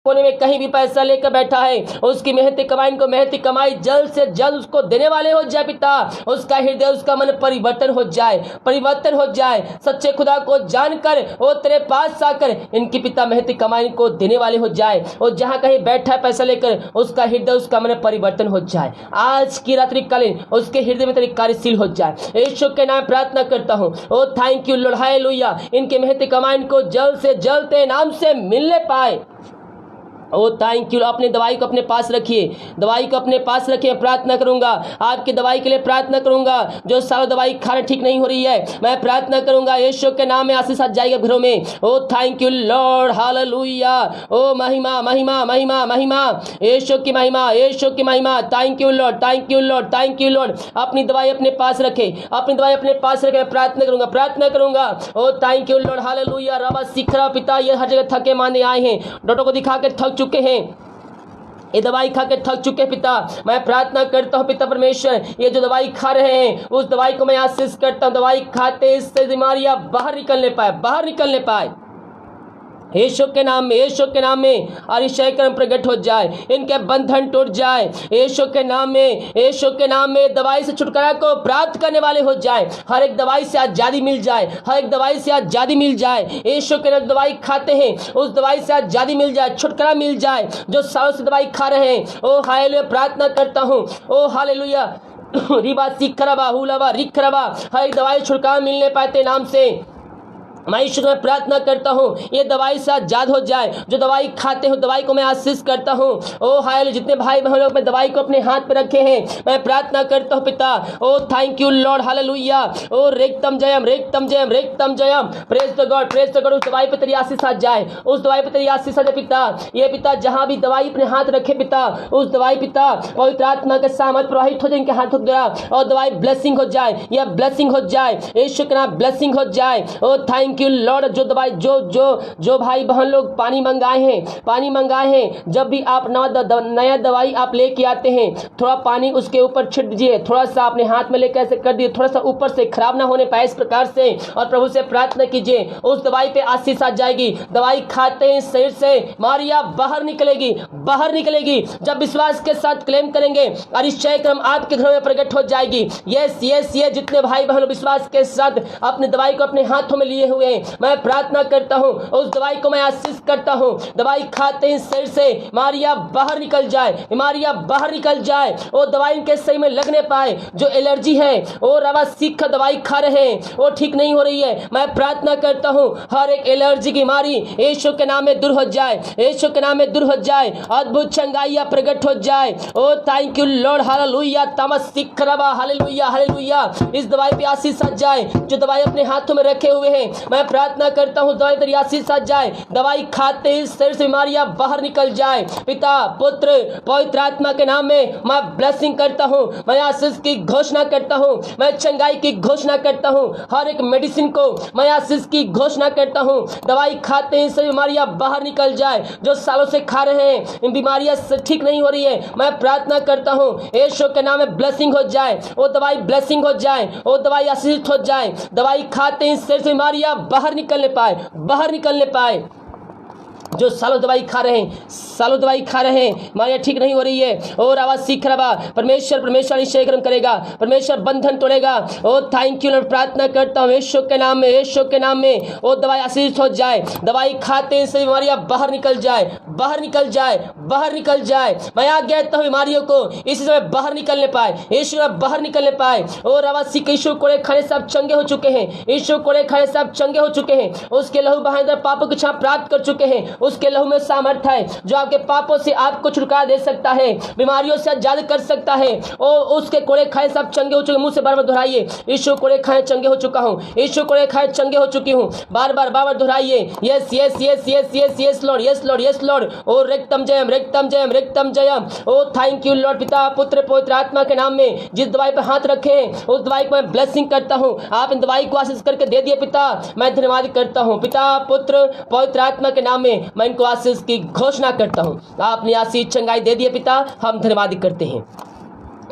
कोने में कहीं भी पैसा लेकर बैठा है, उसकी मेहनती कमाई को मेहनती कमाई जल्द से जल्द उसको देने वाले हो जाए पिता। उसका हृदय उसका मन परिवर्तन हो जाए, परिवर्तन हो जाए। सच्चे खुदा को जानकर वो तेरे पास आकर इनकी पिता मेहनती कमाई को देने वाले हो जाए। और जहां कहीं बैठा है पैसा लेकर, उसका हृदय उसका मन परिवर्तन हो जाए। आज की रात्रि कालीन उसके हृदय में तेरी कार्यशील हो जाए। यीशु के नाम प्रार्थना करता हूँ। Oh thank you Lord, hallelujah. इनके मेहनती कमाई को जल्द से जल्द तेरे नाम से मिलने पाए। ओ थैंक यू। अपने दवाई को अपने पास रखिए, दवाई को अपने पास रखिए। प्रार्थना करूंगा, आपकी दवाई के लिए प्रार्थना करूंगा। जो सारा दवाई खाना ठीक नहीं हो रही है, मैं प्रार्थना करूंगा यीशु के नाम में आशीष आ जाएगा घरों में। ओ थैंक यू लॉर्ड, हालेलुया। ओ महिमा महिमा महिमा महिमा, यीशु की महिमा, यीशु की महिमा। Thank you Lord, thank you Lord, thank you Lord. अपनी दवाई अपने पास रखे, अपनी दवाई अपने पास रखे। प्रार्थना करूंगा, प्रार्थना करूंगा। ओ थैंक यू लॉर्ड, हालेलुया। रवा सिखरा पिता, ये हर जगह थके मांदे आए हैं, डॉक्टर को दिखा के थक चुके हैं, ये दवाई खा के थक चुके हैं पिता। मैं प्रार्थना करता हूँ पिता परमेश्वर, ये जो दवाई खा रहे हैं उस दवाई को मैं आशीष करता हूँ। दवाई खाते इससे बीमारियां बाहर निकलने पाए, बाहर निकलने पाए यीशु के नाम में, यीशु के नाम में। अतिशय कर्म प्रकट हो जाए, इनके बंधन टूट जाए यीशु के नाम में, यीशु के नाम में। दवाई से छुटकारा को प्राप्त करने वाले हो जाए, हर एक दवाई से आजादी मिल जाए, हर एक दवाई से आजादी मिल जाए यीशु के नाम। दवाई खाते हैं उस दवाई से आजादी मिल जाए, छुटकारा मिल जाए। जो सालों से दवाई खा रहे हैं, ओ हालेलुया, प्रार्थना करता हूँ। ओ हालेलुया, रिबा सिखरबा हुलबा रिखरबा, हर एक दवाई छुटकारा मिलने पाते नाम से। मैं ईश्वर में प्रार्थना करता हूँ ये दवाई से आजाद हो जाए। जो दवाई खाते हो दवाई को मैं आशीष करता हूँ। ओ हाय, जितने भाई बहन लोग मैं दवाई को अपने हाथ पे रखे हैं, मैं प्रार्थना करता हूँ पिता। Oh thank you Lord, hallelujah. ओ रेक्तम जयम, रेक्तम जयम, रेक्तम जयम। Praise the God, praise the God. उस दवाई पे तेरी आशीष आ जाए, उस दवाई पे तेरी आशीष आ जाए पिता। ये पिता जहाँ भी दवाई अपने हाथ रखे पिता, उस दवाई पिता पवित्र आत्मा के सामर्थ प्रवाहित हो जाए इनके हाथों द्वारा, और दवाई ब्लेसिंग हो जाए, या ब्लेसिंग हो जाए यीशु के नाम, ब्लेसिंग हो जाए। ओ थैंक यू लॉर्ड। जो दवाई जो भाई बहन लोग पानी मंगाए हैं, पानी मंगाए हैं, जब भी आप नया दवाई आप लेके आते हैं, थोड़ा पानी उसके ऊपर छिट दीजिए, थोड़ा सा अपने हाथ में लेकर ऐसे कर दिए, थोड़ा सा ऊपर से खराब ना होने पाए इस प्रकार से, और प्रभु से प्रार्थना कीजिए उस दवाई पे आशीष आ जाएगी। दवाई खाते हैं शरीर से मारिया बाहर निकलेगी, बाहर निकलेगी। जब विश्वास के साथ क्लेम करेंगे अतिशय क्रम आपके घरों में प्रकट हो जाएगी। यस यस ये जितने भाई बहन विश्वास के साथ अपने दवाई को अपने हाथों में लिए हुए हैं, मैं प्रार्थना करता हूँ उस दवाई को मैं आशीष करता हूँ। दवाई खाते ही शरीर से बीमारियां बाहर निकल जाए, बीमारियां बाहर निकल जाए। वो दवाई के सही में लगने पाए। जो एलर्जी है वो रवा सीख दवाई खा रहे हैं, वो ठीक नहीं हो रही है, मैं प्रार्थना करता हूँ हर एक एलर्जी की बीमारी यीशु के नाम में दूर हो जाए, यीशु के नाम में दूर हो जाए। अद्भुत चंगाइयां प्रकट हो जाए। ओ थैंक यू लॉर्ड, हालेलुया। तमस सीख रवा, हालेलुया, हालेलुया। इस दवाई पे आशीष आ जाए। जो दवाई अपने हाथों में रखे हुए हैं, मैं प्रार्थना करता हूँ दवाई तेरी आशीष आ जाए। दवाई खाते ही शरीर से बीमारियां बाहर निकल जाए। पिता पुत्र पवित्र आत्मा के नाम में मैं ब्लेसिंग करता हूँ, मैं आशीष की घोषणा करता हूँ, मैं चंगाई की घोषणा करता हूँ। हर एक मेडिसिन को मैं आशीष की घोषणा करता हूँ। दवाई खाते ही शरीर बीमारियां बाहर निकल जाए। जो सालों से खा रहे हैं इन बीमारियां ठीक नहीं हो रही है, मैं प्रार्थना करता हूँ यीशु के नाम में ब्लेसिंग हो जाए। वो दवाई ब्लेसिंग हो जाए, वो दवाई आशीष हो जाए। दवाई खाते ही शरीर से बीमारियां बाहर निकलने पाए, बाहर निकलने पाए। जो सालों दवाई खा रहे हैं, सालों दवाई खा रहे हैं, मारिया ठीक नहीं हो रही है, और आवाज सीख रहा। परमेश्वर निश्चय कर्म करेगा, परमेश्वर बंधन तोड़ेगा। ओ थैंक यू लॉर्ड, प्रार्थना करता हूँ यीशु के नाम में, यीशु के नाम में। वो दवाई आशीष हो जाए। दवाई खाते से बीमारियां बाहर निकल जाए, बाहर निकल जाए, बाहर निकल जाए। मैं आज्ञा देता हूँ बीमारियों को इसी समय बाहर निकलने पाए, यीशु बाहर निकलने पाए। और आवाज सीख यीशु कोड़े खाने सब चंगे हो चुके हैं, यीशु कोड़े खाने सब चंगे हो चुके हैं। उसके लहू बहाने पापों की क्षमा प्राप्त कर चुके हैं। उसके लहू में सामर्थ है जो आपके पापों से आपको छुटकारा दे सकता है, बीमारियों से आजाद कर सकता है। और उसके कोड़े खाए सब चंगे हो चुके। मुंह से बार बार दोहराइए, यीशु कोड़े खाए चंगे हो चुका हूँ, यीशु कोड़े खाए चंगे हो चुकी हूँ। बार बार दोहराइए। Yes yes yes yes yes yes Lord, yes Lord, yes Lord. ओ रेक्तम जयम, रेक्तम जयम, रेक्तम जयम। Oh thank you Lord. पिता पुत्र पवित्र आत्मा के नाम में जिस दवाई पर हाथ रखे हैं उस दवाई को मैं ब्लेसिंग करता हूँ। आप इन दवाई को आशीष करके दे दिए पिता, मैं धन्यवाद करता हूँ। पिता पुत्र पवित्र आत्मा के नाम में मैं इनको आशीष की घोषणा करता हूँ। आपने आशीष चंगाई दे दिए पिता, हम धन्यवाद करते हैं।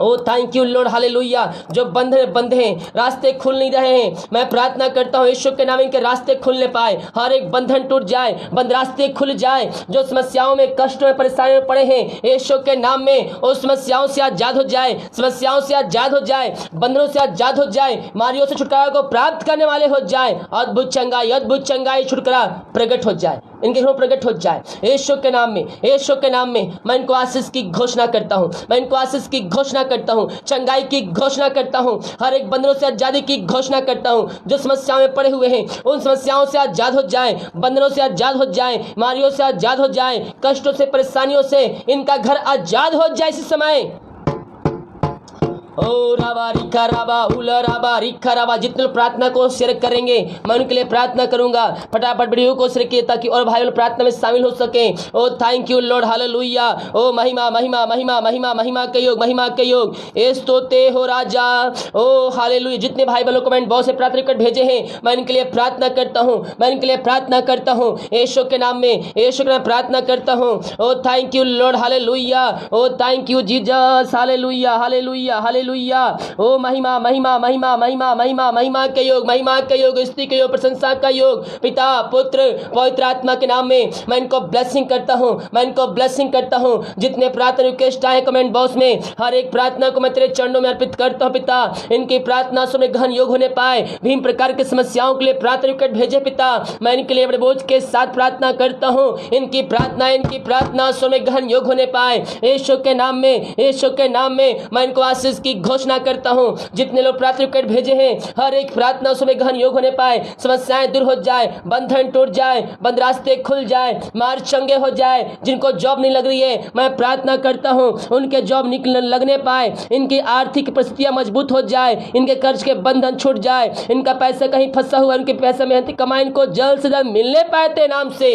ओ थैंक यू लॉर्ड, हालेलुया। जो बंधे हैं, रास्ते खुल नहीं रहे हैं, मैं प्रार्थना करता हूँ यीशु के नाम इनके रास्ते खुलने पाए, हर एक बंधन टूट जाए, बंद रास्ते खुल जाए। जो समस्याओं में, कष्ट में, परेशानियों में पड़े हैं, यीशु के नाम में उस समस्याओं से आजाद हो जाए, समस्याओं से आजाद हो जाए, बंधनों से आजाद हो जाए, मारियों से छुटकारा को प्राप्त करने वाले हो जाए। अद्भुत चंगाई छुटकारा प्रकट हो जाए, इनके घरों प्रकट हो जाए यीशु के नाम में, यीशु के नाम में। मैं इनको आशीष की घोषणा करता हूँ, मैं इनको आशीष की घोषणा करता हूँ, चंगाई की घोषणा करता हूँ, हर एक बंधनों से आजादी की घोषणा करता हूँ। जो समस्याओं में पड़े हुए हैं उन समस्याओं से आजाद हो जाए, बंधनों से आजाद हो जाए, मारियों से आजाद हो जाए, कष्टों से, परेशानियों से इनका घर आजाद हो जाए इस समय। ओ राबा रिखा राबा उला राबा रिखा राबा। जितने लोग प्रार्थना को शेयर करेंगे मैं उनके लिए प्रार्थना करूंगा। फटाफट वीडियो को शेयर किए ताकि और भाई लोग प्रार्थना में शामिल हो सके। ओ थैंक यू लॉर्ड, हालेलुया। ओ महिमा महिमा महिमा महिमा महिमा के योग, महिमा के योग। स्तोते हो राजा। ओ हालेलुया। जितने भाई बहनों को मैंने बहुत से प्रार्थना रिक्वेस्ट भेजे हैं मैं इनके लिए प्रार्थना करता हूँ, मैं इनके लिए प्रार्थना करता हूँ यीशु के नाम में, यीशु के नाम प्रार्थना करता हूँ। Oh thank you Lord, hallelujah. Oh thank you Jesus, hallelujah hallelujah hallelujah. ओ महिमा महिमा महिमा महिमा महिमा महिमा के योग, महिमा के योग, स्तुति के योग, प्रशंसा का योग। पिता पुत्र पवित्र आत्मा के नाम में मैं इनको ब्लेसिंग करता हूँ, मैं इनको ब्लेसिंग करता हूँ। जितने प्रार्थना रिक्वेस्ट आए कमेंट बॉक्स में हर एक प्रार्थना को मैं तेरे चरणों में अर्पित करता हूँ पिता। इनकी प्रार्थना सुन गहन योग होने पाए, विभिन्न प्रकार की समस्याओं के लिए प्रार्थना रिक्वेस्ट भेजे पिता। मैं इनके लिए बड़े बोझ के साथ प्रार्थना करता हूँ। इनकी प्रार्थना सुन गहन योग होने पाए यीशु के नाम में, यीशु के नाम में मैं इनको आशीष की घोषणा करता हूं। जितने लोग प्रार्थना रिक्वेस्ट भेजे हैं हर एक प्रार्थना सुने गहन योग होने पाए, समस्याएं दूर हो जाए, बंधन टूट जाए, बंद रास्ते खुल जाए, मार्ग चंगे हो जाए। जिनको जॉब नहीं लग रही है मैं प्रार्थना करता हूं उनके जॉब लगने पाए, इनकी आर्थिक परिस्थितियां मजबूत हो जाए, इनके कर्ज के बंधन छूट जाए, इनका पैसा कहीं फंसा हुआ उनके पैसा मेहनती कमाई इनको जल्द से जल्द मिलने पाए तेरे नाम से।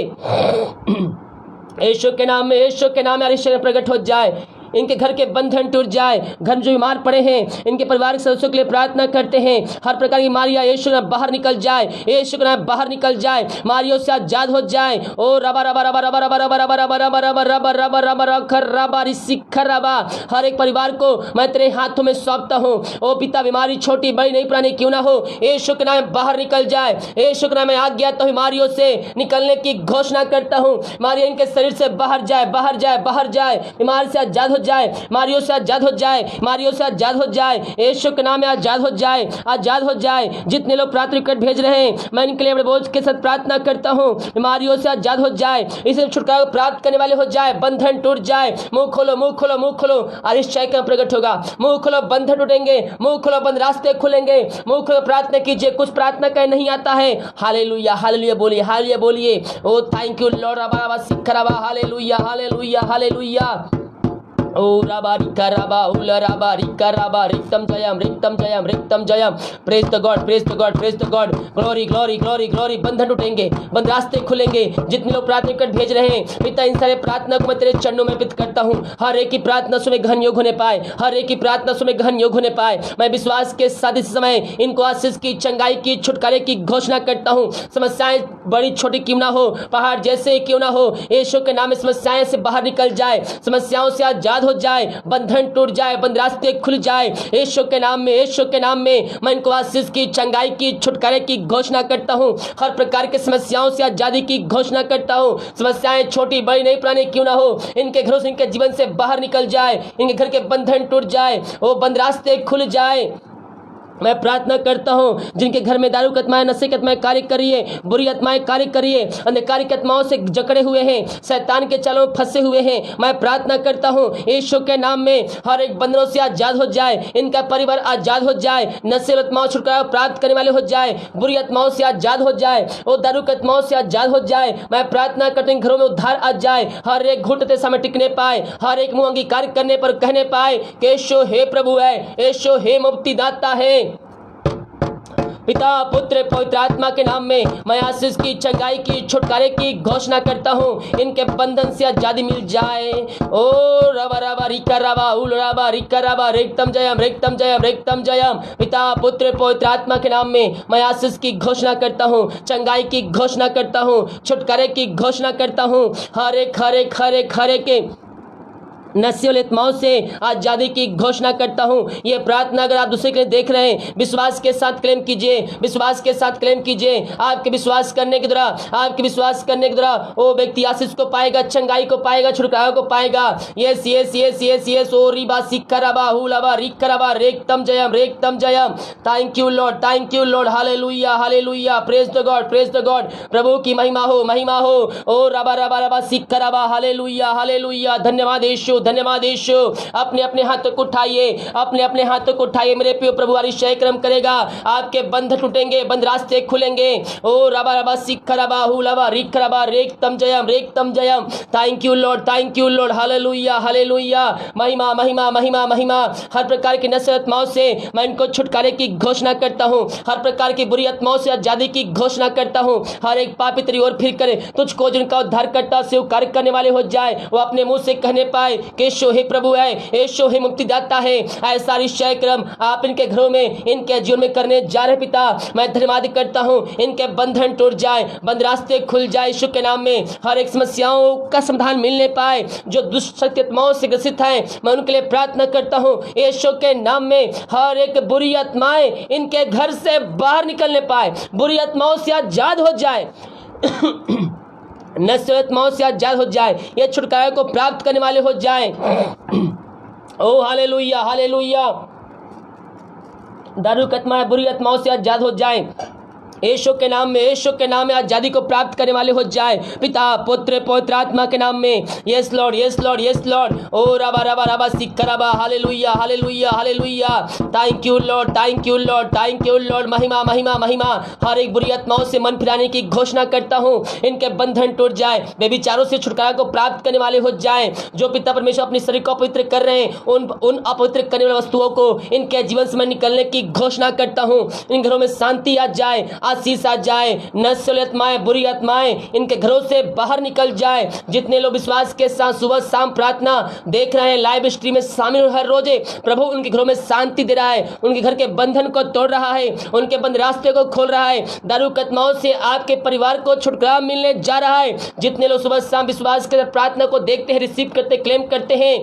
यीशु के नाम में, यीशु के नाम में आशीष प्रकट हो जाए, इनके घर के बंधन टूट जाए। घर जो बीमार पड़े हैं इनके परिवार के सदस्यों के लिए प्रार्थना करते हैं, हर प्रकार की बीमारियां यीशु नाम बाहर निकल जाए, यीशु के नाम बाहर निकल जाए, बीमारियों से आजाद हो जाए। ओ रबा रबा रबा रबा रबा रबा रबा रबा रबा रबा रबा रबा रबा रखर रबा रिसिखर रबा। हर एक परिवार को मैं तेरे हाथों में सौंपता हूँ। ओ पिता, बीमारी छोटी बड़ी नहीं पुरानी क्यों ना हो, यीशु के नाम बाहर निकल जाए, यीशु के नाम में आज्ञा तो बीमारियों से निकलने की घोषणा करता हूँ। बीमारियां इनके शरीर से बाहर जाए, बाहर जाए, बाहर जाए, बीमारी से आजाद हो जाए, बीमारियों से आजाद हो जाए, बीमारियों से आजाद हो जाए, यीशु के नाम में आजाद हो जाए, आजाद हो जाए। जितने लोग प्रार्थना रिक्वेस्ट भेज रहे हैं मैं इनके लिए बड़े बोझ के साथ प्रार्थना करता हूँ, बीमारियों से आजाद हो जाए, इसे छुटकारा प्राप्त करने वाले हो जाए, बंधन टूट जाए। मुंह खोलो, मुंह खोलो, मुंह खोलो, आरिशाई का प्रकट होगा। मुंह खोलो, बंधन टूटेंगे, मुंह खोलो, बंद रास्ते खुलेंगे। मुंह खोलो, प्रार्थना कीजिए, कुछ प्रार्थना का नहीं आता है। हालेलुया हालेलुया बोलिए, हालेलुया बोलिए। ओ थैंक यू लॉर्ड, रबा सिखरबा, हालेलुया हालेलुया हालेलुया। ओ राबा रिका राबा उला राबा रिका राबा रिक्तम जयम रिक्तम जयम रिक्तम जयम। Praise the God, praise the God, praise the God. Glory glory glory glory. बंधन टूटेंगे, बंद रास्ते खुलेंगे। जितने लोग प्रार्थना कर भेज रहे हैं पिता इन सारे प्रार्थना को मैं तेरे चरणों में अर्पित करता हूँ। हर एक की प्रार्थना सुने गहन योग होने पाए, हर एक की प्रार्थना सुने गहन योग होने पाए। मैं विश्वास के साथ इस समय इनको आशीष की, चंगाई की, छुटकारे की घोषणा करता हूँ। समस्याएं बड़ी छोटी क्यों ना हो, पहाड़ जैसे क्यों ना हो, यीशु के नाम में समस्याएं से बाहर निकल जाए, समस्याओं से आजाद हो जाए, बंधन टूट जाए, बंद रास्ते खुल जाए यीशु के नाम में, यीशु के नाम में मैं इनको आशीष की, चंगाई की, छुटकारे की घोषणा करता हूँ। हर प्रकार के समस्याओं से आजादी की घोषणा करता हूँ। समस्याएं छोटी बड़ी नहीं पुरानी क्यों ना हो, इनके घरों से, इनके जीवन से बाहर निकल जाए, इनके घर के बंधन टूट जाए, वो बंद रास्ते खुल जाए। मैं प्रार्थना करता हूँ जिनके घर में दारू की आत्माएं, नशे की आत्माएं कार्य करिए, बुरी आत्माएं कार्य करिए, अंधकार की आत्माओं से जकड़े हुए हैं, शैतान के चालों में फंसे हुए हैं, मैं प्रार्थना करता हूँ यीशु के नाम में हर एक बंधनों से आजाद हो जाए, इनका परिवार आजाद हो जाए, नशे आत्माओं छुटकारा प्राप्त करने वाले हो जाए, बुरी आत्माओं से आजाद हो जाए, और दारू की आत्माओं से आजाद हो जाए। मैं प्रार्थना करता हूँ घरों में उद्धार आ जाए, हर एक घुटते समय टिकने पाए, हर एक मुंह अंगीकार करने पर कहने पाए कि यीशु हे प्रभु है, यीशु हे मुक्ति दाता है। पिता पुत्र पवित्र आत्मा के नाम में मैं आशीष की, चंगाई की, छुटकारे की घोषणा करता हूँ। इनके बंधन से आजादी मिल जाए। ओ रबा रबा रिका रबा उल रबा रिका रबा रिक्तम जयम रिक्तम जयम रिक्तम जयम। पिता पुत्र पवित्र आत्मा के नाम में मैं आशीष की घोषणा करता हूँ, चंगाई की घोषणा करता हूँ, छुटकारे की घोषणा करता हूँ। हर एक के नस्यत मौत से आज़ादी की घोषणा करता हूँ। ये प्रार्थना अगर आप दूसरे के लिए देख रहे हैं, विश्वास के साथ क्लेम कीजिए, विश्वास के साथ क्लेम कीजिए। आपके विश्वास करने के द्वारा, आपके विश्वास करने के द्वारा वो व्यक्ति आशीष को पाएगा, चंगाई को पाएगा, छुटकारा को पाएगा। Yes yes yes yes yes ओ रिबा सिखराबा हुलाबा रिखराबा रेक्तम जयम। Thank you Lord, thank you Lord. Hallelujah hallelujah, praise the God, praise the God. प्रभु की महिमा हो, महिमा हो। ओ रबा रबा रबा सिखराबा, हालेलुया हालेलुया। धन्यवाद यीशु, धन्यवाद यीशु। अपने अपने हाथों को उठाइए, अपने अपने हाथों को उठाइए। मेरे प्रिय प्रभु अतिशय कर्म करेगा, आपके बंध टूटेंगे, बंद रास्ते खुलेंगे। ओ रबा रबा सिखराबा हुलाबा रिखराबा रेक्तम जयम। Thank you Lord, thank you Lord. Hallelujah hallelujah. महिमा महिमा महिमा महिमा। हर प्रकार की नस्यत मौत से मैं इनको छुटकारे की घोषणा करता हूँ। हर प्रकार की बुरी आत्माओं से आजादी की घोषणा करता हूँ। हर एक पापी तेरी ओर फिर करे, तुझको जिनका उद्धार करता स्वीकार करने वाले हो जाए, वो अपने मुंह से कहने पाए कि यीशु ही प्रभु है, यीशु ही मुक्तिदाता है। ऐसा निश्चय क्रम आप इनके घरों में, इनके जीवन में करने जा रहे पिता। मैं धन्यवाद करता हूँ, इनके बंधन टूट जाए, बंद रास्ते खुल जाए यीशु के नाम में। हर एक समस्याओं का समाधान मिलने पाए। जो दुष्ट शक्ति आत्माओं से ग्रसित है, मैं उनके लिए प्रार्थना करता हूँ यीशु के नाम में। हर एक बुरी आत्माएं इनके घर से बाहर निकलने पाए, बुरी आत्माओं से आजाद हो जाए, नस्यत मौत से आजाद हो जाए, ये छुटकारे को प्राप्त करने वाले हो जाए। ओ हालेलुया हालेलुया। दारू की आत्माएं बुरी आत्माओं से आजाद हो जाए यीशु के नाम में, यीशु के नाम में आजादी को प्राप्त करने वाले हो जाए पिता, पुत्र, पवित्र आत्मा के नाम में। Yes Lord, yes Lord, yes Lord. ओ रबा रबा रबा सिखराबा, hallelujah hallelujah hallelujah. Thank you Lord, thank you Lord, thank you Lord. महिमा महिमा महिमा। हर एक बुरी आत्माओं से मन फिराने की घोषणा करता हूँ, इनके बंधन टूट जाए, वे विचारों से छुटकारा को प्राप्त करने वाले हो जाए। जो पिता परमेश्वर अपने शरीर को अपवित्र कर रहे हैं, उन अपवित्र करने वाली वस्तुओं को इनके जीवन से मैं निकलने की घोषणा करता हूँ। इन घरों में शांति आ जाए, आशीष आ जाए। नस्ल आत्माएं, बुरी आत्माएं इनके घरों से बाहर निकल जाए। जितने लोग विश्वास के साथ सुबह शाम प्रार्थना देख रहे हैं, लाइव स्ट्रीम में शामिल हर रोजे, प्रभु उनके घरों में शांति दे रहा है, उनके घर के बंधन को तोड़ रहा है, उनके बंद रास्ते को खोल रहा है। दारू की आत्माओं से आपके परिवार को छुटकारा मिलने जा रहा है। जितने लोग सुबह शाम विश्वास के साथ प्रार्थना को देखते हैं, रिसीव करते, क्लेम करते हैं,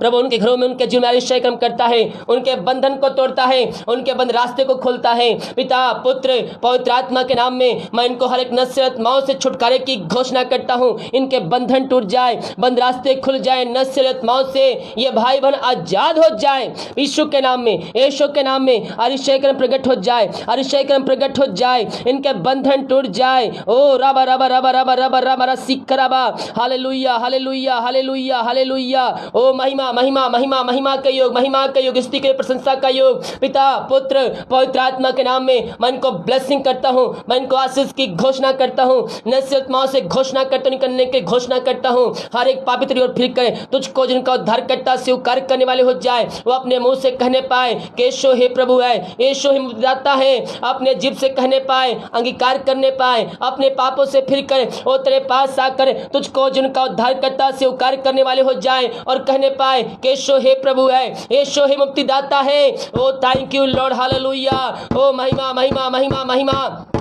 प्रभु उनके घरों में, उनके जीवन में आशीष कर्म करता है, उनके बंधन को तोड़ता है, उनके बंद रास्ते को खोलता है। पिता, पुत्र, पवित्र आत्मा के नाम में मैं इनको हर एक नस्यत मौत से छुटकारे की घोषणा करता हूँ। इनके बंधन टूट जाए, बंद रास्ते खुल जाए, नस्यत मौत से ये भाई बहन आजाद हो जाए यीशु के नाम में, यीशु के नाम में। आशीष कर्म प्रकट हो जाए, आशीष कर्म प्रकट हो जाए, इनके बंधन टूट जाए। ओ रबा रबा रबा रबा रबा रबा सिखराबा, हालेलुया हालेलुया हालेलुया हालेलुया। ओ महिमा महिमा महिमा महिमा का योग, महिमा का योग, स्तुति के प्रशंसा का योग। पिता, पुत्र, पवित्र आत्मा के नाम में मैं इनको ब्लेसिंग करता हूँ, मैं इनको आशीष की घोषणा करता हूँ, नस्यत मौत से घोषणा करता हूँ, निकलने की घोषणा करता हूँ। हर एक पापी तेरी ओर फिर करे, तुझको जिनका उद्धार करता स्वीकार करने वाले हो जाए, वो अपने मुंह से कहने पाए कि यीशु ही प्रभु है, यीशु ही मुक्तिदाता है। अपने जीभ से कहने पाए, अंगीकार करने पाए, अपने पापों से फिर करे, वो तेरे पास आकर तुझको जिनका उद्धार करता स्वीकार करने वाले हो जाए और कहने पाए कि यीशु हे प्रभु है, यीशु ही मुक्तिदाता है। ओ थैंक यू लॉर्ड, हालेलुया। ओ महिमा महिमा महिमा महिमा।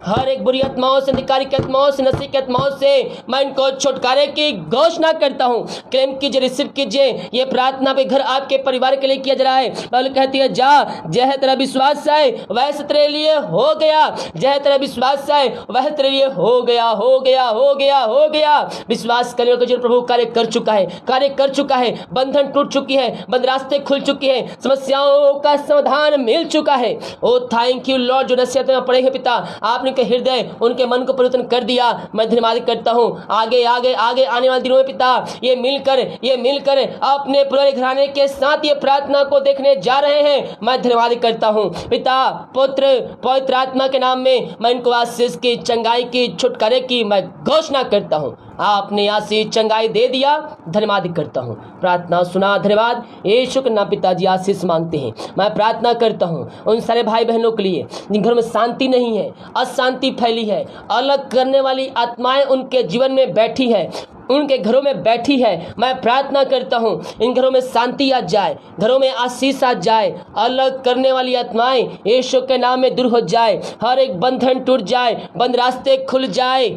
हर एक बुरी आत्माओं से, निकारी की आत्माओं से, नशी की आत्माओं से मैं इनको छुटकारे की घोषणा करता हूँ। क्लेम कीजिए, रिसीव कीजिए। ये प्रार्थना पे घर आपके परिवार के लिए किया जा रहा है। बाइबल कहती है, जा जह तेरा विश्वास है वैसे तेरे लिए हो गया, जह तेरा विश्वास है वह तेरे लिए हो गया, हो गया, हो गया, हो गया। विश्वास करने को जो प्रभु कार्य कर चुका है, कार्य कर चुका है, बंधन टूट चुकी है, बंद रास्ते खुल चुकी है, समस्याओं का समाधान मिल चुका है। ओ थैंक यू लॉर्ड। जो नसीहत में पड़े हैं पिता, आपने के हृदय, उनके मन को परिवर्तन कर दिया। मैं धन्यवाद करता हूँ। आगे आगे आगे आने वाले दिनों में पिता ये मिलकर अपने पूरे घराने के साथ ये प्रार्थना को देखने जा रहे हैं। मैं धन्यवाद करता हूँ पिता, पुत्र, पवित्र आत्मा के नाम में मैं इनको आशीष की, चंगाई की, छुटकारे की मैं घोषणा करता हूँ। आपने आशीष, चंगाई दे दिया, धन्यवाद करता हूँ। प्रार्थना सुना, धन्यवाद। यीशु के नाम पिताजी आशीष मांगते हैं। मैं प्रार्थना करता हूँ उन सारे भाई बहनों के लिए जिन घर में शांति नहीं है, अशांति फैली है, अलग करने वाली आत्माएं उनके जीवन में बैठी है, उनके घरों में बैठी है। मैं प्रार्थना करता हूँ इन घरों में शांति आ जाए, घरों में आशीष आ जाए, अलग करने वाली आत्माएं यीशु के नाम में दूर हो जाए, हर एक बंधन टूट जाए, बंद रास्ते खुल जाए।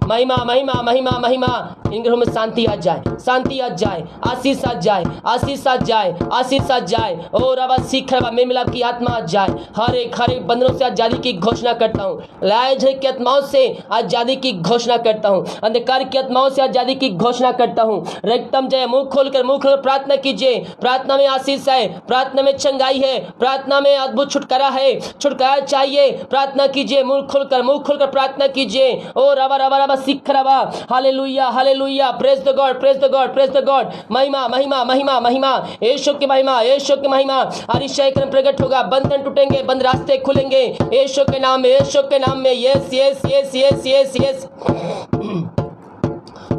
महिमा महिमा महिमा महिमा। इन घरों में शांति आ जाए, शांति आ जाए, आशीष आ जाए, आशीष आ जाए, आशीष आ जाए। ओ रबा सीख रबा में मिलाप की आत्मा आ जाए। हर एक बंधनों से आजादी की घोषणा करता हूँ। लाए झे की आत्माओं से आजादी की घोषणा करता हूँ। अंधकार की आत्माओं से आजादी की घोषणा करता हूँ। रक्तम जय। मुंह खोलकर प्रार्थना कीजिए। प्रार्थना में आशीष है, प्रार्थना में चंगाई है, प्रार्थना में अद्भुत छुटकारा है। छुटकारा चाहिए, प्रार्थना कीजिए। मुंह खोलकर प्रार्थना कीजिए। ओ रबा रबा रबा सीख रबा। Hallelujah hallelujah. Praise the God, praise the God, praise the God. महिमा महिमा महिमा महिमा। यीशु की महिमा, यीशु की महिमा। अरिशय कर्म प्रकट होगा, बंधन टूटेंगे, बंद रास्ते खुलेंगे यीशु के नाम में, यीशु के नाम में। Yes yes yes yes yes yes.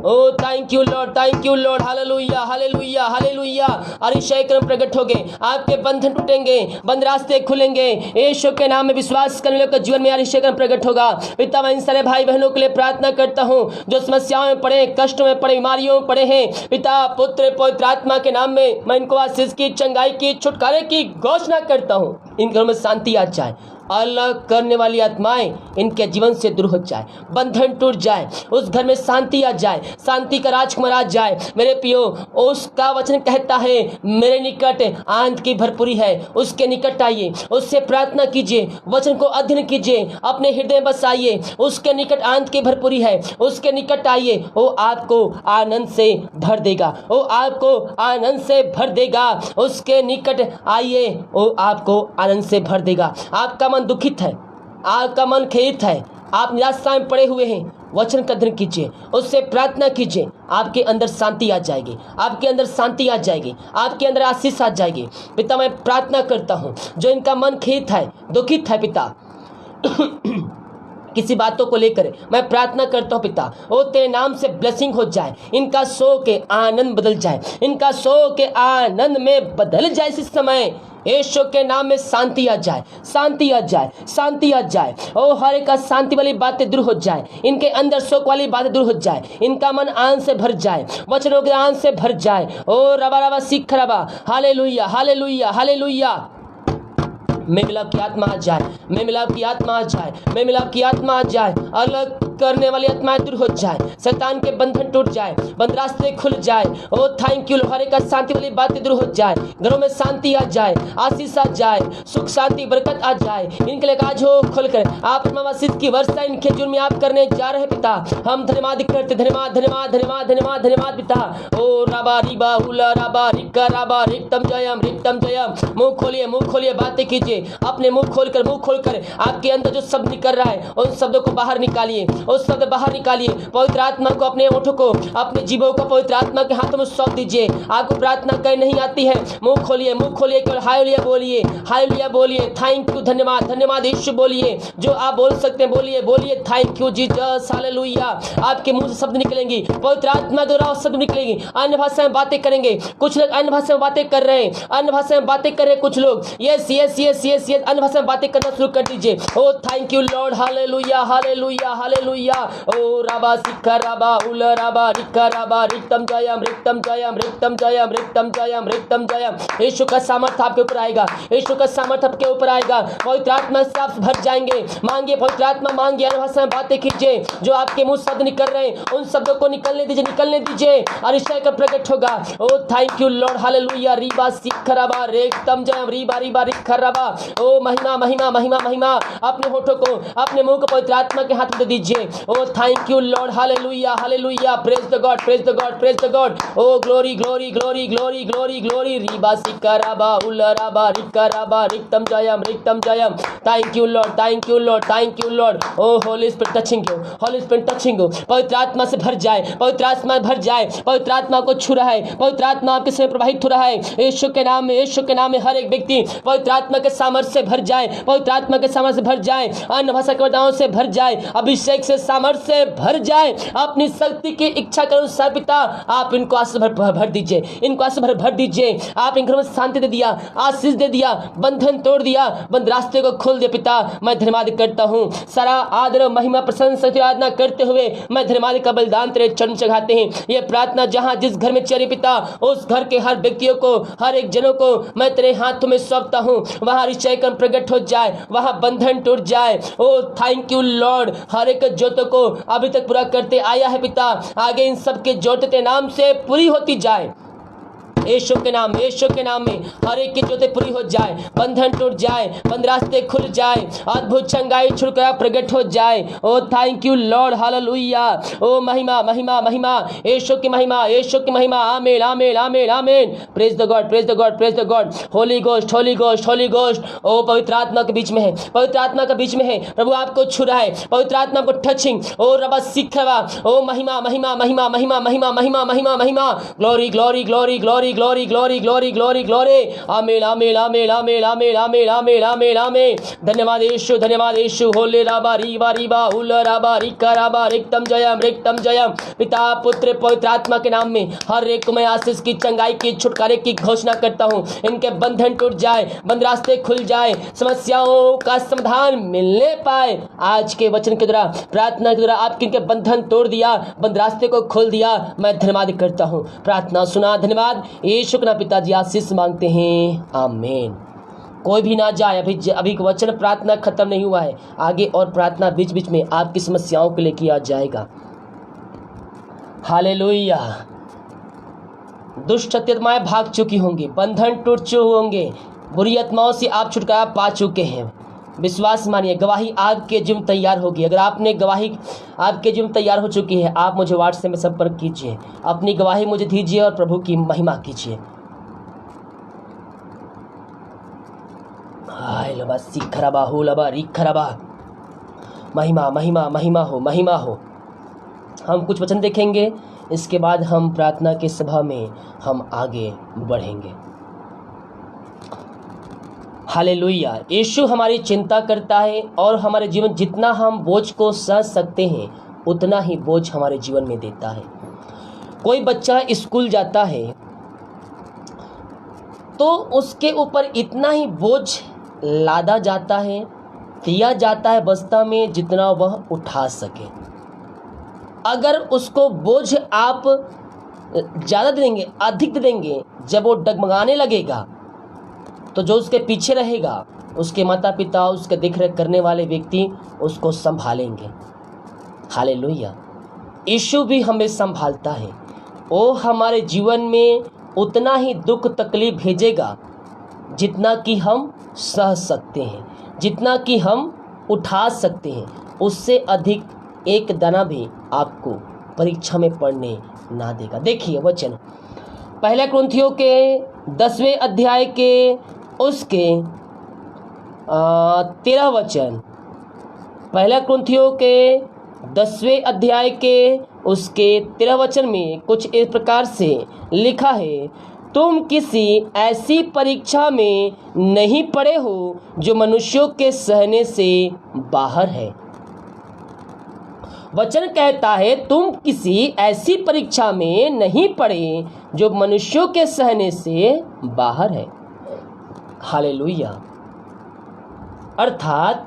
Oh thank you Lord, thank you Lord. Hallelujah hallelujah hallelujah. अरिशय कर्म प्रकट होंगे, आपके बंधन टूटेंगे, बंद रास्ते खुलेंगे यीशु के नाम में। विश्वास करने वालों के जीवन में अरिशय कर्म प्रकट होगा। पिता मैं इन सारे भाई बहनों के लिए प्रार्थना करता हूँ जो समस्याओं में पड़े, कष्टों में पड़े, बीमारियों में पड़े हैं। पिता पुत्र पवित्र आत्मा के नाम में मैं इनको आशीष की, चंगाई की, छुटकारे की घोषणा करता हूँ। इन घरों में शांति आ जाए। अलग करने वाली आत्माएं इनके जीवन से दूर हो जाए, बंधन टूट जाए, उस घर में शांति आ जाए, शांति का राजकुमार आ जाए। मेरे पियो, उसका वचन कहता है मेरे निकट आनंद की भरपूरी है। उसके निकट आइए, उससे प्रार्थना कीजिए, वचन को अध्ययन कीजिए, अपने हृदय में बसाइए। उसके निकट आनंद की भरपूरी है, उसके निकट आइए। वो आपको आनंद से भर देगा, वो आपको आनंद से भर देगा। उसके निकट आइए, वो आपको आनंद से भर देगा। आपका मन दुखित है, आपका मन खेदित है, आप निराशा में पड़े हुए हैं, वचन का अध्ययन कीजिए, उससे प्रार्थना कीजिए। आपके अंदर शांति आ जाएगी, आपके अंदर शांति आ जाएगी, आपके अंदर आशीष आ जाएगी। पिता मैं प्रार्थना करता हूँ जो इनका मन खेदित है, दुखित है पिता किसी बातों को लेकर, मैं प्रार्थना करता हूँ पिता, वो तेरे नाम से ब्लेसिंग हो जाए। इनका सो के आनंद बदल जाए, इनका सो के आनंद में बदल जाए। इस समय यीशु के नाम में शांति आ जाए, शांति आ जाए, शांति आ जाए। ओ हर एक शांति वाली बातें दूर हो जाए, इनके अंदर शोक वाली बातें दूर हो जाए, इनका मन आनंद से भर जाए, वचनों के आनंद से भर जाए। ओ रबा रबा सीख रबा। Hallelujah hallelujah hallelujah. मैं मिलाप की आत्मा आ जाए, मैं मिलाप की आत्मा आ जाए, मैं मिलाप की आत्मा आ जाए। अलग करने वाली आत्माएं दूर हो जाए, शैतान के बंधन टूट जाए, बंद रास्ते खुल जाए। ओ थैंक यू। हर एक शांति वाली बातें दूर हो जाए, घरों में शांति आ जाए, आशीष आ जाए, सुख शांति बरकत आ जाए। इनके लिए आज हो खोलकर आप आशीष की वर्षा इनके जीवन में आप करने जा रहे पिता। हम धन्यवाद करते, धन्यवाद धन्यवाद धन्यवाद धन्यवाद धन्यवाद पिता। ओ रबा रिबा हुला रबा रिक्का रबा रिक्तम जयम रिक्तम जयम। मुंह खोलिए, बातें कीजिए। अपने मुंह खोलकर आपके अंदर जो शब्द निकल रहा है उन शब्दों को बाहर निकालिए, उस शब्द बाहर निकालिए। पवित्र आत्मा को, अपने ओठों को, अपने जीभों को पवित्र आत्मा के हाथों में सौंप दीजिए। आपको प्रार्थना कर नहीं आती है, मुंह खोलिए, केवल हालेलुया बोलिए, हालेलुया बोलिए। थैंक यू, धन्यवाद धन्यवाद यीशु बोलिए। जो आप बोल सकते हैं बोलिए थैंक यू जीसस, हालेलुया। आपके मुंह से शब्द निकलेंगी, पवित्र आत्मा द्वारा शब्द निकलेंगी। अन्य भाषा में बातें करेंगे, कुछ लोग अन्य भाषा में बातें कर रहे हैं, अन्य भाषा में बातें कर रहे हैं कुछ लोग। Yes yes yes yes yes, अन्य भाषा में बातें करना शुरू कर दीजिए। Oh thank you Lord, hallelujah hallelujah hallelujah. ओ रबा सिक्का रबा उल रबा रिक्का रबा रिक्तम जयम रिक्तम जयम रिक्तम जयम रिक्तम जयम रिक्तम जयम। यीशु का सामर्थ्य आपके ऊपर आएगा, यीशु का सामर्थ्य आपके ऊपर आएगा। पवित्र आत्मा से आप भर जाएंगे। मांगिए पवित्र आत्मा, मांगिए, अन्य भाषा में बातें कीजिए। जो आपके मुंह शब्द निकल रहे हैं उन शब्दों को निकलने दीजिए, निकलने दीजिए। अरिशय का प्रकट होगा। Oh thank you Lord, hallelujah. रिबा सिक्का रबा रिक्तम जयम रिबा रिबा रिक्का रबा। ओ महिमा महिमा महिमा महिमा। अपने होठों को, अपने मुंह को पवित्र आत्मा के हाथ में दे दीजिए। Oh thank you Lord, hallelujah hallelujah. Praise the God, praise the God, praise the God. Oh glory glory glory glory glory glory. रिबा सिक्का रबा उल रबा रिक्का रबा रिक्तम जयम रिक्तम जयम। Thank you Lord, thank you Lord, thank you Lord. Oh Holy Spirit touching you, Holy Spirit touching you. पवित्र आत्मा से भर जाए, पवित्र आत्मा भर जाए। पवित्र आत्मा को छू रहा है, पवित्र आत्मा आपके समय प्रवाहित हो रहा है। यीशु के नाम में, यीशु के नाम में हर एक व्यक्ति पवित्र आत्मा के सामर्थ्य से भर जाए, पवित्र आत्मा के सामर्थ्य से भर जाए, अन्य भाषा के वरदानों से भर जाए, अभिषेक से, सामर्थ्य से भर जाए। अपनी शक्ति की इच्छा के अनुसार पिता आप इनको आशीष भर दीजिए, इनको आशीष भर दीजिए। आप इन घरों में शांति दे दिया, आशीष दे दिया, बंधन तोड़ दिया, बंद रास्ते को खोल दिया। पिता मैं धन्यवाद करता हूँ। सारा आदर महिमा प्रशंसा आराधना करते हुए मैं धन्यवाद का बलिदान तेरे चरण चढ़ाते हैं। ये प्रार्थना जहाँ जिस घर में चली पिता, उस घर के हर व्यक्तियों को, हर एक जनों को मैं तेरे हाथों में सौंपता हूँ। वहाँ अरिशय कर्म प्रकट हो जाए, वहाँ बंधन टूट जाए। ओ थैंक यू लॉर्ड। हर एक जोतों को अभी तक पूरा करते आया है पिता, आगे इन सब के जोते तेरे नाम से पूरी होती जाए। यीशु के नाम में हर एक की जोते पूरी हो जाए, बंधन टूट जाए, बंद रास्ते खुल जाए, अद्भुत चंगाई छुड़कारा प्रकट हो जाए। ओ थैंक यू लॉर्ड, हालेलुया। ओ महिमा महिमा महिमा, यीशु की महिमा, यीशु की महिमा। आमीन आमीन आमीन आमीन। Praise the God, praise the God, praise the God. Holy Ghost, Holy Ghost, Holy Ghost. ओ पवित्र आत्मा के बीच में है, पवित्र आत्मा के बीच में है। प्रभु आपको छू रहा है, पवित्र आत्मा को टचिंग। ओ रबा सिखवा, ओ महिमा महिमा महिमा महिमा महिमा महिमा महिमा महिमा। Glory glory glory glory glory glory glory glory glory. आमीन आमीन आमीन आमीन आमीन आमीन आमीन आमीन आमीन। धन्यवाद यीशु, धन्यवाद यीशु। होले राबा रीबा रीबा हुल राबा रिका राबा रिक्तम जयम। पिता पुत्र पवित्र आत्मा के नाम में हर एक को मैं आशीष की, चंगाई की, छुटकारे की घोषणा करता हूँ। इनके बंधन टूट जाए, बंद रास्ते खुल जाए, समस्याओं का समाधान मिलने पाए। आज के वचन के द्वारा, प्रार्थना के द्वारा आपके इनके बंधन तोड़ दिया, बंद रास्ते को खोल दिया। मैं धन्यवाद करता हूँ, प्रार्थना सुना। धन्यवाद यीशु के नाम पिताजी आशीष मांगते हैं, आमीन। कोई भी ना जाए, अभी वचन प्रार्थना खत्म नहीं हुआ है, आगे और प्रार्थना बीच बीच में आपकी समस्याओं के लिए किया जाएगा। हालेलुया। दुष्ट आत्माएं भाग चुकी होंगी, बंधन टूट चुके होंगे, बुरी आत्माओं से आप छुटकारा पा चुके हैं। विश्वास मानिए, गवाही आपके जिम्मे तैयार होगी। अगर आपने गवाही आपके जिम्मे तैयार हो चुकी है, आप मुझे व्हाट्सएप में संपर्क कीजिए, अपनी गवाही मुझे दीजिए और प्रभु की महिमा कीजिए। महिमा महिमा महिमा हो, महिमा हो। हम कुछ वचन देखेंगे, इसके बाद हम प्रार्थना की सभा में हम आगे बढ़ेंगे। हालेलुया। यीशु हमारी चिंता करता है और हमारे जीवन जितना हम बोझ को सह सकते हैं उतना ही बोझ हमारे जीवन में देता है। कोई बच्चा स्कूल जाता है तो उसके ऊपर इतना ही बोझ लादा जाता है, दिया जाता है बस्ता में, जितना वह उठा सके। अगर उसको बोझ आप ज़्यादा देंगे, अधिक देंगे, जब वो डगमगाने लगेगा तो जो उसके पीछे रहेगा, उसके माता पिता, उसके देखरेख करने वाले व्यक्ति उसको संभालेंगे। हालेलुया। यीशु भी हमें संभालता है। वो हमारे जीवन में उतना ही दुख तकलीफ भेजेगा जितना कि हम सह सकते हैं, जितना कि हम उठा सकते हैं। उससे अधिक एक दाना भी आपको परीक्षा में पढ़ने ना देगा। देखिए वचन, पहले कुरिन्थियों के 10वें अध्याय के उसके 13 वचन, पहला कुरिन्थियों के 10वें अध्याय के उसके 13 वचन में कुछ इस प्रकार से लिखा है, तुम किसी ऐसी परीक्षा में नहीं पड़े हो जो मनुष्यों के सहने से बाहर है। वचन कहता है तुम किसी ऐसी परीक्षा में नहीं पड़े जो मनुष्यों के सहने से बाहर है। हालेलुया। अर्थात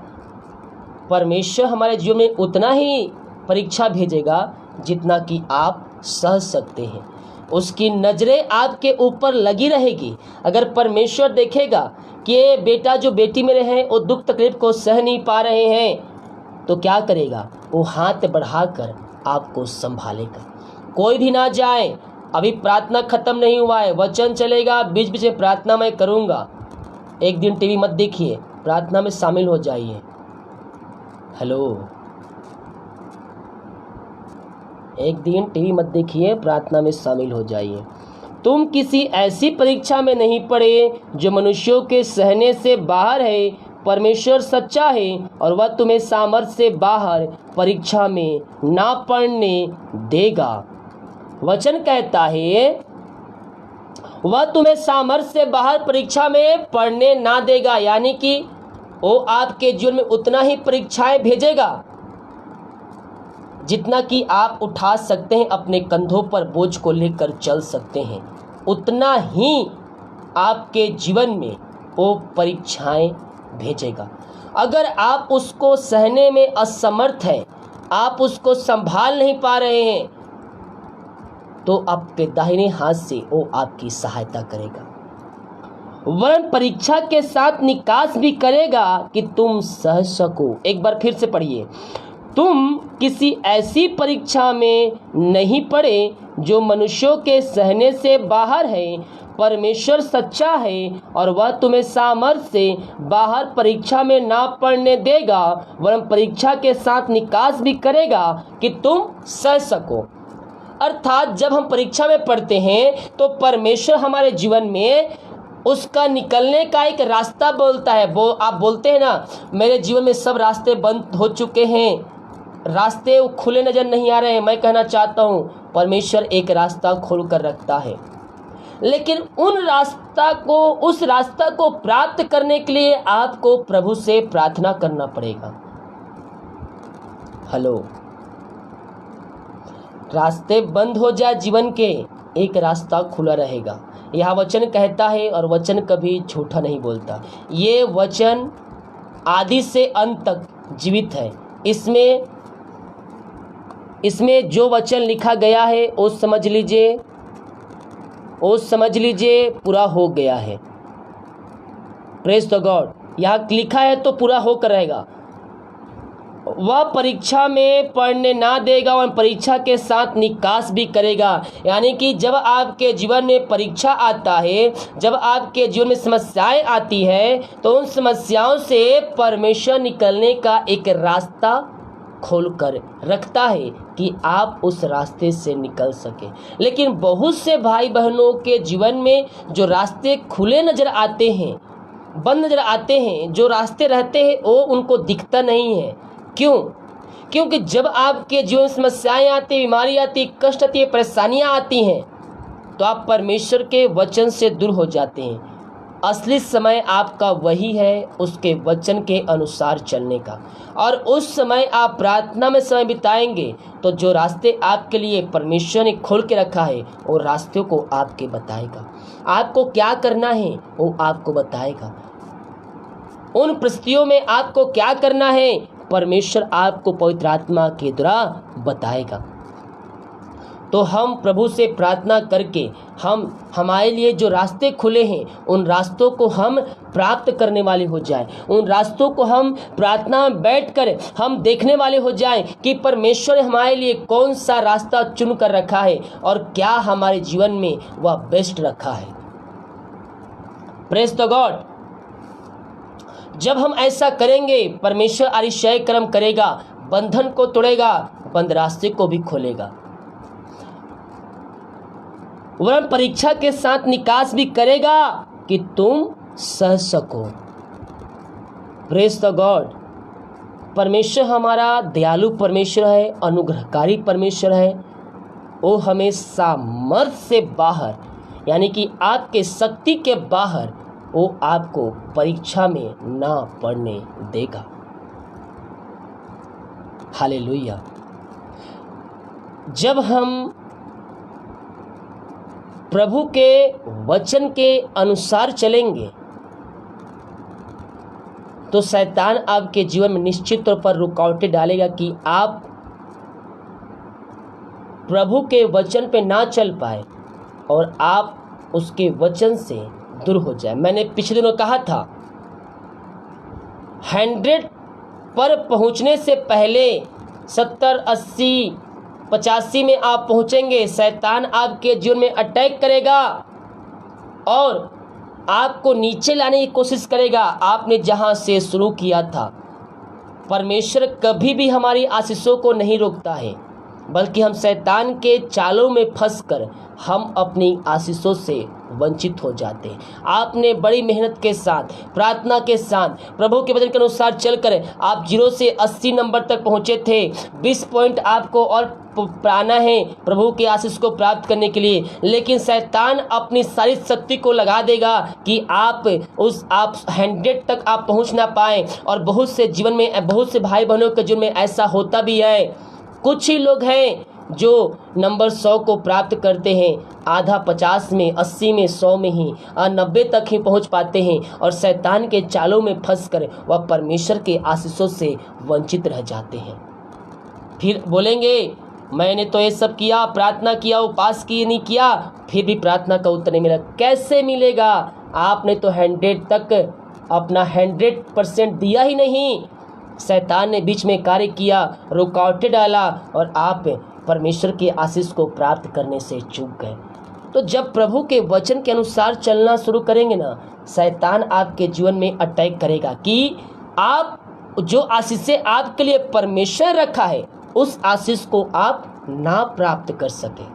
परमेश्वर हमारे जीवन में उतना ही परीक्षा भेजेगा जितना कि आप सह सकते हैं। उसकी नज़रें आपके ऊपर लगी रहेगी। अगर परमेश्वर देखेगा कि ये बेटा जो बेटी मेरे हैं वो दुख तकलीफ को सह नहीं पा रहे हैं, तो क्या करेगा? वो हाथ बढ़ाकर आपको संभालेगा। कोई भी ना जाए, अभी प्रार्थना खत्म नहीं हुआ है, वचन चलेगा, बीच बीच में प्रार्थना मैं करूँगा। एक दिन टीवी मत देखिए, प्रार्थना में शामिल हो जाइए। हेलो, एक दिन टीवी मत देखिए, प्रार्थना में शामिल हो जाइए। तुम किसी ऐसी परीक्षा में नहीं पड़े जो मनुष्यों के सहने से बाहर है। परमेश्वर सच्चा है और वह तुम्हें सामर्थ्य से बाहर परीक्षा में ना पड़ने देगा। वचन कहता है वह तुम्हें सामर्थ्य से बाहर परीक्षा में पड़ने ना देगा, यानी कि वो आपके जीवन में उतना ही परीक्षाएं भेजेगा जितना कि आप उठा सकते हैं, अपने कंधों पर बोझ को लेकर चल सकते हैं, उतना ही आपके जीवन में वो परीक्षाएं भेजेगा। अगर आप उसको सहने में असमर्थ हैं, आप उसको संभाल नहीं पा रहे हैं, तो आपके दाहिने हाथ से वो आपकी सहायता करेगा, वरन परीक्षा के साथ निकास भी करेगा कि तुम सह सको। एक बार फिर से पढ़िए, तुम किसी ऐसी परीक्षा में नहीं पड़े जो मनुष्यों के सहने से बाहर है। परमेश्वर सच्चा है और वह तुम्हें सामर्थ्य से बाहर परीक्षा में ना पड़ने देगा, वरन परीक्षा के साथ निकास भी करेगा कि तुम सह सको। अर्थात जब हम परीक्षा में पढ़ते हैं तो परमेश्वर हमारे जीवन में उसका निकलने का एक रास्ता बोलता है। वो आप बोलते हैं ना, मेरे जीवन में सब रास्ते बंद हो चुके हैं, रास्ते खुले नजर नहीं आ रहे हैं। मैं कहना चाहता हूँ परमेश्वर एक रास्ता खोल कर रखता है, लेकिन उस रास्ता को प्राप्त करने के लिए आपको प्रभु से प्रार्थना करना पड़ेगा। हेलो, रास्ते बंद हो जाए जीवन के, एक रास्ता खुला रहेगा। यह वचन कहता है और वचन कभी झूठा नहीं बोलता। ये वचन आदि से अंत तक जीवित है। इसमें जो वचन लिखा गया है वो समझ लीजिए पूरा हो गया है। Praise the God. यहाँ लिखा है तो पूरा होकर रहेगा। वह परीक्षा में पढ़ने ना देगा और परीक्षा के साथ निकास भी करेगा। यानी कि जब आपके जीवन में परीक्षा आता है, जब आपके जीवन में समस्याएं आती है, तो उन समस्याओं से परमेश्वर निकलने का एक रास्ता खोल कर रखता है कि आप उस रास्ते से निकल सके। लेकिन बहुत से भाई बहनों के जीवन में जो रास्ते खुले नजर आते हैं, बंद नजर आते हैं, जो रास्ते रहते हैं वो उनको दिखता नहीं है। क्यों? क्योंकि जब आपके जीवन समस्याएं आती, बीमारी आती, कष्ट आती है, परेशानियां आती हैं, तो आप परमेश्वर के वचन से दूर हो जाते हैं। असली समय आपका वही है उसके वचन के अनुसार चलने का, और उस समय आप प्रार्थना में समय बिताएंगे तो जो रास्ते आपके लिए परमेश्वर ने खोल के रखा है वो रास्तों को आपके बताएगा। आपको क्या करना है वो आपको बताएगा। उन परिस्थितियों में आपको क्या करना है परमेश्वर आपको पवित्र आत्मा के द्वारा बताएगा। तो हम प्रभु से प्रार्थना करके हमारे लिए जो रास्ते खुले हैं उन रास्तों को हम प्राप्त करने वाले हो जाएं। उन रास्तों को हम प्रार्थना में बैठकर हम देखने वाले हो जाएं कि परमेश्वर ने हमारे लिए कौन सा रास्ता चुन कर रखा है और क्या हमारे जीवन में वह बेस्ट रखा है। Praise the God. जब हम ऐसा करेंगे परमेश्वर अतिशय कर्म करेगा, बंधन को तोड़ेगा, बंद रास्ते को भी खोलेगा, वरन परीक्षा के साथ निकास भी करेगा कि तुम सह सको। Praise the God. परमेश्वर हमारा दयालु परमेश्वर है, अनुग्रहकारी परमेश्वर है। वो हमें सामर्थ्य से बाहर, यानी कि आपके शक्ति के बाहर, वो आपको परीक्षा में ना पड़ने देगा। हालेलुया। जब हम प्रभु के वचन के अनुसार चलेंगे तो शैतान आपके जीवन में निश्चित तौर पर रुकावटें डालेगा कि आप प्रभु के वचन पे ना चल पाए और आप उसके वचन से दूर हो जाए। मैंने पिछले दिनों कहा था 100 पर पहुंचने से पहले 70, 80, 85 में आप पहुंचेंगे, शैतान आपके जीवन में अटैक करेगा और आपको नीचे लाने की कोशिश करेगा आपने जहां से शुरू किया था। परमेश्वर कभी भी हमारी आशीषों को नहीं रोकता है, बल्कि हम शैतान के चालों में फंसकर हम अपनी आशीषों से वंचित हो जाते हैं। आपने बड़ी मेहनत के साथ, प्रार्थना के साथ, प्रभु के वचन के अनुसार चलकर आप 0 से 80 नंबर तक पहुंचे थे। 20 पॉइंट आपको और पाना है प्रभु के आशीष को प्राप्त करने के लिए, लेकिन शैतान अपनी सारी शक्ति को लगा देगा कि आप 100 तक आप पहुंच ना पाए। और बहुत से जीवन में, बहुत से भाई बहनों के जीवन में ऐसा होता भी है। कुछ ही लोग हैं जो नंबर 100 को प्राप्त करते हैं, आधा 50 में, 80 में, 100 में ही, 90 तक ही पहुंच पाते हैं और शैतान के चालों में फंसकर वह परमेश्वर के आशीषों से वंचित रह जाते हैं। फिर बोलेंगे मैंने तो ये सब किया, प्रार्थना किया, उपवास की, नहीं किया, फिर भी प्रार्थना का उत्तर नहीं मिला। कैसे मिलेगा? आपने तो 100 तक अपना 100% दिया ही नहीं। शैतान ने बीच में कार्य किया, रुकावटें डाला और आप परमेश्वर की आशीष को प्राप्त करने से चूक गए। तो जब प्रभु के वचन के अनुसार चलना शुरू करेंगे ना, शैतान आपके जीवन में अटैक करेगा कि आप जो आशीषें आपके लिए परमेश्वर रखा है उस आशीष को आप ना प्राप्त कर सके।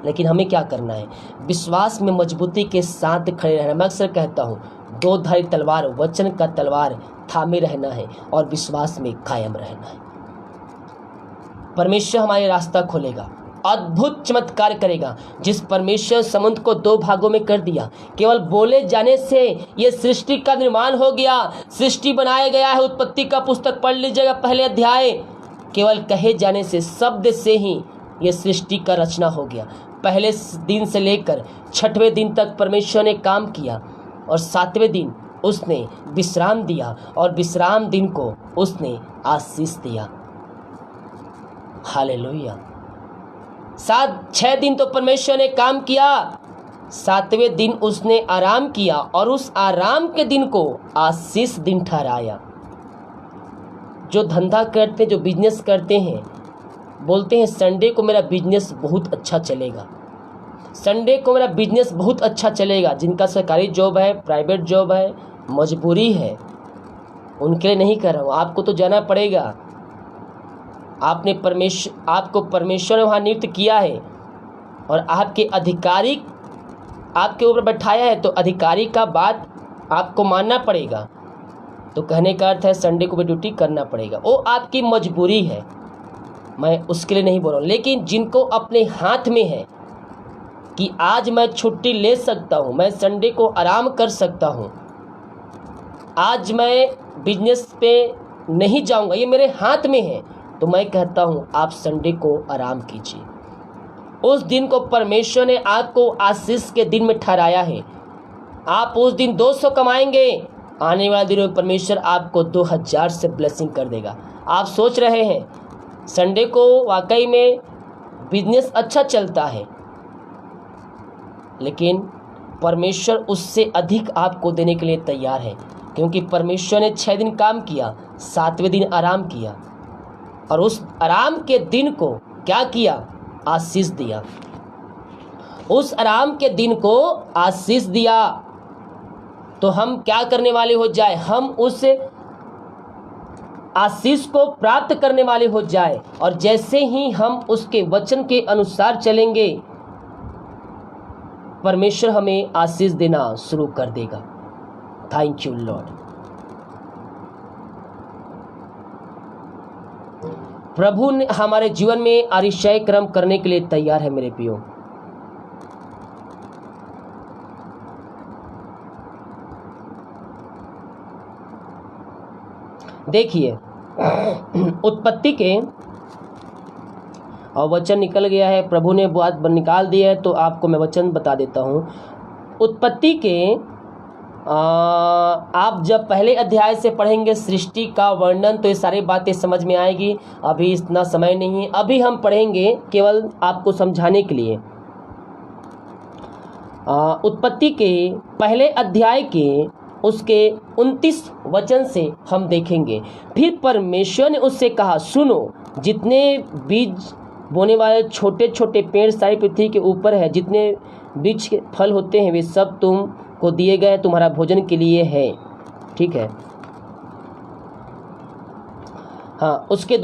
लेकिन हमें क्या करना है? विश्वास में मजबूती के साथ खड़े रहना। मैं अक्सर कहता हूँ, दो धारी तलवार, वचन का तलवार थामे रहना है और विश्वास में कायम रहना है। परमेश्वर हमारे रास्ता खोलेगा, अद्भुत चमत्कार करेगा। जिस परमेश्वर समुद्र को दो भागों में कर दिया, केवल बोले जाने से ये सृष्टि का निर्माण हो गया, सृष्टि बनाया गया है। उत्पत्ति का पुस्तक पढ़ लीजिएगा, पहले अध्याय। केवल कहे जाने से, शब्द से ही ये सृष्टि का रचना हो गया। पहले दिन से लेकर 6वें दिन तक परमेश्वर ने काम किया और 7वें दिन उसने विश्राम दिया और विश्राम दिन को उसने आशीष दिया। हालेलुया। 6 दिन तो परमेश्वर ने काम किया, 7वें दिन उसने आराम किया और उस आराम के दिन को आशीष दिन ठहराया। जो धंधा करते, जो बिजनेस करते हैं, बोलते हैं संडे को मेरा बिजनेस बहुत अच्छा चलेगा, संडे को मेरा बिजनेस बहुत अच्छा चलेगा। जिनका सरकारी जॉब है, प्राइवेट जॉब है, मजबूरी है, उनके लिए नहीं कर रहा हूँ। आपको तो जाना पड़ेगा। आपको परमेश्वर ने वहाँ नियुक्त किया है और आपके अधिकारी आपके ऊपर बैठाया है, तो अधिकारी का बात आपको मानना पड़ेगा। तो कहने का अर्थ है संडे को भी ड्यूटी करना पड़ेगा। वो आपकी मजबूरी है, मैं उसके लिए नहीं बोल रहा हूँ। लेकिन जिनको अपने हाथ में है कि आज मैं छुट्टी ले सकता हूँ, मैं संडे को आराम कर सकता हूँ, आज मैं बिजनेस पे नहीं जाऊँगा, ये मेरे हाथ में है, तो मैं कहता हूँ आप संडे को आराम कीजिए। उस दिन को परमेश्वर ने आपको आशीष के दिन में ठहराया है। आप उस दिन 200 कमाएंगे, आने वाले दिनों में परमेश्वर आपको 2000 से ब्लेसिंग कर देगा। आप सोच रहे हैं संडे को वाकई में बिजनेस अच्छा चलता है, लेकिन परमेश्वर उससे अधिक आपको देने के लिए तैयार है, क्योंकि परमेश्वर ने 6 दिन काम किया, 7वें दिन आराम किया और उस आराम के दिन को क्या किया? आशीष दिया। उस आराम के दिन को आशीष दिया। तो हम क्या करने वाले हो जाए? हम उस आशीष को प्राप्त करने वाले हो जाए, और जैसे ही हम उसके वचन के अनुसार चलेंगे, परमेश्वर हमें आशीष देना शुरू कर देगा। Thank you Lord. प्रभु ने हमारे जीवन में अतिशय कर्म करने के लिए तैयार है मेरे प्रियो। देखिए, उत्पत्ति के और वचन निकल गया है, प्रभु ने बात निकाल दी है, तो आपको मैं वचन बता देता हूँ। उत्पत्ति के आप जब पहले अध्याय से पढ़ेंगे सृष्टि का वर्णन, तो ये सारी बातें समझ में आएगी। अभी इतना समय नहीं है, अभी हम पढ़ेंगे केवल आपको समझाने के लिए। उत्पत्ति के पहले अध्याय के उसके 29 वचन से हम देखेंगे। फिर परमेश्वर ने उससे कहा, सुनो, जितने बीज बोने वाले छोटे छोटे पेड़ सारी पृथ्वी के ऊपर है, जितने वृक्ष के फल होते हैं, वे सब तुम को दिए गए, तुम्हारा भोजन के लिए है। ठीक है। हाँ, उसके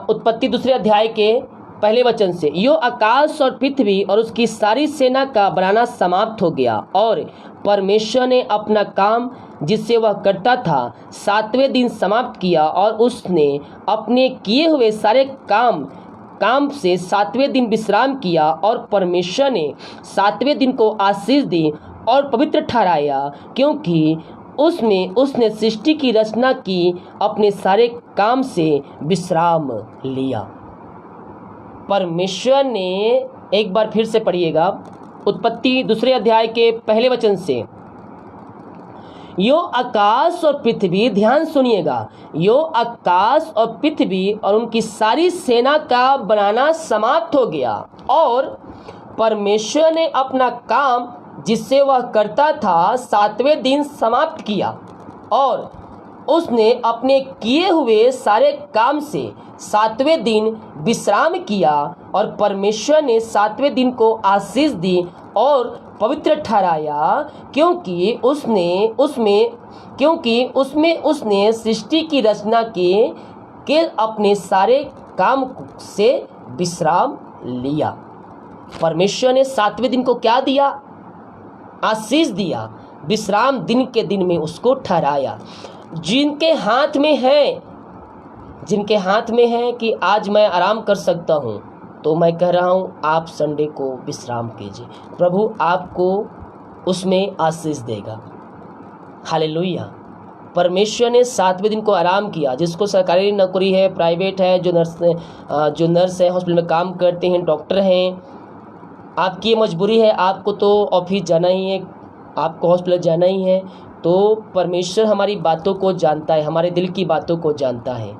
उत्पत्ति दूसरे अध्याय के पहले वचन से, यो आकाश और पृथ्वी और उसकी सारी सेना का बनाना समाप्त हो गया, और परमेश्वर ने अपना काम जिससे वह करता था 7वें दिन समाप्त किया, और उसने अपने किए हुए सारे काम से 7वें दिन विश्राम किया, और परमेश्वर ने 7वें दिन को आशीष दी और पवित्र ठहराया, क्योंकि उसमें उसने सृष्टि की रचना की, अपने सारे काम से विश्राम लिया। परमेश्वर ने, एक बार फिर से पढ़िएगा, उत्पत्ति दूसरे अध्याय के पहले वचन से, यो आकाश और पृथ्वी, ध्यान सुनिएगा, यो आकाश और पृथ्वी और उनकी सारी सेना का बनाना समाप्त हो गया, और परमेश्वर ने अपना काम जिससे वह करता था 7वें दिन समाप्त किया, और उसने अपने किए हुए सारे काम से 7वें दिन विश्राम किया और परमेश्वर ने 7वें दिन को आशीष दी और पवित्र ठहराया, क्योंकि उसमें उसने सृष्टि की रचना के अपने सारे काम से विश्राम लिया। परमेश्वर ने 7वें दिन को क्या दिया? आशीष दिया। विश्राम दिन के दिन में उसको ठहराया। जिनके हाथ में है कि आज मैं आराम कर सकता हूँ, तो मैं कह रहा हूँ आप संडे को विश्राम कीजिए, प्रभु आपको उसमें आशीष देगा। हालेलुया। परमेश्वर ने 7वें दिन को आराम किया। जिसको सरकारी नौकरी है, प्राइवेट है, जो नर्स है, हॉस्पिटल में काम करते हैं, डॉक्टर हैं, आपकी ये मजबूरी है, आपको तो ऑफिस जाना ही है, आपको हॉस्पिटल जाना ही है, तो परमेश्वर हमारी बातों को जानता है, हमारे दिल की बातों को जानता है।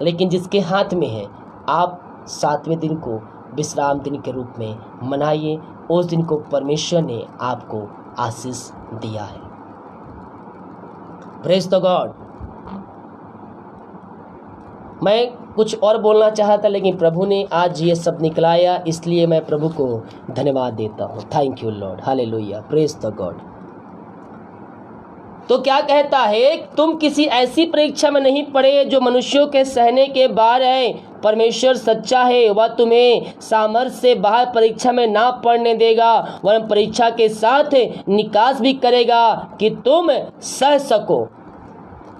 लेकिन जिसके हाथ में है, आप 7वें दिन को विश्राम दिन के रूप में मनाइए। उस दिन को परमेश्वर ने आपको आशीष दिया है। Praise the God. मैं कुछ और बोलना चाहा था, लेकिन प्रभु ने आज ये सब निकलाया, इसलिए मैं प्रभु को धन्यवाद देता हूँ। Thank you Lord. Hallelujah. Praise the God. तो क्या कहता है? तुम किसी ऐसी परीक्षा में नहीं पड़े जो मनुष्यों के सहने के बाहर है। परमेश्वर सच्चा है, वह तुम्हें सामर्थ्य से बाहर परीक्षा में ना पड़ने देगा, वह परीक्षा के साथ निकास भी करेगा कि तुम सह सको।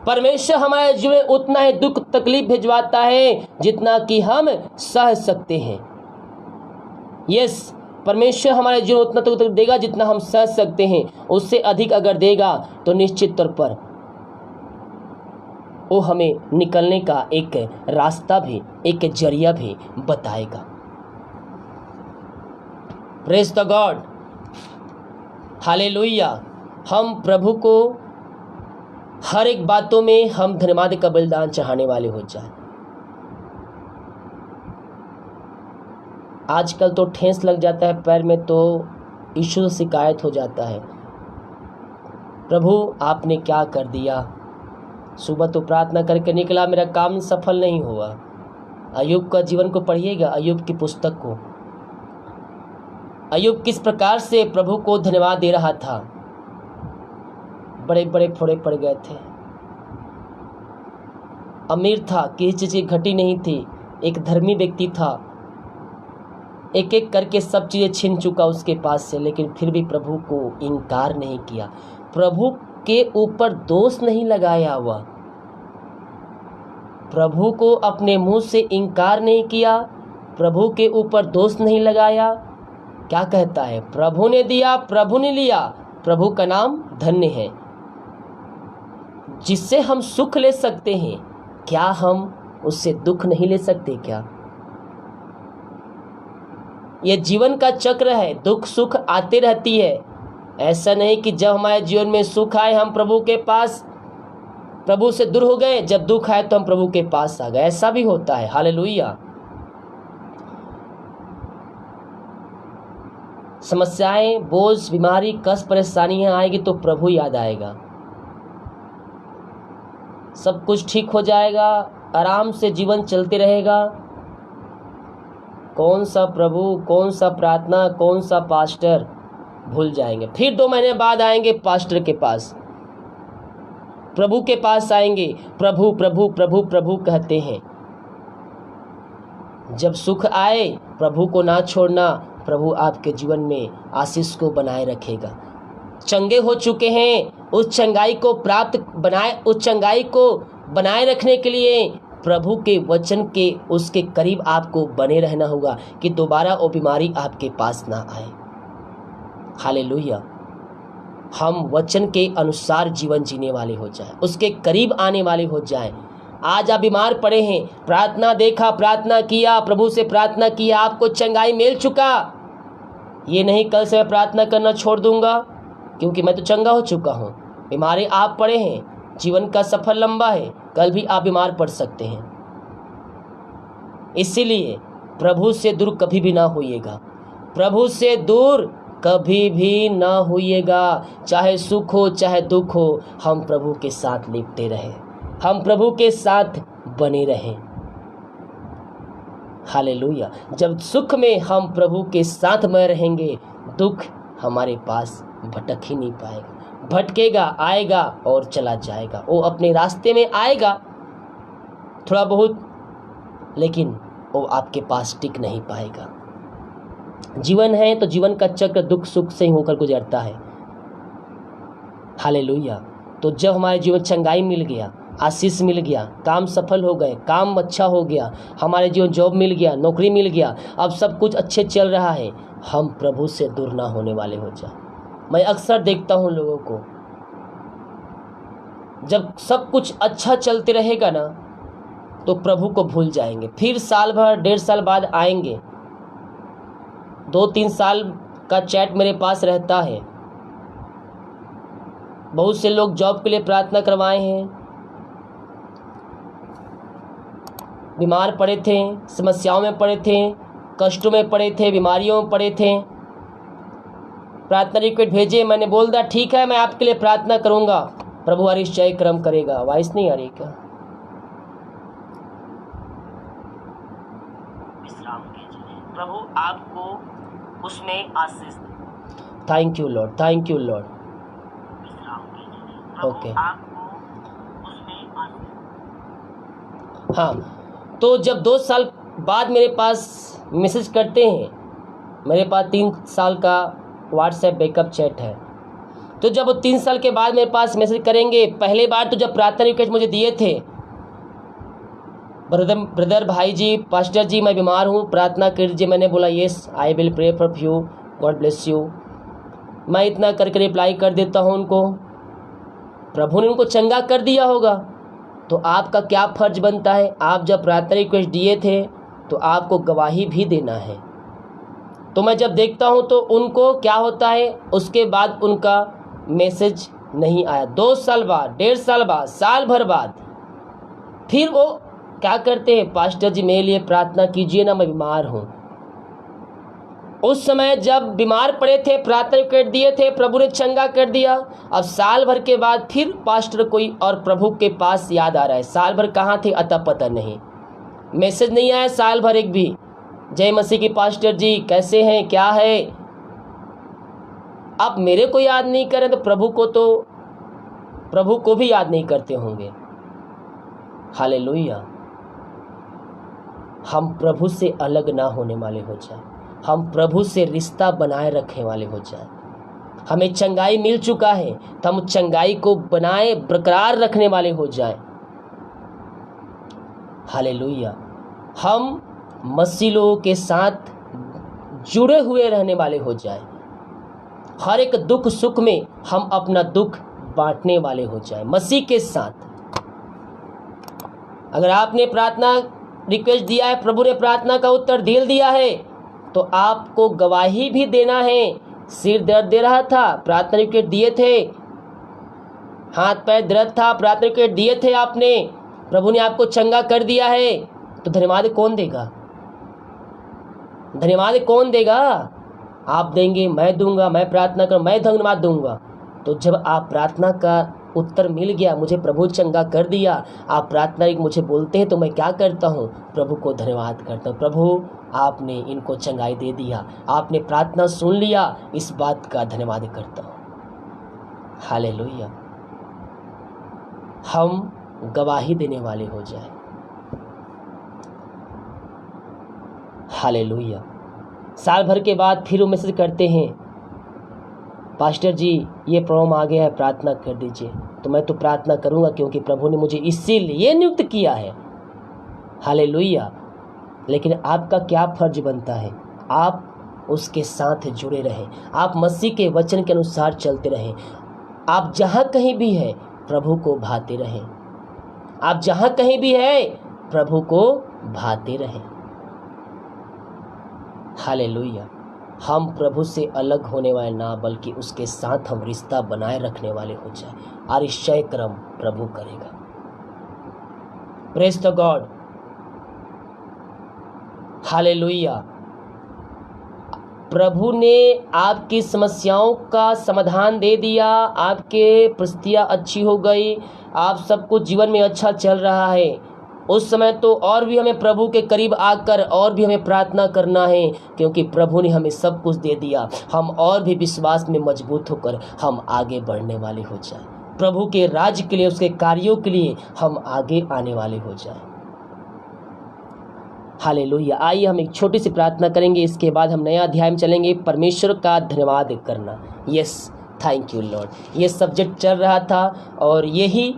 परमेश्वर हमारे जीवन में उतना ही दुख तकलीफ भिजवाता है जितना कि हम सह सकते हैं। यस, परमेश्वर हमारे जीवन उतना तकलीफ देगा जितना हम सह सकते हैं। उससे अधिक अगर देगा तो निश्चित तौर पर वो हमें निकलने का एक रास्ता भी, एक जरिया भी बताएगा। Praise the God. हालेलुया। हम प्रभु को हर एक बातों में हम धन्यवाद का बलिदान चढ़ाने वाले हो जाए। आजकल तो ठेस लग जाता है पैर में, तो यीशु से शिकायत हो जाता है, प्रभु आपने क्या कर दिया। सुबह तो प्रार्थना करके निकला, मेरा काम सफल नहीं हुआ। अय्यूब का जीवन को पढ़िएगा, अय्यूब की पुस्तक को। अय्यूब किस प्रकार से प्रभु को धन्यवाद दे रहा था। बड़े बड़े फोड़े पड़ गए थे, अमीर था, किसी चीज़ की घटी नहीं थी, एक धर्मी व्यक्ति था, एक एक करके सब चीज़ें छीन चुका उसके पास से, लेकिन फिर भी प्रभु को इनकार नहीं किया, प्रभु के ऊपर दोष नहीं लगाया हुआ, प्रभु को अपने मुंह से इनकार नहीं किया, प्रभु के ऊपर दोष नहीं लगाया। क्या कहता है? प्रभु ने दिया, प्रभु ने लिया, प्रभु का नाम धन्य है। जिससे हम सुख ले सकते हैं, क्या हम उससे दुख नहीं ले सकते क्या? यह जीवन का चक्र है, दुख सुख आते रहती है। ऐसा नहीं कि जब हमारे जीवन में सुख आए हम प्रभु के पास, प्रभु से दूर हो गए, जब दुख आए तो हम प्रभु के पास आ गए, ऐसा भी होता है। हालेलुया। समस्याएं, बोझ, बीमारी, कष्ट, परेशानियां आएगी तो प्रभु याद आएगा, सब कुछ ठीक हो जाएगा, आराम से जीवन चलते रहेगा। कौन सा प्रभु, कौन सा प्रार्थना, कौन सा पास्टर भूल जाएंगे। फिर 2 महीने बाद आएंगे पास्टर के पास, प्रभु के पास आएंगे, प्रभु प्रभु प्रभु प्रभु कहते हैं। जब सुख आए प्रभु को ना छोड़ना, प्रभु आपके जीवन में आशीष को बनाए रखेगा। चंगे हो चुके हैं, उस चंगाई को बनाए रखने के लिए प्रभु के वचन के उसके करीब आपको बने रहना होगा कि दोबारा वो बीमारी आपके पास ना आए। हालेलुया। हम वचन के अनुसार जीवन जीने वाले हो जाएं, उसके करीब आने वाले हो जाएं। आज आप बीमार पड़े हैं, प्रार्थना देखा, प्रार्थना किया, प्रभु से प्रार्थना किया, आपको चंगाई मिल चुका। ये नहीं कल से मैं प्रार्थना करना छोड़ दूंगा क्योंकि मैं तो चंगा हो चुका हूँ। बीमारी आप पड़े हैं, जीवन का सफर लंबा है, कल भी आप बीमार पड़ सकते हैं। इसीलिए प्रभु से दूर कभी भी ना होइएगा, प्रभु से दूर कभी भी ना होइएगा। चाहे सुख हो चाहे दुख हो, हम प्रभु के साथ लिपटे रहे। हम प्रभु के साथ बने रहें। हालेलुया। जब सुख में हम प्रभु के साथ में रहेंगे, दुख हमारे पास भटक ही नहीं पाएगा। भटकेगा, आएगा और चला जाएगा। वो अपने रास्ते में आएगा थोड़ा बहुत, लेकिन वो आपके पास टिक नहीं पाएगा। जीवन है तो जीवन का चक्र दुख सुख से ही होकर गुजरता है। हालेलुया। तो जब हमारे जीवन चंगाई मिल गया, आशीष मिल गया, काम सफल हो गए, काम अच्छा हो गया, हमारे जीवन जॉब मिल गया, नौकरी मिल गया, अब सब कुछ अच्छे चल रहा है, हम प्रभु से दूर ना होने वाले हो जाए। मैं अक्सर देखता हूँ लोगों को, जब सब कुछ अच्छा चलते रहेगा ना तो प्रभु को भूल जाएंगे। फिर साल भर 1.5 साल बाद आएंगे, 2-3 साल का चैट मेरे पास रहता है। बहुत से लोग जॉब के लिए प्रार्थना करवाए हैं, बीमार पड़े थे, समस्याओं में पड़े थे, कष्टों में पड़े थे, बीमारियों में पड़े थे, प्रार्थना रिक्वेस्ट भेजे, मैंने बोल दिया ठीक है मैं आपके लिए प्रार्थना करूंगा, प्रभु निश्चय कर्म करेगा। वाइस नहीं आ रही क्या? विश्राम कीजिए, प्रभु आपको उसमें आशीष दे। Thank you Lord, thank you Lord. विश्राम कीजिए, प्रभु आपको उसमें आशीष। हाँ, तो जब 2 साल बाद मेरे पास मैसेज करते हैं, मेरे पास 3 साल का व्हाट्सएप बैकअप चैट है, तो जब वो 3 साल के बाद मेरे पास मैसेज करेंगे, पहले बार तो जब प्रार्थना रिक्वेस्ट मुझे दिए थे, ब्रदर भाई जी, पास्टर जी मैं बीमार हूँ, प्रार्थना कर दीजिए, मैंने बोला yes I will pray for you, God bless you. मैं इतना करके रिप्लाई कर देता हूँ उनको, प्रभु ने उनको चंगा कर दिया होगा। तो आपका क्या फर्ज बनता है? आप जब प्रार्थना रिक्वेस्ट दिए थे तो आपको गवाही भी देना है। तो मैं जब देखता हूँ तो उनको क्या होता है, उसके बाद उनका मैसेज नहीं आया, 2 साल बाद, 1.5 साल बाद, साल भर बाद, फिर वो क्या करते हैं, पास्टर जी मेरे लिए प्रार्थना कीजिए ना, मैं बीमार हूँ। उस समय जब बीमार पड़े थे, प्रार्थना कर दिए थे, प्रभु ने चंगा कर दिया। अब साल भर के बाद फिर पास्टर कोई और प्रभु के पास याद आ रहा है, साल भर कहाँ थे अता पता नहीं, मैसेज नहीं आया साल भर एक भी, जय मसीह की पास्टर जी कैसे हैं, क्या है। अब मेरे को याद नहीं करें तो प्रभु को भी याद नहीं करते होंगे। हालेलुया। हम प्रभु से अलग ना होने वाले हो जाए, हम प्रभु से रिश्ता बनाए रखने वाले हो जाए। हमें चंगाई मिल चुका है तो हम चंगाई को बनाए बरकरार रखने वाले हो जाए। हालेलुया। हम मसीह लोगों के साथ जुड़े हुए रहने वाले हो जाए। हर एक दुख सुख में हम अपना दुख बांटने वाले हो जाए मसीह के साथ। अगर आपने प्रार्थना रिक्वेस्ट दिया है, प्रभु ने प्रार्थना का उत्तर दिल दिया है, तो आपको गवाही भी देना है। सिर दर्द दे रहा था, प्रार्थना रिक्वेस्ट दिए थे, हाथ पैर दर्द था, प्रार्थना रिक्वेस्ट दिए थे आपने, प्रभु ने आपको चंगा कर दिया है, तो धन्यवाद कौन देगा? धन्यवाद कौन देगा? आप देंगे, मैं दूंगा, मैं प्रार्थना कर, मैं धन्यवाद दूंगा। तो जब आप प्रार्थना का उत्तर मिल गया, मुझे प्रभु चंगा कर दिया, आप प्रार्थना मुझे बोलते हैं, तो मैं क्या करता हूँ? प्रभु को धन्यवाद करता हूँ। प्रभु आपने इनको चंगाई दे दिया, आपने प्रार्थना सुन लिया, इस बात का धन्यवाद करता हूँ। हालेलुया। हम गवाही देने वाले हो जाए। हालेलुया। साल भर के बाद फिर वो मैसेज करते हैं, पास्टर जी ये प्रॉब्लम आ गया है, प्रार्थना कर दीजिए। तो मैं तो प्रार्थना करूंगा, क्योंकि प्रभु ने मुझे इसीलिए नियुक्त किया है। हालेलुया। लेकिन आपका क्या फर्ज बनता है? आप उसके साथ जुड़े रहें, आप मसीह के वचन के अनुसार चलते रहें। आप जहाँ कहीं भी हैं प्रभु को भाते रहें। आप जहाँ कहीं भी हैं प्रभु को भाते रहें। हालेलुया। हम प्रभु से अलग होने वाले ना, बल्कि उसके साथ हम रिश्ता बनाए रखने वाले हो जाए। आरिश्चय कर्म प्रभु करेगा। Praise the God. हालेलुया। प्रभु ने आपकी समस्याओं का समाधान दे दिया, आपके परिस्थितियाँ अच्छी हो गई, आप सब कुछ जीवन में अच्छा चल रहा है, उस समय तो और भी हमें प्रभु के करीब आकर और भी हमें प्रार्थना करना है, क्योंकि प्रभु ने हमें सब कुछ दे दिया। हम और भी विश्वास में मजबूत होकर हम आगे बढ़ने वाले हो जाए, प्रभु के राज्य के लिए, उसके कार्यों के लिए हम आगे आने वाले हो जाए। हालेलुया। आइए हम एक छोटी सी प्रार्थना करेंगे, इसके बाद हम नया अध्याय में चलेंगे। परमेश्वर का धन्यवाद करना। Yes, thank you Lord. ये सब्जेक्ट चल रहा था और यही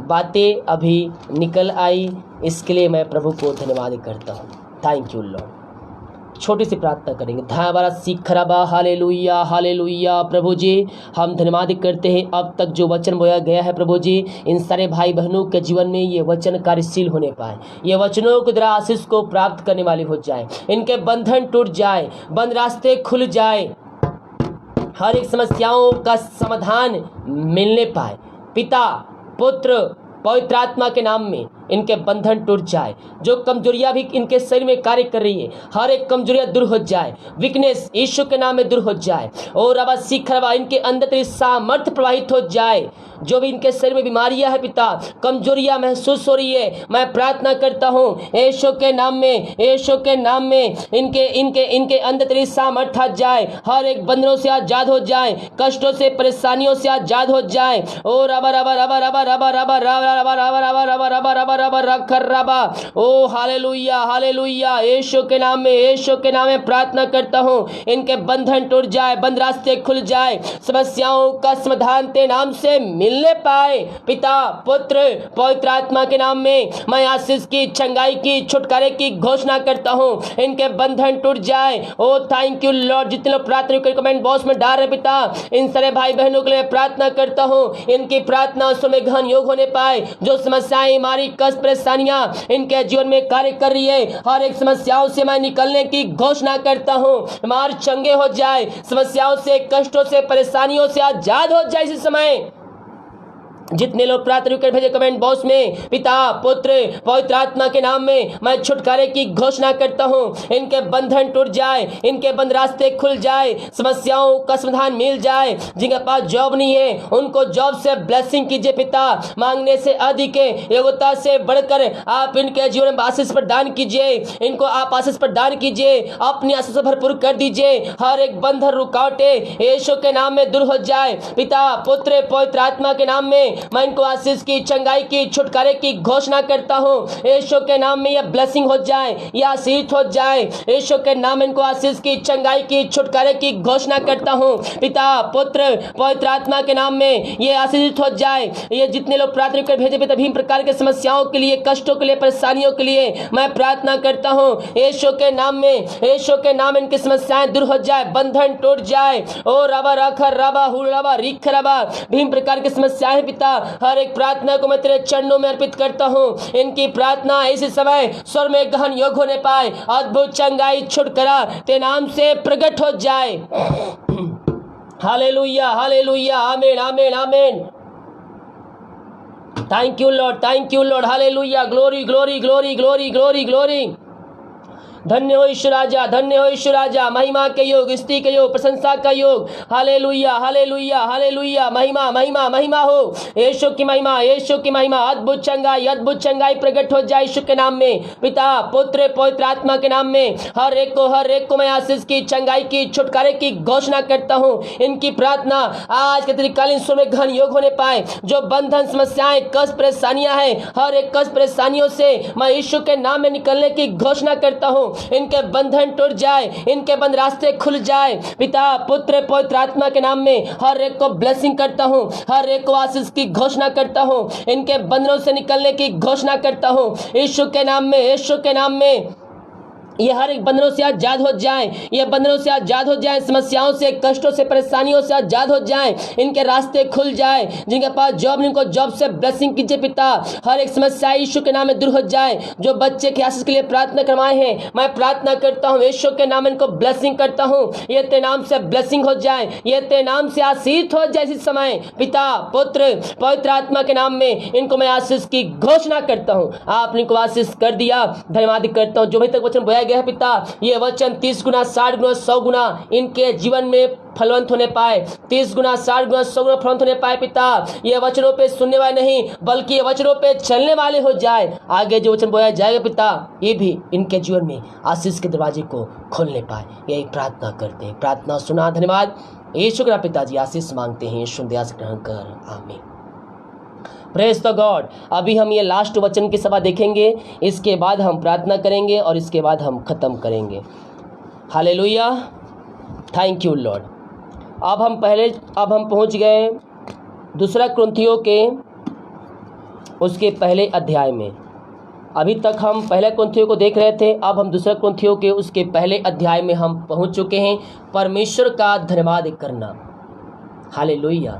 बातें अभी निकल आई, इसके लिए मैं प्रभु को धन्यवाद करता हूँ। Thank you Lord. छोटी सी प्रार्थना करेंगे। धाबारा सीख खराबा। Hallelujah, hallelujah. प्रभु जी, हम धन्यवाद करते हैं अब तक जो वचन बोया गया है प्रभु जी, इन सारे भाई बहनों के जीवन में ये वचन कार्यशील होने पाए, ये वचनों के द्वारा आशीष को प्राप्त करने वाले हो जाए, इनके बंधन टूट जाए, बंद रास्ते खुल जाए, हर एक समस्याओं का समाधान मिलने पाए। पिता, पुत्र, पवित्र आत्मा के नाम में इनके बंधन टूट जाए। जो कमजोरियां भी इनके शरीर में कार्य कर रही है, हर एक कमजोरियां दूर हो जाए, वीकनेस यीशु के नाम में दूर हो जाए। और अब सीखरवा इनके अंदर तेरी सामर्थ्य प्रवाहित हो जाए। जो भी इनके शरीर में बीमारियां है पिता, कमजोरियां महसूस हो रही है, मैं प्रार्थना करता हूँ यीशु के नाम में, यीशु के नाम में इनके इनके इनके अंदर तेरी सामर्थ्य आ जाए, हर एक बंधनों से आजाद हो जाए, कष्टों से परेशानियों से आजाद हो जाए। और रबर रबर रबर रबर रबर रबर रबर रबर रबर रबर रबर रबर रबर रखर रबा। ओ हालेलुया, हालेलुया। यीशु के नाम में, यीशु के नाम में प्रार्थना करता हूँ, इनके बंधन टूट जाए, बंद रास्ते खुल जाए, समस्याओं का समाधान तेरे नाम से मिलने पाए। पिता, पुत्र, पवित्र आत्मा के नाम में मैं आशीष की, चंगाई की, छुटकारे की घोषणा करता हूँ, इनके बंधन टूट जाए। ओ थैंक यू लॉर्ड। जितने लोग प्रार्थना के कमेंट बॉक्स में डाल रहे पिता, इन सारे भाई बहनों के लिए प्रार्थना करता हूँ, इनकी प्रार्थना उस समय गहन योग होने पाए। जो समस्याएं, हमारी कष्ट, परेशानियां इनके जीवन में कार्य कर रही है, हर एक समस्याओं से मैं निकलने की घोषणा करता हूँ। हमारे चंगे हो जाए, समस्याओं से, कष्टों से, परेशानियों से आजाद हो जाए। इस समय जितने लोग प्रार्थना कर भेजे कमेंट बॉक्स में, पिता, पुत्र, पवित्र आत्मा के नाम में मैं छुटकारे की घोषणा करता हूँ, इनके बंधन टूट जाए, इनके बंद रास्ते खुल जाए, समस्याओं का समाधान मिल जाए। जिनके पास जॉब नहीं है उनको जॉब से ब्लेसिंग कीजिए पिता, मांगने से अधिक, योग्यता से बढ़कर आप इनके जीवन में आशीष प्रदान कीजिए, इनको आप आशीष प्रदान कीजिए, अपनी आशीष से भरपूर कर दीजिए। हर एक बंधन, रुकावटें यीशु के नाम में दूर हो जाए। पिता, पुत्र, पवित्र आत्मा के नाम में मैं इनको आशीष की, चंगाई की, छुटकारे की घोषणा करता हूँ। यीशु के नाम में यह ब्लेसिंग हो जाए, यह आशीष हो जाए। यीशु के नाम में इनको आशीष की, चंगाई की, छुटकारे की घोषणा करता हूँ। पिता, पुत्र, पवित्र आत्मा के नाम में ये आशीष हो जाए। ये जितने लोग प्रार्थना कर भेजे पिता, विभिन्न प्रकार के समस्याओं के लिए, कष्टों के लिए, परेशानियों के लिए मैं प्रार्थना करता हूँ। यीशु के नाम में, यीशु के नाम में इनकी समस्याएं दूर हो जाए, बंधन टूट जाए। ओ रबा रखर रबा हुल रबा रिख रबा, विभिन्न प्रकार की समस्याएं पिता, हर एक प्रार्थना को मैं तेरे चरणों में अर्पित करता हूँ। इनकी प्रार्थना इसी समय स्वर में गहन योग होने पाए, अद्भुत चंगाई, छुटकारा तेरे नाम से प्रकट हो जाए। हालेलुया, हालेलुया, आमीन, आमीन, आमीन। Thank you Lord, thank you Lord. Hallelujah, glory, glory, glory, glory, glory, glory. धन्य हो ईश्वर राजा, धन्य हो ईश्वर राजा। महिमा के योग, स्तुति के योग, प्रशंसा का योग। Hallelujah, hallelujah, hallelujah. महिमा, महिमा, महिमा हो यीशु की महिमा, यीशु की महिमा। अद्भुत चंगाई, अद्भुत चंगाई प्रकट हो जाए यीशु के नाम में। पिता, पुत्र, पवित्र आत्मा के नाम में हर एक को मैं आशीष की, चंगाई की, छुटकारे की घोषणा करता हूँ। इनकी प्रार्थना आज के त्रिकालीन स्वर में गहन योग होने पाए। जो बंधन, समस्याएं, कष्ट, परेशानियां हैं, हर एक कष्ट, परेशानियों से मैं यीशु के नाम में निकलने की घोषणा करता हूँ। इनके बंधन टूट जाए, इनके बंद रास्ते खुल जाए। पिता, पुत्र, पवित्र आत्मा के नाम में हर एक को ब्लेसिंग करता हूँ, हर एक को आशीष की घोषणा करता हूँ, इनके बंधनों से निकलने की घोषणा करता हूँ। यीशु के नाम में, यीशु के नाम में ये हर एक बंधनों से आजाद हो जाएं, ये बंधनों से आजाद हो जाएं, समस्याओं से, कष्टों से, परेशानियों से आजाद हो जाएं, इनके रास्ते खुल जाए। जिनके पास जॉब नहीं, उनको जॉब से ब्लेसिंग कीजिए पिता। हर एक समस्या यीशु के नाम में दूर हो जाए। जो बच्चे के आशीष के लिए प्रार्थना करवाए हैं, मैं प्रार्थना करता हूँ यीशु के नाम में इनको ब्लेसिंग करता हूँ। ये तेरे नाम से ब्लेसिंग हो जाए, ये तेरे नाम से आशीष हो जाए इस समय। पिता, पुत्र, पवित्र आत्मा के नाम में इनको मैं आशीष की घोषणा करता हूँ। आपने इनको आशीष कर दिया, धन्यवाद करता हूँ। जो भी तक वचन बोया गया है पिता, ये वचन 30 गुना 60 गुना 100 गुना इनके जीवन में फलवंत होने पाए, 30 गुना 60 गुना 100 गुना फलवंत होने पाए पिता। ये वचनों पे सुनने वाले नहीं बल्कि ये वचनों पे चलने वाले हो जाए। आगे जो वचन बोया जाएगा पिता, ये भी इनके जीवन में आशीष के दरवाजे को खोलने पाए, यही प्रार्थना करते हैं। प्रार्थना सुना, धन्यवाद यीशु का पिताजी, आशीष मांगते हैं, यीशु दया से ग्रहण कर, आमीन। Praise the God. अभी हम ये लास्ट वचन की सभा देखेंगे, इसके बाद हम प्रार्थना करेंगे और इसके बाद हम खत्म करेंगे। Hallelujah, thank you Lord. अब हम पहुंच गए दूसरा कुरिन्थियों के उसके पहले अध्याय में। अभी तक हम पहले कुरिन्थियों को देख रहे थे, अब हम दूसरा कुरिन्थियों के उसके पहले अध्याय में हम पहुंच चुके हैं। परमेश्वर का धन्यवाद करना, हालेलुया,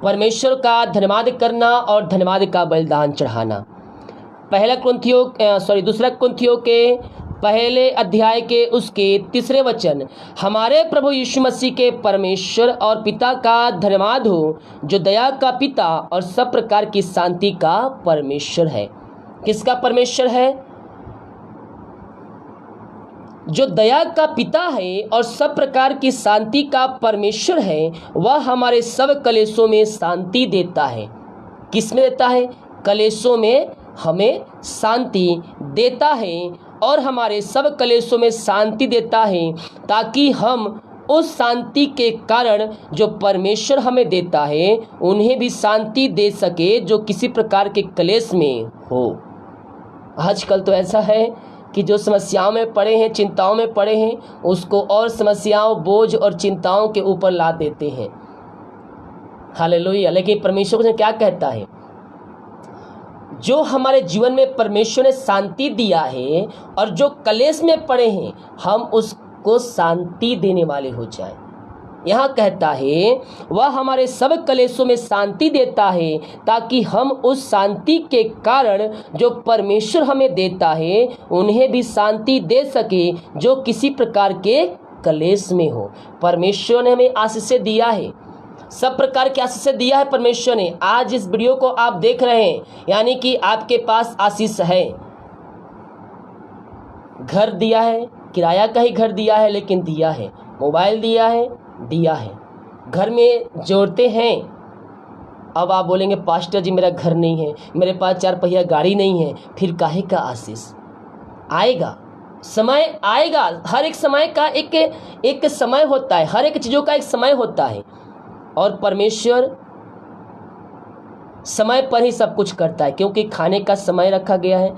परमेश्वर का धन्यवाद करना और धन्यवाद का बलिदान चढ़ाना। दूसरा कुरिन्थियों के पहले अध्याय के उसके 3 वचन, हमारे प्रभु यीशु मसीह के परमेश्वर और पिता का धन्यवाद हो, जो दया का पिता और सब प्रकार की शांति का परमेश्वर है। किसका परमेश्वर है? जो दया का पिता है और सब प्रकार की शांति का परमेश्वर है, वह हमारे सब कलेशों में शांति देता है। किस में देता है? कलेशों में हमें शांति देता है और हमारे सब कलेशों में शांति देता है, ताकि हम उस शांति के कारण जो परमेश्वर हमें देता है उन्हें भी शांति दे सके जो किसी प्रकार के कलेश में हो। आजकल तो ऐसा है कि जो समस्याओं में पड़े हैं, चिंताओं में पड़े हैं, उसको और समस्याओं, बोझ और चिंताओं के ऊपर ला देते हैं। हालेलुया। लेकिन परमेश्वर ने क्या कहता है? जो हमारे जीवन में परमेश्वर ने शांति दिया है और जो कलेश में पड़े हैं, हम उसको शांति देने वाले हो जाएं। यहाँ कहता है वह हमारे सब कलेशों में शांति देता है, ताकि हम उस शांति के कारण जो परमेश्वर हमें देता है उन्हें भी शांति दे सके जो किसी प्रकार के कलेश में हो। परमेश्वर ने हमें आशीष दिया है, सब प्रकार की आशीष दिया है परमेश्वर ने। आज इस वीडियो को आप देख रहे हैं, यानी कि आपके पास आशीष है। घर दिया है, किराया का ही घर दिया है, लेकिन दिया है। मोबाइल दिया है। घर में जोड़ते हैं। अब आप बोलेंगे पास्टर जी मेरा घर नहीं है, मेरे पास 4 पहिया गाड़ी नहीं है, फिर काहे का आशीष? आएगा, समय आएगा। हर एक समय का एक समय होता है, हर एक चीज़ों का एक समय होता है और परमेश्वर समय पर ही सब कुछ करता है, क्योंकि खाने का समय रखा गया है,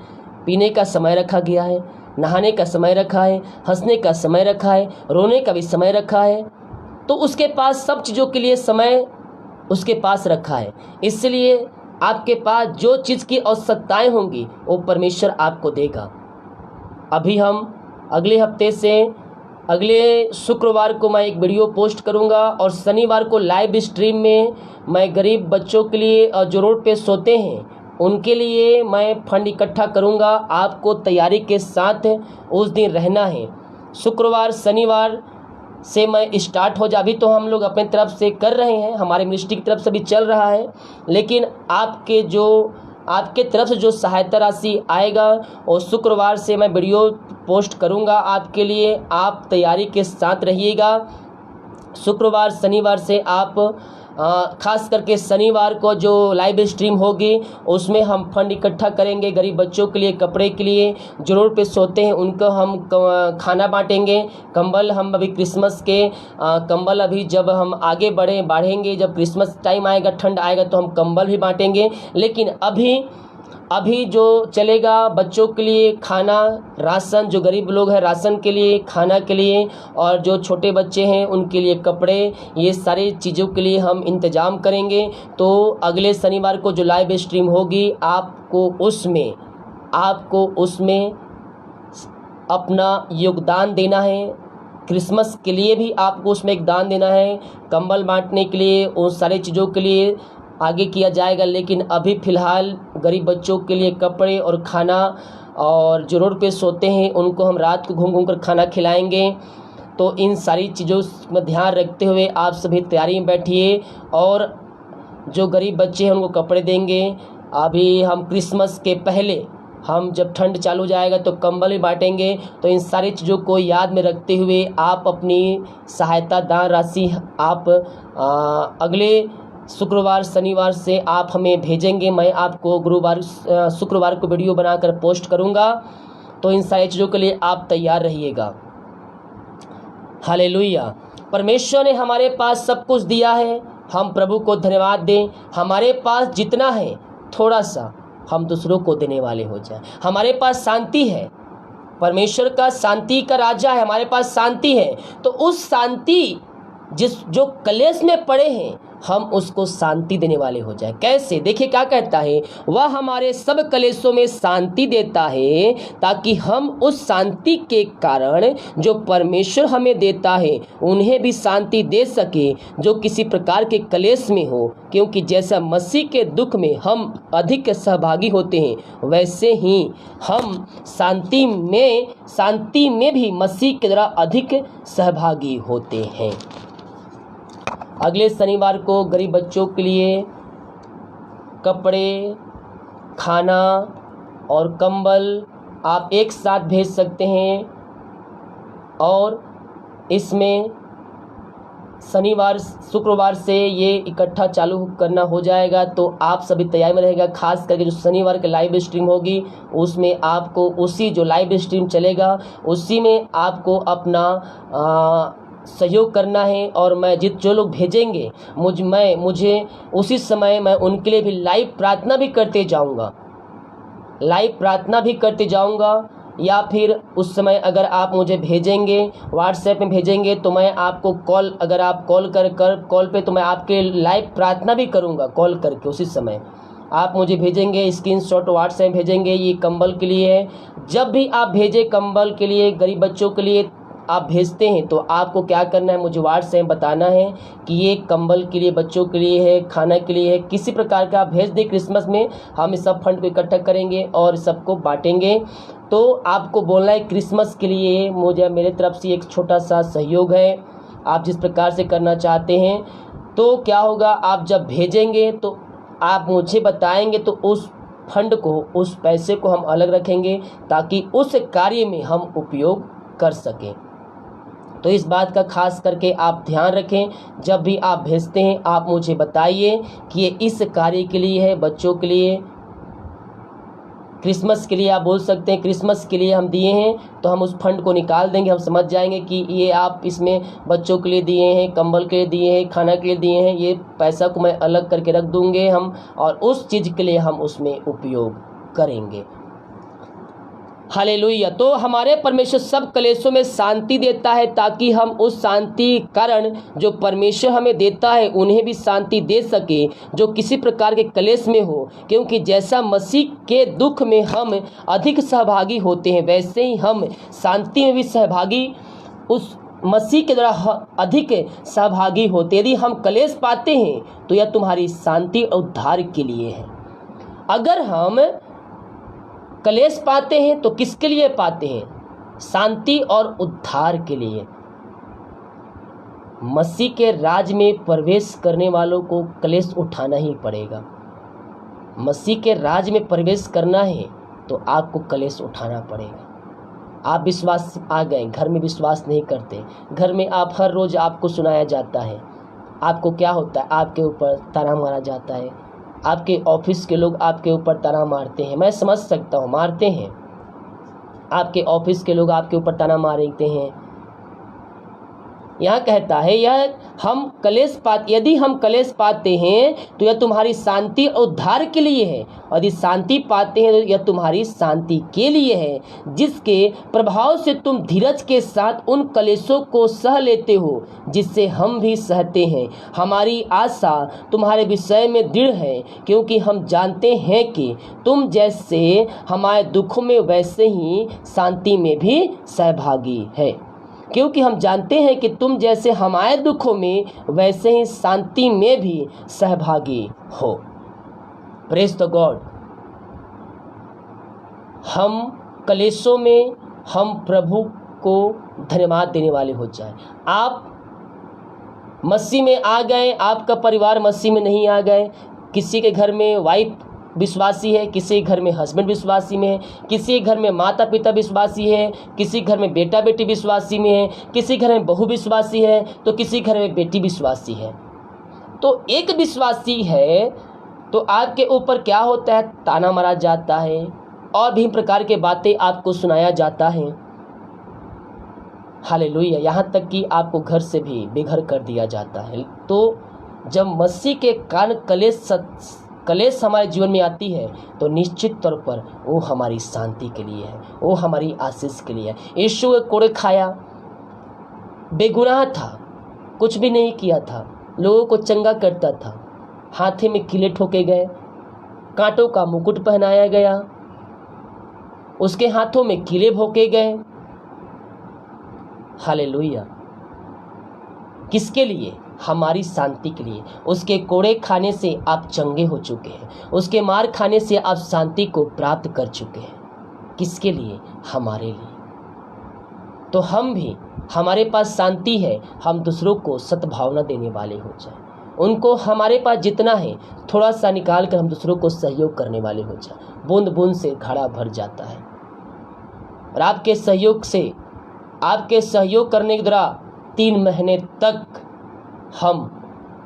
पीने का समय रखा गया है, नहाने का समय रखा है, हंसने का समय रखा है, रोने का भी समय रखा है। तो उसके पास सब चीज़ों के लिए समय उसके पास रखा है। इसलिए आपके पास जो चीज़ की आवश्यकताएं होंगी वो परमेश्वर आपको देगा। अभी हम अगले हफ्ते से अगले शुक्रवार को मैं एक वीडियो पोस्ट करूंगा और शनिवार को लाइव स्ट्रीम में मैं गरीब बच्चों के लिए जो रोड पे सोते हैं उनके लिए मैं फंड इकट्ठा करूंगा। आपको तैयारी के साथ उस दिन रहना है। शुक्रवार शनिवार से मैं स्टार्ट हो जा, अभी तो हम लोग अपने तरफ से कर रहे हैं, हमारे मिनिस्ट्री की तरफ से भी चल रहा है, लेकिन आपके तरफ से जो सहायता राशि आएगा और शुक्रवार से मैं वीडियो पोस्ट करूंगा आपके लिए। आप तैयारी के साथ रहिएगा। शुक्रवार शनिवार से आप खास करके शनिवार को जो लाइव स्ट्रीम होगी उसमें हम फंड इकट्ठा करेंगे गरीब बच्चों के लिए, कपड़े के लिए, जो रोड पे सोते हैं उनको हम खाना बांटेंगे। कंबल हम अभी क्रिसमस के कंबल अभी जब हम आगे बढ़ेंगे, जब क्रिसमस टाइम आएगा, ठंड आएगा तो हम कंबल भी बांटेंगे। लेकिन अभी जो चलेगा बच्चों के लिए खाना, राशन, जो गरीब लोग हैं राशन के लिए, खाना के लिए, और जो छोटे बच्चे हैं उनके लिए कपड़े, ये सारी चीज़ों के लिए हम इंतज़ाम करेंगे। तो अगले शनिवार को जो लाइव स्ट्रीम होगी आपको उसमें अपना योगदान देना है। क्रिसमस के लिए भी आपको उसमें एक दान देना है, कंबल बांटने के लिए, उन सारी चीज़ों के लिए आगे किया जाएगा। लेकिन अभी फ़िलहाल गरीब बच्चों के लिए कपड़े और खाना, और जो रोड पे सोते हैं उनको हम रात को घूम कर खाना खिलाएंगे। तो इन सारी चीज़ों में ध्यान रखते हुए आप सभी तैयारी में बैठिए और जो गरीब बच्चे हैं उनको कपड़े देंगे। अभी हम क्रिसमस के पहले हम जब ठंड चालू हो जाएगा तो कंबल भी बांटेंगे। तो इन सारी चीज़ों को याद में रखते हुए आप अपनी सहायता दान राशि आप अगले शुक्रवार शनिवार से आप हमें भेजेंगे। मैं आपको शुक्रवार को वीडियो बनाकर पोस्ट करूंगा। तो इन सारी चीज़ों के लिए आप तैयार रहिएगा। हालेलुया। परमेश्वर ने हमारे पास सब कुछ दिया है, हम प्रभु को धन्यवाद दें। हमारे पास जितना है थोड़ा सा हम दूसरों को देने वाले हो जाए। हमारे पास शांति है, परमेश्वर का शांति का राजा है, हमारे पास शांति है। तो उस शांति जो कलेश में पड़े हैं हम उसको शांति देने वाले हो जाए। कैसे? देखिए क्या कहता है, वह हमारे सब कलेशों में शांति देता है ताकि हम उस शांति के कारण जो परमेश्वर हमें देता है उन्हें भी शांति दे सके जो किसी प्रकार के कलेश में हो। क्योंकि जैसा मसीह के दुख में हम अधिक सहभागी होते हैं वैसे ही हम शांति में भी मसीह के द्वारा अधिक सहभागी होते हैं। अगले शनिवार को गरीब बच्चों के लिए कपड़े, खाना और कंबल आप एक साथ भेज सकते हैं। और इसमें शुक्रवार से ये इकट्ठा चालू करना हो जाएगा। तो आप सभी तैयारी में रहेगा। खास करके जो शनिवार के लाइव स्ट्रीम होगी उसमें आपको उसी जो लाइव स्ट्रीम चलेगा उसी में आपको अपना सहयोग करना है। और मैं जो लोग भेजेंगे मुझे उसी समय मैं उनके लिए भी लाइव प्रार्थना भी करते जाऊंगा। या फिर उस समय अगर आप मुझे भेजेंगे व्हाट्सएप में भेजेंगे तो मैं आपको अगर आप कॉल पे तो मैं आपके लाइव प्रार्थना भी करूंगा। कॉल करके उसी समय आप मुझे भेजेंगे, स्क्रीनशॉट व्हाट्सएप भेजेंगे। ये कंबल के लिए है। जब भी आप भेजें कंबल के लिए, गरीब बच्चों के लिए आप भेजते हैं तो आपको क्या करना है, मुझे व्हाट्सएप बताना है कि ये कंबल के लिए, बच्चों के लिए है, खाना के लिए है, किसी प्रकार का आप भेज दें। क्रिसमस में हम इस सब फंड को इकट्ठा करेंगे और सबको बांटेंगे। तो आपको बोलना है क्रिसमस के लिए मुझे मेरे तरफ से एक छोटा सा सहयोग है। आप जिस प्रकार से करना चाहते हैं तो क्या होगा, आप जब भेजेंगे तो आप मुझे बताएंगे तो उस फंड को, उस पैसे को हम अलग रखेंगे ताकि उस कार्य में हम उपयोग कर सकें। तो इस बात का खास करके आप ध्यान रखें। जब भी आप भेजते हैं आप मुझे बताइए कि ये इस कार्य के लिए है, बच्चों के लिए, क्रिसमस के लिए। आप बोल सकते हैं क्रिसमस के लिए हम दिए हैं तो हम उस फंड को निकाल देंगे। हम समझ जाएंगे कि ये आप इसमें बच्चों के लिए दिए हैं, कंबल के लिए दिए हैं, खाना के लिए दिए हैं। ये पैसा को मैं अलग करके रख दूंगे हम, और उस चीज़ के लिए हम उसमें उपयोग करेंगे। हालेलुया। तो हमारे परमेश्वर सब कलेशों में शांति देता है ताकि हम उस शांति कारण जो परमेश्वर हमें देता है उन्हें भी शांति दे सके जो किसी प्रकार के कलेश में हो। क्योंकि जैसा मसीह के दुख में हम अधिक सहभागी होते हैं वैसे ही हम शांति में भी सहभागी उस मसीह के द्वारा अधिक सहभागी होते। यदि हम कलेश पाते हैं तो यह तुम्हारी शांति और उद्धार के लिए है। अगर हम कलेश पाते हैं तो किसके लिए पाते हैं? शांति और उद्धार के लिए। मसीह के राज में प्रवेश करने वालों को कलेश उठाना ही पड़ेगा। मसीह के राज में प्रवेश करना है तो आपको कलेश उठाना पड़ेगा। आप विश्वास आ गए, घर में विश्वास नहीं करते, घर में आप हर रोज आपको सुनाया जाता है, आपको क्या होता है, आपके ऊपर ताना मारा जाता है, आपके ऑफिस के लोग आपके ऊपर ताना मारते हैं। मैं समझ सकता हूँ, मारते हैं, आपके ऑफिस के लोग आपके ऊपर ताना मारते हैं। यहाँ कहता है यदि हम कलेश पाते हैं तो यह तुम्हारी शांति और उद्धार के लिए है, और यदि शांति पाते हैं तो यह तुम्हारी शांति के लिए है, जिसके प्रभाव से तुम धीरज के साथ उन कलेशों को सह लेते हो जिससे हम भी सहते हैं। हमारी आशा तुम्हारे विषय में दृढ़ है क्योंकि हम जानते हैं कि तुम जैसे हमारे दुखों में वैसे ही शांति में भी सहभागी है। क्योंकि हम जानते हैं कि तुम जैसे हमारे दुखों में वैसे ही शांति में भी सहभागी हो। Praise the God. हम कलेशों में हम प्रभु को धन्यवाद देने वाले हो जाए। आप मसीह में आ गए, आपका परिवार मसीह में नहीं आ गए, किसी के घर में वाइफ विश्वासी है, किसी घर में हस्बैंड विश्वासी में है, किसी घर में माता पिता विश्वासी है, किसी घर में बेटा बेटी विश्वासी में है, किसी घर में बहू विश्वासी है, तो किसी घर में बेटी विश्वासी है। तो एक विश्वासी है तो आपके ऊपर क्या होता है, ताना मारा जाता है और भी प्रकार के बातें आपको सुनाया जाता है। हालेलुया, यहाँ तक कि आपको घर से भी बेघर कर दिया जाता है। तो जब मसीह के कारण कलेश हमारे जीवन में आती है तो निश्चित तौर पर वो हमारी शांति के लिए है, वो हमारी आशीष के लिए है। यीशु के कोड़े खाया, बेगुनाह था, कुछ भी नहीं किया था, लोगों को चंगा करता था, हाथे में कीले ठोके गए, कांटों का मुकुट पहनाया गया, उसके हाथों में कीले भोंके गए। हालेलुया, किसके लिए? हमारी शांति के लिए। उसके कोड़े खाने से आप चंगे हो चुके हैं, उसके मार खाने से आप शांति को प्राप्त कर चुके हैं। किसके लिए? हमारे लिए। तो हम भी, हमारे पास शांति है, हम दूसरों को सद्भावना देने वाले हो जाए। उनको हमारे पास जितना है थोड़ा सा निकाल कर हम दूसरों को सहयोग करने वाले हो जाए। बूंद बूंद से घड़ा भर जाता है। और आपके सहयोग करने के द्वारा 3 महीने तक हम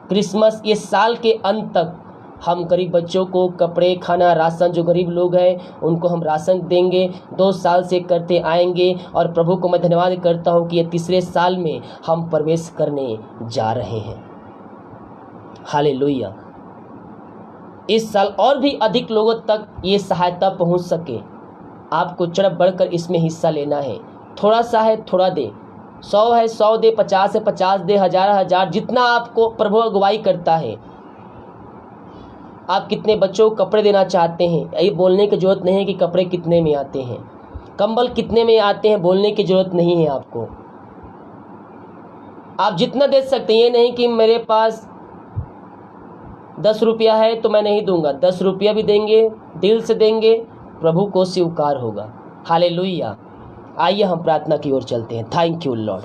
क्रिसमस, ये साल के अंत तक हम गरीब बच्चों को कपड़े, खाना, राशन, जो गरीब लोग हैं उनको हम राशन देंगे। 2 साल से करते आएंगे और प्रभु को मैं धन्यवाद करता हूँ कि ये 3रे साल में हम प्रवेश करने जा रहे हैं। हालेलुया, इस साल और भी अधिक लोगों तक ये सहायता पहुँच सके। आपको चढ़ बढ़कर इसमें हिस्सा लेना है। थोड़ा सा है थोड़ा दे, 100 है 100 दे, 50 है 50 दे, 1000 जितना आपको प्रभु अगुवाई करता है। आप कितने बच्चों को कपड़े देना चाहते हैं, ये बोलने की जरूरत नहीं है कि कपड़े कितने में आते हैं, कंबल कितने में आते हैं, बोलने की जरूरत नहीं है आपको। आप जितना दे सकते हैं, ये नहीं कि मेरे पास 10 रुपया है तो मैं नहीं दूंगा। 10 रुपया भी देंगे, दिल से देंगे, प्रभु को स्वीकार होगा। हालेलुया। आइए हम प्रार्थना की ओर चलते हैं। Thank you Lord.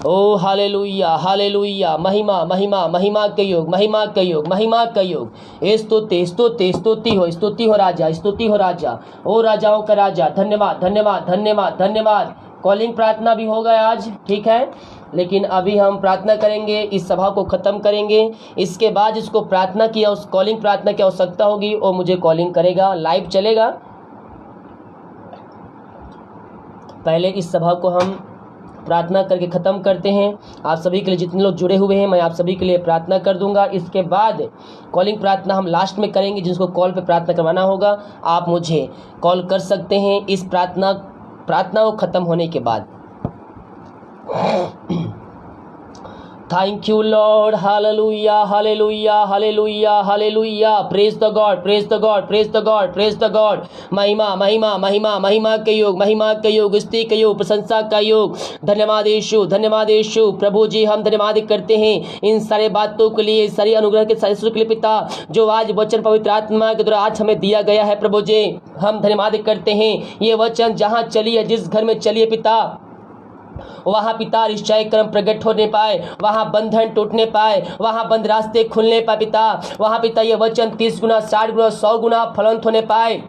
Oh hallelujah, hallelujah, महिमा महिमा महिमा के योग, महिमा के योग, महिमा का योग। स्तुति स्तुति स्तुति हो राजा, स्तुति हो राजा, ओ राजाओं का राजा। धन्यवाद धन्यवाद धन्यवाद धन्यवाद। कॉलिंग प्रार्थना भी होगा आज, ठीक है, लेकिन अभी हम प्रार्थना करेंगे, इस सभा को ख़त्म करेंगे। इसके बाद जिसको प्रार्थना किया, उस कॉलिंग प्रार्थना की आवश्यकता होगी, वो मुझे कॉलिंग करेगा, लाइव चलेगा। पहले इस सभा को हम प्रार्थना करके ख़त्म करते हैं। आप सभी के लिए, जितने लोग जुड़े हुए हैं, मैं आप सभी के लिए प्रार्थना कर दूंगा। इसके बाद कॉलिंग प्रार्थना हम लास्ट में करेंगे। जिसको कॉल पे प्रार्थना करवाना होगा, आप मुझे कॉल कर सकते हैं इस प्रार्थना को ख़त्म होने के बाद। Thank you Lord, hallelujah, hallelujah, hallelujah, hallelujah, praise the God, praise the God, praise the God, praise the God। महिमा महिमा महिमा महिमा के योग, महिमा के योग, स्तुति के योग, प्रशंसा का योग। धन्यवाद यीशु, धन्यवाद यीशु। प्रभु जी हम धन्यवाद करते हैं इन सारे बातों के लिए, सारी अनुग्रह के सारे के लिए पिता, जो आज वचन पवित्र आत्मा के द्वारा आज हमें दिया गया है। प्रभु जी हम धन्यवाद करते हैं। ये वचन जहाँ चली है, जिस घर में चलिए पिता, वहाँ पिता निश्चय कर्म प्रकट होने पाए, वहाँ बंधन टूटने पाए, वहाँ बंद रास्ते खुलने पाए पिता। वहाँ पिता ये वचन 30 गुना, 60 गुना, 100 गुना फलवंत होने पाए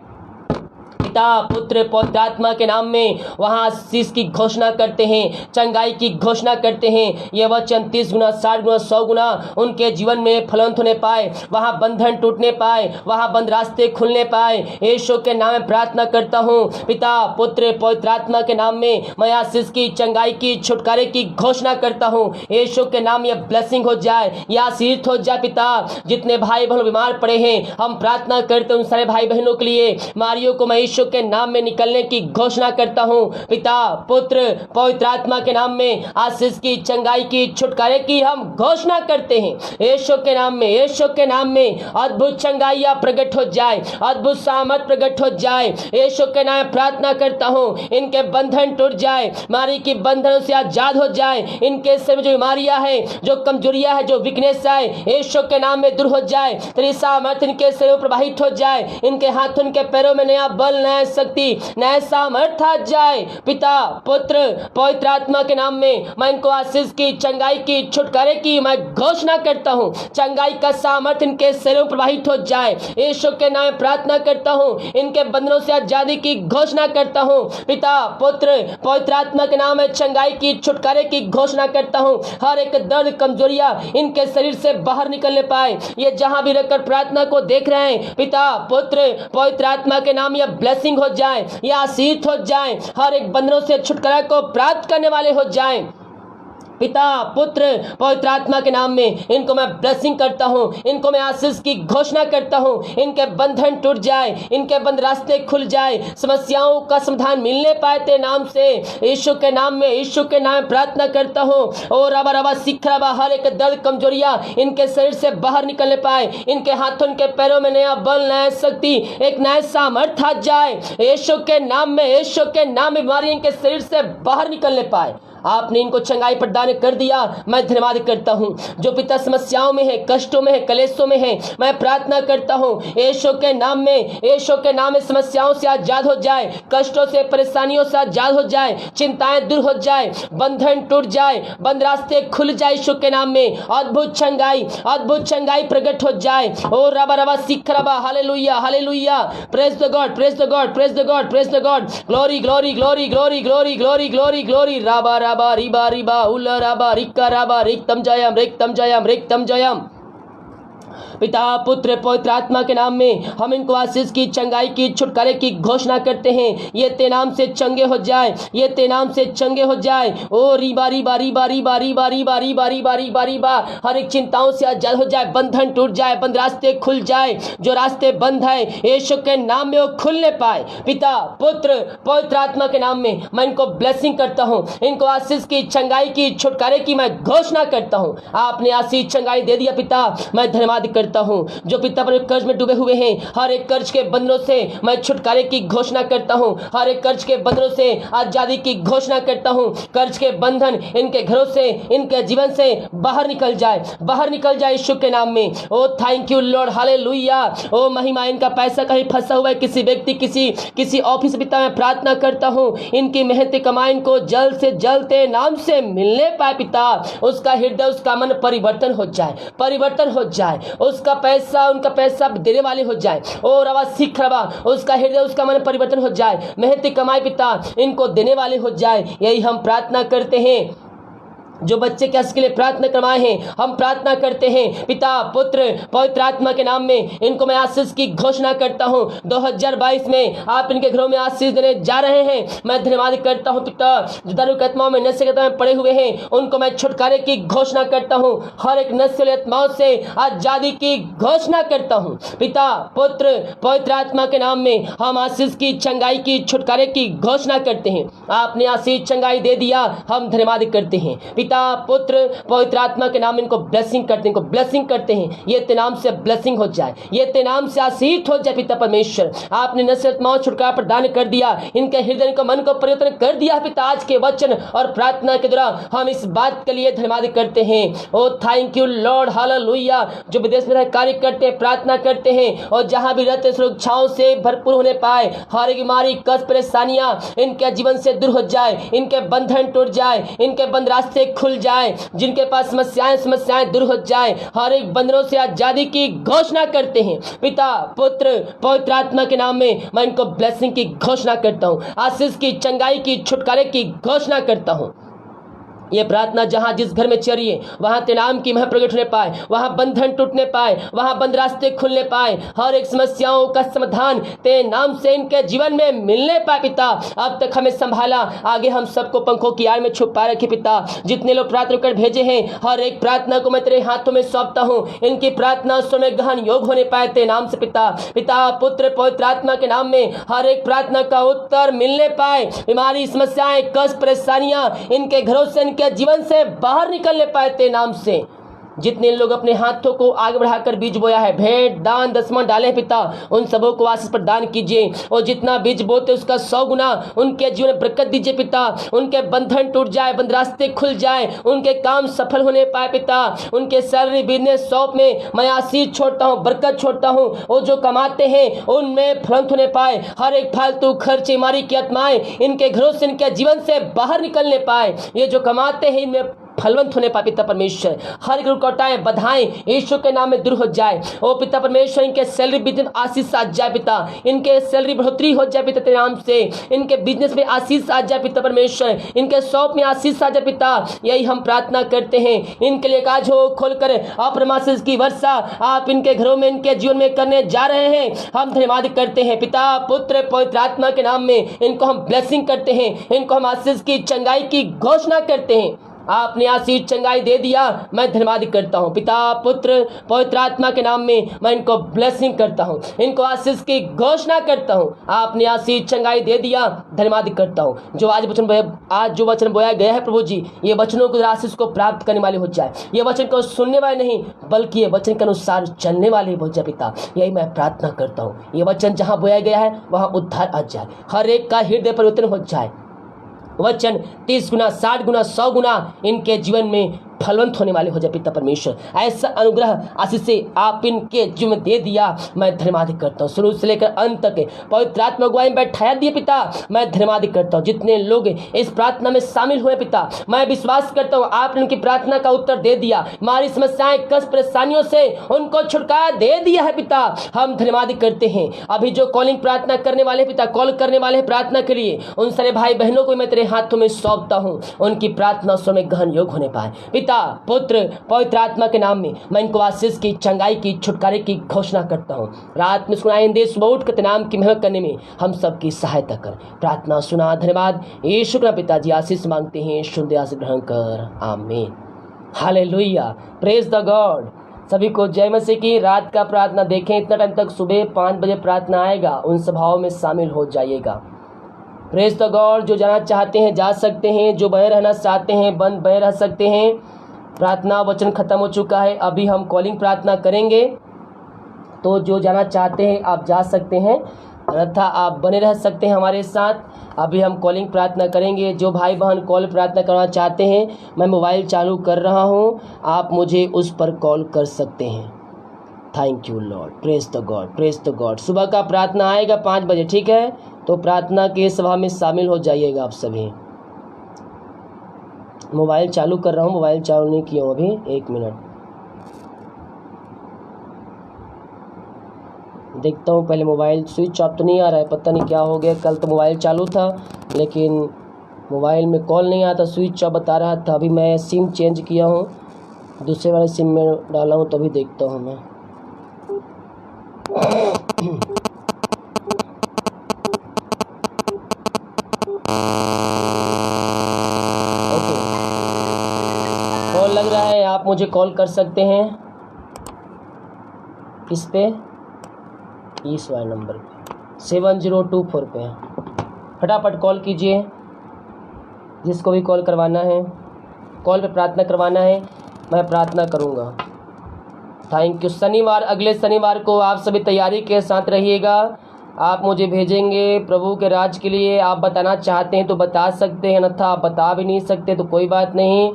पिता, पुत्र पवित्र आत्मा के नाम में। वहाँ आशीष की घोषणा करते हैं, चंगाई की घोषणा करते हैं। ये वचन 30 गुना, 60 गुना, 100 गुना उनके जीवन में फलवंत होने पाए, वहाँ बंधन टूटने पाए, वहाँ बंद रास्ते खुलने पाए। यीशु के नाम में प्रार्थना करता हूँ पिता, पुत्र पवित्र आत्मा के नाम में। मैं आशीष की, चंगाई की, छुटकारे की घोषणा करता हूँ। यीशु के नाम ये ब्लेसिंग हो जाए, या आशीष हो जाए पिता। जितने भाई बहन बीमार पड़े हैं, हम प्रार्थना करते हैं उन सारे भाई बहनों के लिए। मारियो को मैं यीशु के नाम में निकलने की घोषणा करता हूं पिता, पुत्र पवित्र आत्मा के नाम में। आशीष की, चंगाई की, छुटकारे की हम घोषणा करते हैं यीशु के नाम में। यीशु के नाम में अद्भुत चंगाइयां प्रकट हो जाए, अद्भुत सामर्थ प्रकट हो जाए। यीशु के नाम में प्रार्थना करता हूं, इनके बंधन टूट जाए, मारी की बंधनों से आजाद हो जाए। इनके शरीर में जो बीमारियां हैं, जो कमजोरियां है, जो वीकनेस है, यीशु के नाम में दूर हो जाए। तेरी सामर्थ इनके शरीर में प्रवाहित हो जाए। इनके हाथों, इनके पैरों में नया बल, नया शक्ति, नया सामर्थ्य आ जाए। पिता, पुत्र, पवित्र आत्मा के नाम में मैं इनको आशीष की, चंगाई की, छुटकारे की मैं घोषणा करता हूँ। चंगाई का सामर्थ्य इनके शरीरों में प्रवाहित हो जाए। यीशु के नाम में प्रार्थना करता हूँ, इनके बंधनों से आजादी की घोषणा करता हूँ। पिता, पुत्र, पवित्र आत्मा के नाम में चंगाई की, छुटकारे की घोषणा करता हूँ। हर एक दर्द, कमजोरियां इनके शरीर से बाहर निकलने पाए। ये जहां भी रहकर प्रार्थना को देख रहे हैं, पिता, पुत्र, पवित्र आत्मा के नाम यह ब्लेसिंग हो जाए, यह आशीष हो जाए। हर एक बंधनों से छुटकारा को प्राप्त करने वाले हो जाएं। पिता, पुत्र, पवित्र आत्मा के नाम में इनको मैं ब्लेसिंग करता हूँ, इनको मैं आशीष की घोषणा करता हूँ। इनके बंधन टूट जाए, इनके बंद रास्ते खुल जाए, समस्याओं का समाधान मिलने पाए तेरे नाम से। यीशु के नाम में, यीशु के नाम में प्रार्थना करता हूँ। और रबा रबा सीख रबा, हर एक दर्द, कमजोरियां इनके शरीर से बाहर निकलने पाए। इनके हाथों, इनके पैरों में नया बल, नया शक्ति, एक नया सामर्थ्य आ जाए। यीशु के नाम में, यीशु के नाम में बीमारी इनके शरीर से बाहर निकलने पाए। आपने इनको चंगाई प्रदान कर दिया, मैं धन्यवाद करता हूँ। जो पिता समस्याओं में है, कष्टों में है, कलेशों में है, मैं प्रार्थना करता हूँ यीशु के नाम में, यीशु के नाम में समस्याओं से आजाद हो जाए, कष्टों से, परेशानियों से आजाद हो जाए, चिंताएं दूर हो जाए, बंधन टूट जाए, बंद रास्ते खुल जाए। यीशु के नाम में अद्भुत चंगाई प्रकट हो जाए। ओ रबा रबा सीख रबा, hallelujah, hallelujah, praise the God, praise the God, praise the God, praise the God, glory, glory, glory, glory, glory, glory, glory, glory, राबा राबा रिबा रिबा उल्ला राबा रिक्का राबा रिक्तम जयम, रिक्तम जयम, रिक्तम जयम। पिता, पुत्र, पवित्र आत्मा के नाम में हम इनको आशीष की, चंगाई की, छुटकारे की घोषणा करते हैं। ये ते नाम से चंगे हो जाए, ये ते नाम से चंगे हो जाए। ओ रीबा रीबा रीबा रीबा रीबा रीबा रीबा रीबा रीबा रीबा, हर एक चिंताओं से आजाद हो जाए, बंधन टूट जाए, बंद रास्ते खुल जाए। जो रास्ते बंद है यीशु के नाम में वो खुलने पाए। पिता, पुत्र, पवित्र आत्मा के नाम में मैं इनको ब्लेसिंग करता हूँ, इनको आशीष की, चंगाई की, छुटकारे की मैं घोषणा करता हूँ। आपने आशीष, चंगाई दे दिया पिता, मैं धन्यवाद करता हूं। जो पिता पर कर्ज में डूबे हुए हैं, हर एक कर्ज के बंधनों से मैं छुटकारे की घोषणा करता हूं। हर एक कर्ज के बंधनों से आजादी की घोषणा करता हूं। कर्ज के बंधन इनके घरों से, इनके जीवन से बाहर निकल जाए, बाहर निकल जाए यीशु के नाम में। ओ थैंक यू लॉर्ड, हालेलुया। ओ महिमा, इनका पैसा कहीं फंसा हुआ है, किसी व्यक्ति, किसी ऑफिस, पिता मैं प्रार्थना करता हूं इनकी मेहनत कमाई इनको जल्द से जल्द तेरे नाम से मिलने पाए। पिता, उसका हृदय, उसका मन परिवर्तन हो जाए, परिवर्तन हो जाए। उसका पैसा, उनका पैसा देने वाले हो जाए। और आवाज सीख रहा, उसका हृदय, उसका मन परिवर्तन हो जाए। मेहनत कमाई पिता इनको देने वाले हो जाए। यही हम प्रार्थना करते हैं। जो बच्चे के हंस के लिए प्रार्थना करवाए हैं, हम प्रार्थना करते हैं पिता, पुत्र, पवित्र आत्मा के नाम में इनको मैं आशीष की घोषणा करता हूं। 2022 में आप इनके घरों में आशीष देने जा रहे हैं। मैं धन्यवाद करता हूं पिता। जो दारू की आत्माओं में, नशे की आत्माओं में पड़े हुए हैं, उनको मैं छुटकारे की घोषणा करता हूं। हर एक नशे वाली आत्माओं से आजादी की घोषणा करता हूं। पिता, पुत्र, पवित्र आत्मा के नाम में हम आशीष की, चंगाई की, छुटकारे की घोषणा करते हैं। आपने आशीष, चंगाई दे दिया, हम धन्यवाद करते हैं। पिता, पुत्र, पवित्र आत्मा के नाम इनको ब्लेसिंग करते हैं, इनको ब्लेसिंग करते हैं। ये ते नाम से ब्लेसिंग हो जाए, ये ते नाम से आशीष हो जाए। पिता परमेश्वर, आपने नसीहत मौत छुटकारा प्रदान कर दिया, इनके हृदय को, मन को परिवर्तन कर दिया। पिता, आज के वचन और प्रार्थना के द्वारा हम इस बात के लिए धन्यवाद करते हैं। ओ थैंक यू लॉर्ड, हालेलुया। जो विदेश में कार्य करते हैं, प्रार्थना करते हैं, और जहां भी रहते सुरक्षाओं से भरपूर होने पाए। हर एक बीमारी, कष्ट, परेशानियां इनके जीवन से दूर हो जाए, इनके बंधन टूट जाए, इनके बंद रास्ते खुल जाए। जिनके पास समस्याएं दूर हो जाए। हर एक बंधनों से आजादी की घोषणा करते हैं। पिता, पुत्र, पवित्र आत्मा के नाम में मैं इनको ब्लेसिंग की घोषणा करता हूं, आशीष की, चंगाई की, छुटकारे की घोषणा करता हूं। ये प्रार्थना जहां जिस घर में चरिए वहां तेरे नाम की महिमा प्रकट होने पाए, वहां बंधन टूटने पाए, वहां बंद रास्ते खुलने पाए। हर एक समस्याओं का समाधान तेरे नाम से इनके जीवन में मिलने पाए। पिता, अब तक हमें संभाला, आगे हम सबको पंखों की आड़ में छुपा रखे। पिता, जितने लोग प्रार्थना कर भेजे हैं, हर एक प्रार्थना को मैं तेरे हाथों में सौंपता हूँ। इनकी प्रार्थना समय गहन योग होने पाए तेरे नाम से। पिता, पुत्र, पवित्र आत्मा के नाम में हर एक प्रार्थना का उत्तर मिलने पाए। बीमारी, समस्याएं, कष्ट, परेशानियां इनके घरों से, के जीवन से बाहर निकलने पाए तेरे नाम से। जितने लोग अपने हाथों को आगे बढ़ाकर बीज बोया है, भेंट दान दसवां डाले हैं पिता, उन सबों को आशीष प्रदान कीजिए। और जितना बीज बोते उसका 100 गुना उनके जीवन में बरकत दीजिए पिता। उनके बंधन टूट जाए, बंद रास्ते खुल जाए, उनके काम सफल होने पाए पिता। उनके सैलरी बिजनेस शॉप में मैं आशीष छोड़ता हूँ, बरकत छोड़ता हूँ। वो जो कमाते हैं उनमें फलंत होने पाए। हर एक फालतू खर्च मारी की आत्माएं इनके घरों से, इनके जीवन से बाहर निकलने पाए। ये जो कमाते हैं इनमें फलवंत होने पाए पिता परमेश्वर। हर एक रुकावटें बाधाएं यीशु के नाम में दूर हो जाए। ओ पिता परमेश्वर, इनके सैलरी बिजनेस में आशीष आ जाए पिता। इनके सैलरी बढ़ोतरी हो जाए पिता तेरे नाम से। इनके बिजनेस में आशीष आ जाए पिता परमेश्वर। इनके शॉप में आशीष आ जाए पिता। यही हम प्रार्थना करते हैं। इनके लिए काज हो खोलकर अप्रमाशीष की वर्षा आप इनके घरों में, इनके जीवन में करने जा रहे हैं। हम धन्यवाद करते हैं पिता पुत्र पवित्र आत्मा के नाम में। इनको हम ब्लेसिंग करते हैं, इनको हम आशीष की चंगाई की घोषणा करते हैं। आपने आशीष चंगाई दे दिया, मैं धन्यवाद करता हूँ पिता पुत्र पवित्र आत्मा के नाम में। मैं इनको ब्लेसिंग करता हूँ, इनको आशीष की घोषणा करता हूँ। आपने आशीष चंगाई दे दिया, धन्यवाद करता हूँ। जो आज जो वचन बोया गया है प्रभु जी, ये वचनों को आशीष को प्राप्त करने वाले हो जाए। ये वचन को सुनने वाले नहीं बल्कि ये वचन के अनुसार चलने वाले हो जाए पिता। यही मैं प्रार्थना करता हूँ। ये वचन जहाँ बोया गया है वहाँ उद्धार आ जाए, हर एक का हृदय परिवर्तन हो जाए। वचन 30 गुना 60 गुना 100 गुना इनके जीवन में फलवंत होने वाले हो जाए पिता परमेश्वर। ऐसा अनुग्रह आशीष से आप इनके जीवन में दे दिया, मैं धन्यवाद करता हूँ। शुरू से लेकर अंत तक पवित्र आत्मा अगुवाई में बैठाया दिए पिता, मैं धन्यवाद करता हूँ। जितने लोग इस प्रार्थना में शामिल हुए पिता, मैं विश्वास करता हूँ आपने उनकी प्रार्थना का उत्तर दे दिया। हमारी समस्याएं कष्ट परेशानियों से उनको छुटकारा दे दिया है पिता। हम धन्यवाद करते हैं। अभी जो कॉलिंग प्रार्थना करने वाले पिता, कॉल करने वाले प्रार्थना के लिए, उन सारे भाई बहनों को मैं तेरे हाथों में सौंपता हूँ। उनकी प्रार्थना समय ग्रहण योग्य होने पाए पिता पुत्र पवित्र आत्मा के नाम में। मैं इनको आशीष की चंगाई की छुटकारे की घोषणा करता हूँ। रात में सुनाए देश उठ के नाम की मेहनत करने में हम सबकी सहायता कर। प्रार्थना सुना, धन्यवाद यीशु के पिताजी। आशीष मांगते हैं, शुद्ध आशीष ग्रहण कर, आमीन। Hallelujah, praise the God. सभी को जय मसीह की। रात का प्रार्थना देखें, इतना टाइम तक सुबह 5 बजे प्रार्थना आएगा, उन सभाओं में शामिल हो जाइएगा। Praise the God. जो जाना चाहते हैं जा सकते हैं, जो बने रहना चाहते हैं बने रह सकते हैं। प्रार्थना वचन खत्म हो चुका है, अभी हम कॉलिंग प्रार्थना करेंगे, तो जो जाना चाहते हैं आप जा सकते हैं, अन्यथा आप बने रह सकते हैं हमारे साथ। अभी हम कॉलिंग प्रार्थना करेंगे। जो भाई बहन कॉल प्रार्थना करना चाहते हैं, मैं मोबाइल चालू कर रहा हूं, आप मुझे उस पर कॉल कर सकते हैं। Thank you Lord, praise the God, praise the God. सुबह का प्रार्थना आएगा 5 बजे, ठीक है? तो प्रार्थना के सभा में शामिल हो जाइएगा आप सभी। मोबाइल चालू कर रहा हूँ, मोबाइल चालू नहीं किया हूँ अभी, 1 मिनट देखता हूँ। पहले मोबाइल स्विच ऑफ तो नहीं आ रहा है, पता नहीं क्या हो गया। कल तो मोबाइल चालू था लेकिन मोबाइल में कॉल नहीं आता, स्विच ऑफ बता रहा था। अभी मैं सिम चेंज किया हूँ, दूसरे वाले सिम में डाला हूँ, तभी देखता हूँ मैं। कॉल लग रहा है, आप मुझे कॉल कर सकते हैं किस पे, इस वाले नंबर पे 7024 पे। फटाफट कॉल कीजिए, जिसको भी कॉल करवाना है, कॉल पे प्रार्थना करवाना है, मैं प्रार्थना करूँगा। Thank you. शनिवार, अगले शनिवार को आप सभी तैयारी के साथ रहिएगा। आप मुझे भेजेंगे प्रभु के राज के लिए। आप बताना चाहते हैं तो बता सकते हैं, अन्यथा आप बता भी नहीं सकते तो कोई बात नहीं,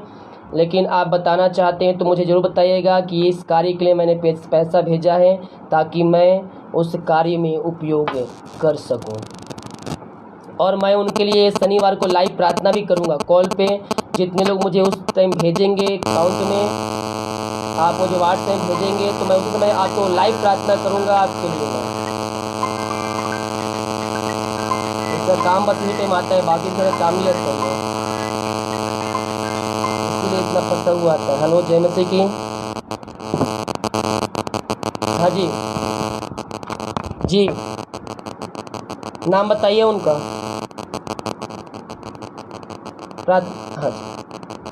लेकिन आप बताना चाहते हैं तो मुझे ज़रूर बताइएगा कि इस कार्य के लिए मैंने पैसा भेजा है, ताकि मैं उस कार्य में उपयोग कर सकूं। और मैं उनके लिए शनिवार को लाइव प्रार्थना भी करूंगा कॉल पे। जितने लोग मुझे उस टाइम भेजेंगे अकाउंट में, आप मुझे व्हाट्सएप भेजेंगे तो मैं उस समय आपको लाइव प्रार्थना करूंगा आपके लिए। इसका काम बस इसी टाइम आता है, बाकी मेरा काम ही रहता है, इसलिए इतना फंसा हुआ आता है। हेलो, जय मसीह की। हाँ जी जी, नाम बताइए उनका। हाँ जी,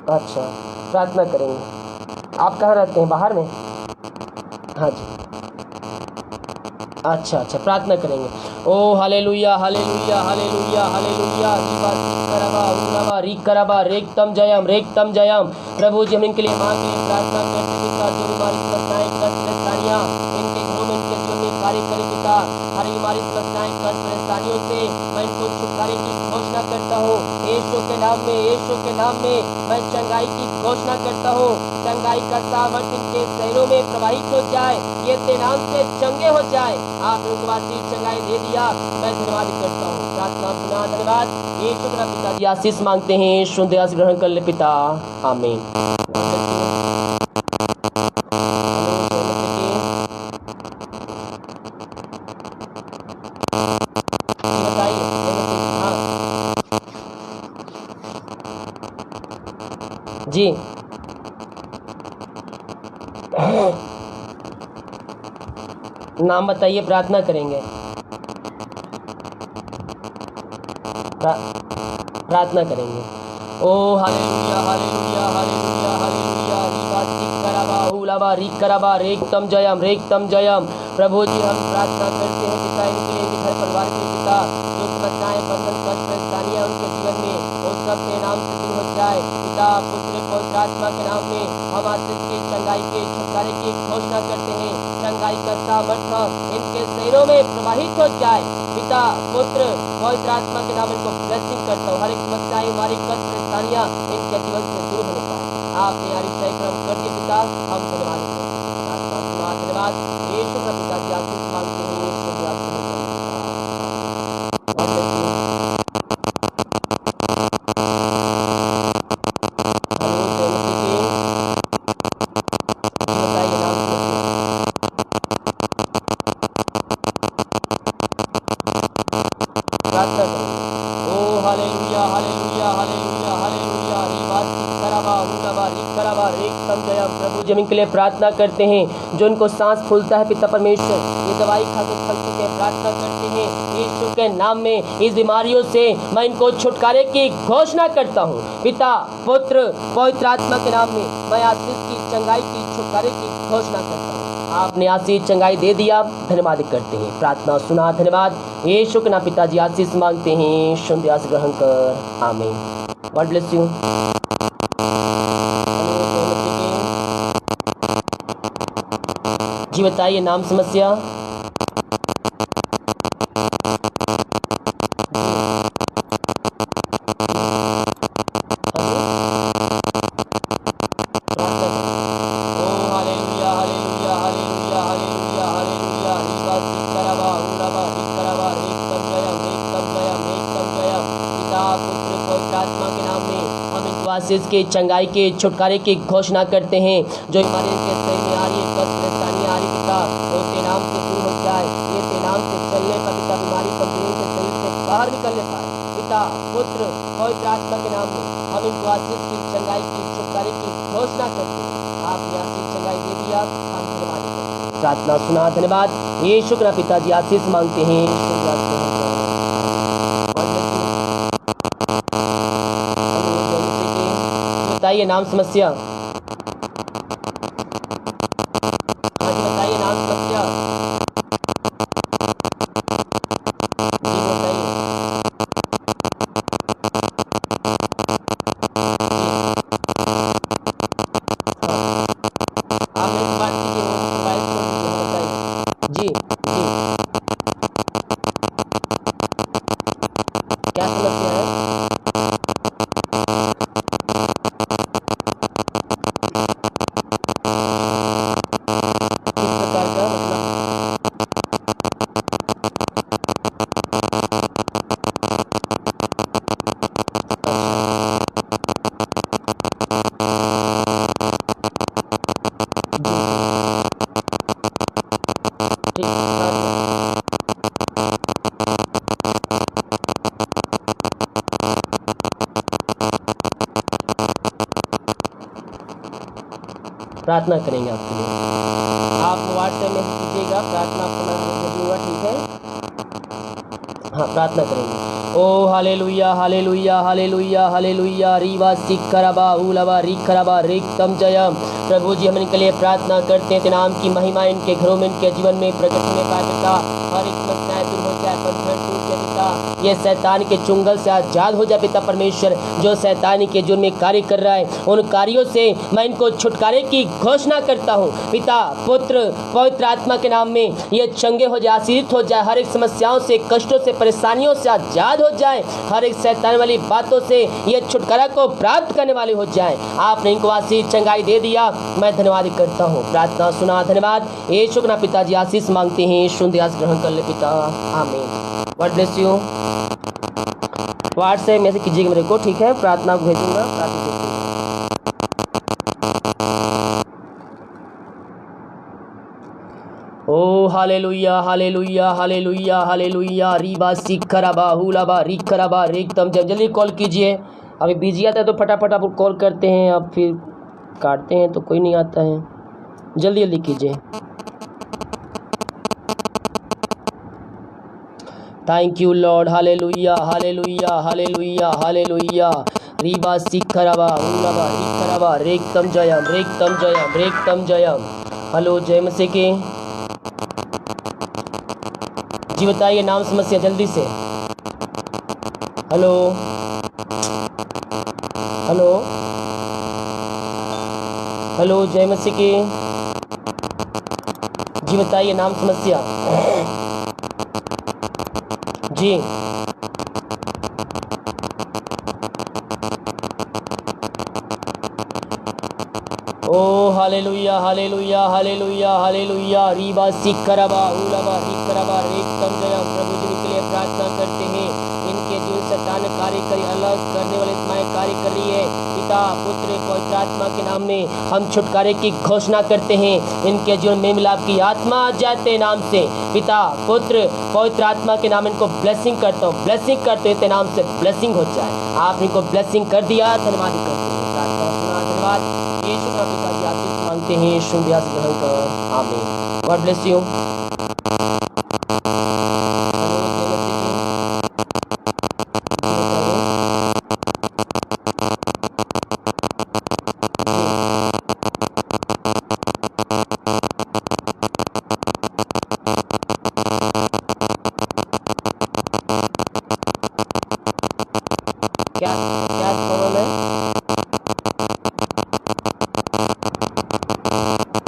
अच्छा, प्रार्थना करेंगे। आप कहाँ रहते हैं, बाहर में? हाँ जी, अच्छा अच्छा, प्रार्थना करेंगे। ओ hallelujah hallelujah hallelujah hallelujah. रिकरबा रेकतम Jayam. प्रभु जी हम इनके लिए मांग के लिए प्रार्थना करते पिता, जो बीमारी समस्याएं कष्ट परेशानियां इनके घरों में इनके जीवन में कार्य करे पिता। हर बीमारी समस्याएं कष्ट परेशानियों से मैं इनको छुटकारे की घोषणा करता हूँ यीशु के नाम में। यीशु के नाम में मैं चंगाई की घोषणा करता हूँ। चंगाई का सामर्थ्य इनके शरीरों में प्रवाहित हो जाए, ये तेरे नाम से चंगे हो जाए। आपने उनको आशीष चंगाई दे दिया, मैं धन्यवाद करता हूँ। प्रार्थना सुना, धन्यवाद। यीशु के पिताजी आशीष मांगते हैं, यीशु दया से ग्रहण कर ले पिता, आमीन। जी नाम बताइए, प्रार्थना करेंगे। प्रार्थना करेंगे। ओ hallelujah hallelujah hallelujah hallelujah. रिकरबा रेकतम Jayam. प्रभु जी हम प्रार्थना करते हैं पिता, इनके लिए, घर परिवार के पिता, जो समस्याएं बंधन कष्ट परेशानियां उनके जीवन में वो सब के नाम से दूर हो जाए पिता। पुत्र पवित्र आत्मा के नाम में हम आशीष की चंगाई के छुटकारे की घोषणा करते हैं। चंगाई का सामर्थ्य इनके शरीरों में प्रवाहित हो जाए पिता। पुत्र पवित्र आत्मा के नाम इनको ब्लेसिंग करता हूँ। हर एक समस्याएं हमारी कष्ट परेशानियां इनके जीवन से दूर होने पाए। आपने हमारी सही क्रम कर दिए पिता, हम धन्यवाद धन्यवाद। यीशु का पिता की आशीष मांगते हैं। यीशु की आशीष प्रभु जमीन के लिए प्रार्थना करते हैं, जो इनको सांस फूलता है पिता परमेश्वर, ये दवाई खा के थक चुके हैं, प्रार्थना करते हैं यीशु के नाम में इस बीमारियों से मैं इनको छुटकारे की घोषणा करता हूँ पिता। पुत्र पवित्र आत्मा के नाम में मैं आशीष की चंगाई की छुटकारे की घोषणा करता हूँ। आपने आशीष चंगाई दे दिया, धन्यवाद करते हैं। प्रार्थना सुना, धन्यवाद। यीशु के नाम पिताजी आशीष मांगते हैं, शुद्ध आशीष ग्रहण कर, आमीन। God bless you. जी बताइए, नाम समस्या। आशीष के चंगाई के छुटकारे की घोषणा करते हैं। जो हमारे के शरीर में आ रही है कष्ट परेशानी आ रही पिता, वो तेरे नाम से दूर हो जाए। ये तेरे नाम से चलने पर पिता बीमारी कमजोरी के शरीर से बाहर निकलने पाए पिता। पुत्र पवित्र आत्मा के नाम में हम इनको आशीष की चंगाई की छुटकारे की घोषणा करते हैं। आपने आशीष चंगाई दे दिया, हम धन्यवाद। प्रार्थना सुना, धन्यवाद। यीशु के नाम पिताजी आशीष मांगते हैं। बताइए नाम समस्या। आज बताइए नाम समस्या। जी बताइए। आप मेरे से बात कीजिए, वो मोबाइल छोड़ दीजिए, बताइए। जी जी क्या समस्या है? प्रार्थना करेंगे आपके लिए। आप व्हाट्सएप में कीजिएगा, प्रार्थना आपको मैं दूंगा, ठीक है? हाँ, प्रार्थना करेंगे। ओ हालेलुया हालेलुया हालेलुया हालेलुया रीवा सिखरबा उलवा रिखरबा रिक्तम जयम। प्रभु जी हम इनके लिए प्रार्थना करते हैं, तेरे नाम की महिमा इनके घरों में, इनके जीवन में प्रकट होने पाए पिता। हर एक समस्याएं दूर हो जाए, बंधन टूट जाए पिता। ये शैतान के चुंगल से आजाद हो जाए पिता परमेश्वर। जो शैतानी के जुर्म में कार्य कर रहा है, उन कार्यों से मैं इनको छुटकारे की घोषणा करता हूँ पिता। पुत्र पवित्र आत्मा के नाम में ये चंगे हो जाए, आशीषित हो जाए, हर एक समस्याओं से, कष्टों से, परेशानियों से आजाद हो जाए, हर एक शैतान वाली बातों से ये छुटकारा को प्राप्त करने वाले हो जाए। आपने इनको आशीष चंगाई दे दिया, मैं धन्यवाद करता हूँ। प्रार्थना सुना, धन्यवाद। यीशु के नाम पिताजी आशीष मांगते हैं, शुद्ध आशीष ग्रहण कर ले पिता, आमीन। God bless you. व्हाट्सएप में से कीजिएगा मेरे को, ठीक है? प्रार्थना को भेजूंगा, प्रार्थना देखिए। ओ हालेलुया हालेलुया हालेलुया हालेलुया रीबा सिखरबा हुलबा रिखरबा रिक्तम। जब जल्दी कॉल कीजिए, अभी बिजी आता है तो फटाफट आप कॉल करते हैं, अब फिर काटते हैं तो कोई नहीं आता है। जल्दी जल्दी कीजिए। Thank you Lord. Hallelujah hallelujah hallelujah hallelujah रीबा सिखरबा हुलबा रिखरबा रिक्तम जयम रिक्तम जयम रिक्तम जयम। हेलो जय मसीह की जी, बताइए नाम समस्या जल्दी से। हेलो हेलो हेलो जय मसीह की जी, बताइए नाम समस्या जी। ओ हालेलुया हालेलुया हालेलुया हालेलुया रीबा सिखरबा उलबा रिखरबा रिक्तम जयम। प्रभु जी के लिए प्रार्थना करते हैं, इनके जीवन शैतान कार्य करी, अलग करने वाले आत्माएं कार्य कर रही है पिता पुत्र पवित्र आत्मा के नाम में हम छुटकारे की घोषणा करते हैं। इनके जीवन में मिलाप की आत्मा आ जाते नाम से पिता पुत्र पवित्र आत्मा के नाम इनको ब्लेसिंग करता हूँ, ब्लेसिंग करते थे नाम से ब्लेसिंग हो जाए। आप इनको ब्लेसिंग कर दिया, धन्यवाद करते हैं। प्रार्थना सुना, धन्यवाद। यीशु का पिताजी आशीष मांगते हैं, शुभ आशीष ग्रहण कर, आमीन। God bless you. क्या क्या प्रॉब्लम है?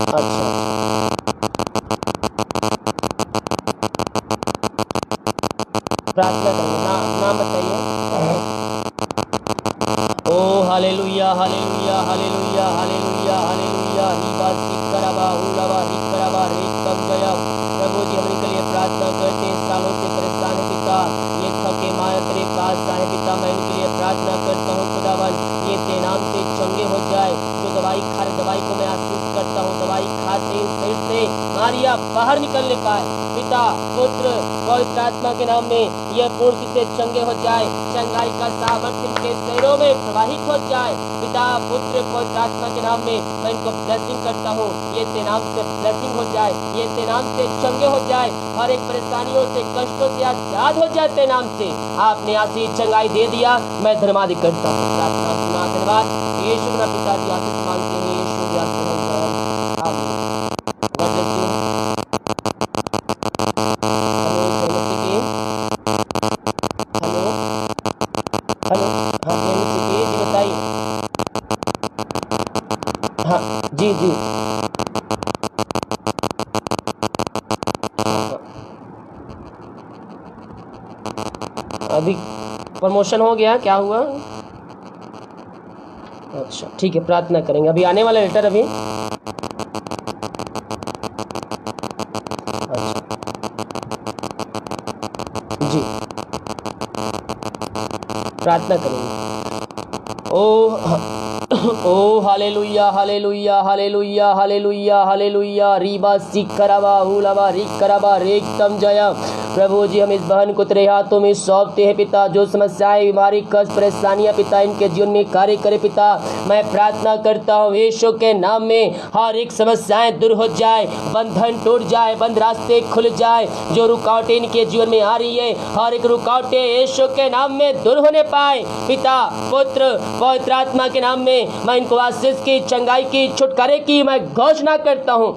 अच्छा, प्रार्थना करेंगे। नाम बताइए। ओ hallelujah hallelujah hallelujah hallelujah hallelujah रीबा सिखरबा उलबा रिखरबा रिक्तम जयम। प्रभु जी हम इनके लिए प्रार्थना करते हैं, सालों से परेशान है पिता, ये थके मारे तेरे पास आए पिता। मैं इनके लिए प्रार्थना करता हूँ खुदावन, ये तेरे नाम से चंगे हो जाए। जो दवाई खा रहे, दवाई को मैं आशीष करता हूँ, दवाई खाते शरीर से बीमारियां बाहर निकलने पाए पिता पुत्र पवित्र आत्मा के नाम में यह पूर्ण से चंगे हो जाए। चंगाई का सामर्थ्य इनके शरीरों में प्रवाहित हो जाए पिता पुत्र पवित्र आत्मा के नाम में मैं इनको ब्लेसिंग करता हूँ। ये तेरे नाम से ब्लेसिंग हो जाए, ये तेरे नाम से चंगे हो जाए, हर एक परेशानियों से कष्टों से आजाद हो जाए तेरे नाम से। आपने आशीष चंगाई दे दिया, मैं धन्यवाद करता हूँ। प्रार्थना सुना, धन्यवाद। यीशु का पिताजी आशीष मांगते हैं, यीशु आशीष आमीन। God bless you. हेलो हाँ जय मसीह की जी, बताइए। हाँ जी जी अभी प्रमोशन हो गया, क्या हुआ? अच्छा ठीक है, प्रार्थना करेंगे। अभी आने वाला लेटर अभी अच्छा जी, प्रार्थना करेंगे। ओ hallelujah hallelujah hallelujah hallelujah hallelujah hallelujah रीबा सिकरबा हुलबा रिकरबा रेक्तम जय। प्रभु जी हम इस बहन को तेरे हाथों में सौंपते हैं पिता। जो समस्याएं, बीमारी, कष्ट, परेशानियां पिता इनके जीवन में कार्य करे पिता। मैं प्रार्थना करता हूँ यीशु के नाम में हर एक समस्याएं दूर हो जाए, बंधन टूट जाए, बंद रास्ते खुल जाए। जो रुकावटें इनके जीवन में आ रही है हर एक रुकावटें यीशु के नाम में दूर होने पाए पिता। पुत्र पवित्र आत्मा के नाम में मैं इनको आशीष की, चंगाई की, छुटकारे की मैं घोषणा करता हूँ।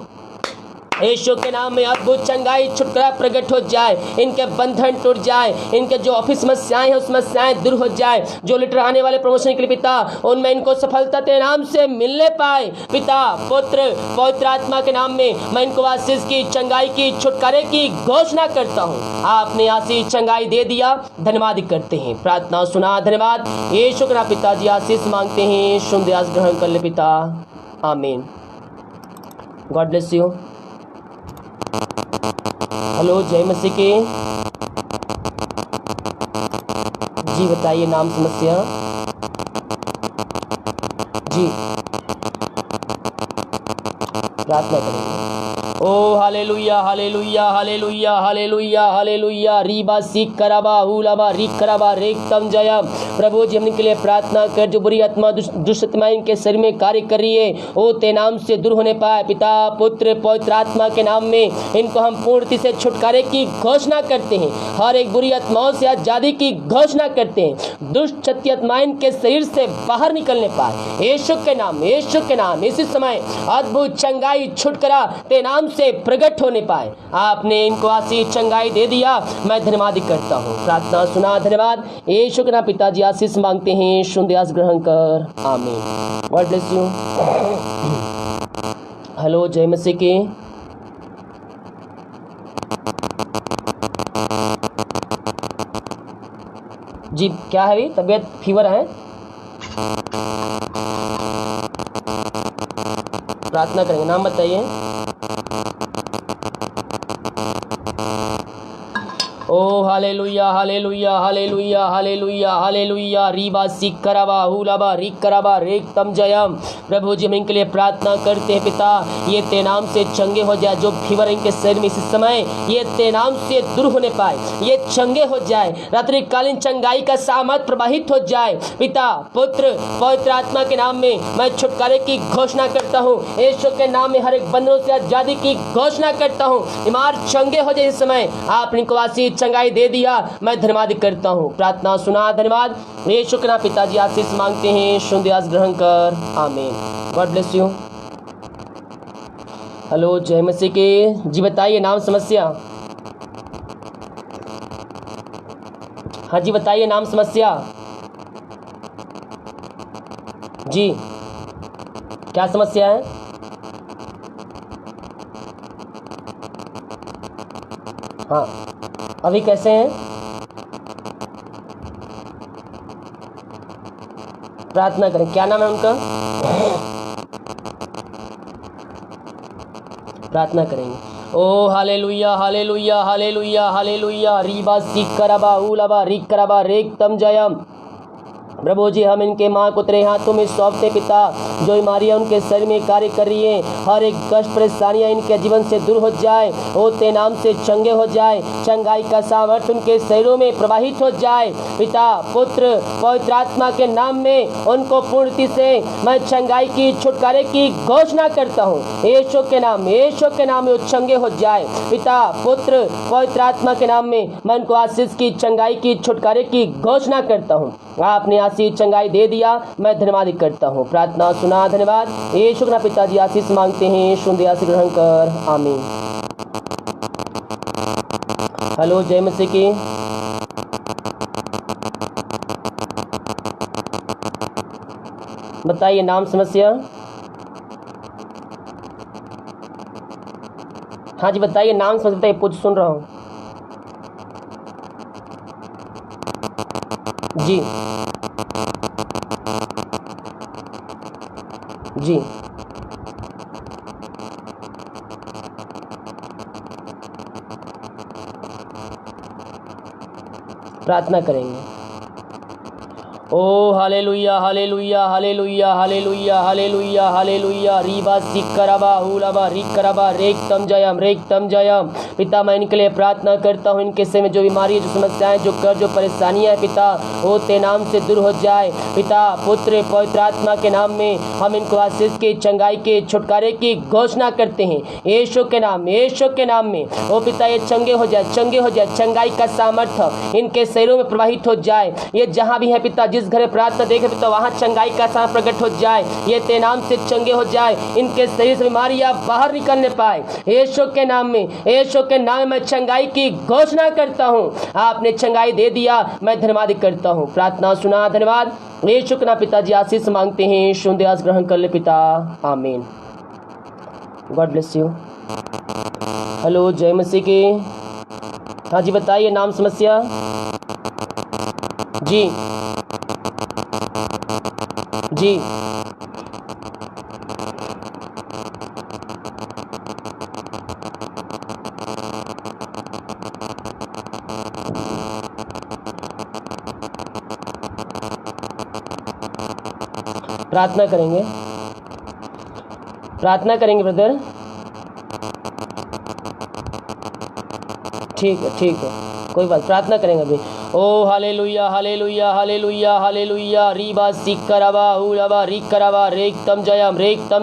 यीशु के नाम में अद्भुत चंगाई छुटकारा प्रकट हो जाए, इनके बंधन टूट जाए, इनके जो ऑफिस समस्याएं हैं उस समस्याएं दूर हो जाए। जो लेटर आने वाले प्रमोशन के लिए पिता उनमें इनको सफलता तेरे नाम से मिलने पाए पिता। पुत्र पवित्र आत्मा के नाम में मैं इनको आशीष की, चंगाई की, छुटकारे की घोषणा करता हूँ। आपने आशीष चंगाई दे दिया, धन्यवाद करते हैं। प्रार्थना सुना, धन्यवाद यीशु के नाम पिताजी आशीष मांगते हैं, सुन आस ग्रहण कर ले पिता, आमीन। God bless you. हेलो जय मसीह के जी, बताइए नाम समस्या जी, प्रार्थना करेंगे। ओ hallelujah hallelujah hallelujah hallelujah hallelujah रीबा सीख कराबा हुलाबा रिक कराबा रेक्तम जय। प्रभु जी हम इनके लिए प्रार्थना कर, जो बुरी आत्मा दुष्ट आत्मा इनके शरीर में कार्य कर रही है वो ते नाम से दूर होने पाए पिता। पुत्र पवित्र आत्मा के नाम में इनको हम पूर्णति से छुटकारे की घोषणा करते हैं, हर एक बुरी आत्माओं से आजादी की घोषणा करते हैं। दुष्ट शक्ति आत्माएं इनके शरीर से बाहर निकलने पाए यीशु के नाम, यीशु के नाम। इसी समय अद्भुत चंगाई छुटकारा ते नाम से प्रकट होने पाए। आपने इनको आशीष चंगाई दे दिया, मैं धन्यवाद करता हूँ। प्रार्थना सुना, धन्यवाद यीशु के नाम पिताजी आशीष मांगते हैं, सुन आस ग्रहण कर, आमीन। God bless you. हेलो जय मसीह के जी, क्या है तबीयत, फीवर है? प्रार्थना करेंगे, नाम बताइए। ओ hallelujah hallelujah hallelujah hallelujah hallelujah रीबा सीख कराबा हुलाबा रिक कराबा रेक्तम जयम। प्रभु जी हम इनके लिए प्रार्थना करते हैं पिता, ये ते नाम से चंगे हो जाए। जो फीवर इनके शरीर में इस समय ये ते नाम से दूर होने पाए, ये चंगे हो जाए। रात्रिकालीन चंगाई का सामर्थ प्रवाहित हो जाए पिता। पुत्र पवित्र आत्मा के नाम में मैं छुटकारे की घोषणा करता हूँ, यीशु के नाम में हर एक बंधनों से आजादी की घोषणा करता हूँ। बीमार चंगे हो जाए इस समय, आप इनको आशीष चंगाई दे दिया, मैं धन्यवाद करता हूँ। प्रार्थना सुना, धन्यवाद यीशु के नाम पिताजी आशीष मांगते हैं, सुन आस ग्रहण कर, आमीन। God bless you. हेलो जय मसीह के जी, बताइए नाम समस्या। हाँ जी बताइए नाम समस्या जी, क्या समस्या है? हाँ, अभी कैसे हैं? प्रार्थना करें, क्या नाम है उनका? प्रार्थना करेंगे। ओ हालेलुया हालेलुया हालेलुया हालेलुया रीबा सीख कराबा उलाबा रिक कराबा रेक्तम जयम। प्रभु जी हम इनके माँ को तेरे हाथों में सौंपते पिता। जो बीमारियाँ उनके शरीर में कार्य कर रही है, हर एक कष्ट परेशानियाँ इनके जीवन से दूर हो जाए, वो ते नाम से चंगे हो जाए। चंगाई का सामर्थ्य उनके शरीरों में प्रवाहित हो जाए पिता। पुत्र पवित्र आत्मा के नाम में उनको पूर्णति से मैं चंगाई की, छुटकारे की घोषणा करता हूँ। यीशु के नाम, यीशु के नाम में वो चंगे हो जाए पिता। पुत्र पवित्र आत्मा के नाम में मैं उनको आशीष की, चंगाई की, छुटकारे की घोषणा करता हूँ। आपने आशीष चंगाई दे दिया, मैं धन्यवाद करता हूँ। प्रार्थना सुना, धन्यवाद यीशु के नाम पिताजी आशीष मांगते हैं, सुन आशीष ग्रहण कर, आमीन। हेलो जय मसीह की। बताइए नाम समस्या। हाँ जी बताइए नाम समस्या, बताइए, पूछ सुन रहा हूँ जी जी। प्रार्थना करेंगे। ओ hallelujah hallelujah hallelujah hallelujah hallelujah hallelujah रीबा सिकरबा हुलबा रिकरबा रेक्तम जयम। पिता मैं इनके लिए प्रार्थना करता हूँ, इनके से में जो बीमारी है, जो समस्याएं, जो कर्ज, जो परेशानियां है पिता वो ते नाम से दूर हो जाए। पिता पुत्र पवित्र आत्मा के नाम में हम इनको आशीष के, चंगाई के, छुटकारे की घोषणा करते हैं यीशु के नाम में, यीशु के नाम में। ओ पिता ये चंगे हो जाए, चंगे हो जाए, चंगाई का सामर्थ्य इनके शरीरों में प्रवाहित हो जाए। ये जहाँ भी है पिता, जिस घर में प्रार्थना देखे पिता वहाँ चंगाई का सामर्थ्य प्रकट हो जाए। ये ते नाम से चंगे हो जाए, इनके शरीर से बीमारियां बाहर निकलने पाए यीशु के नाम में, यीशु के नाम में मैं चंगाई की घोषणा करता हूँ। आपने चंगाई दे दिया, मैं धन्यवाद करता हूँ। प्रार्थना सुना, धन्यवाद यीशु के नाम। पिताजी आशीष मांगते हैं, यीशु दयास ग्रहण कर ले पिता, आमीन। God bless you. हेलो, जय मसीह की। हाँ जी बताइए, नाम समस्या। जी जी प्रार्थना करेंगे, प्रार्थना करेंगे ब्रदर। ठीक है, ठीक है, कोई बात, प्रार्थना करेंगे अभी। ओ हालेलुया हालेलुया हालेलुया हालेलुया रीबा सिकरबा हुलबा रिकरबा रेक्तम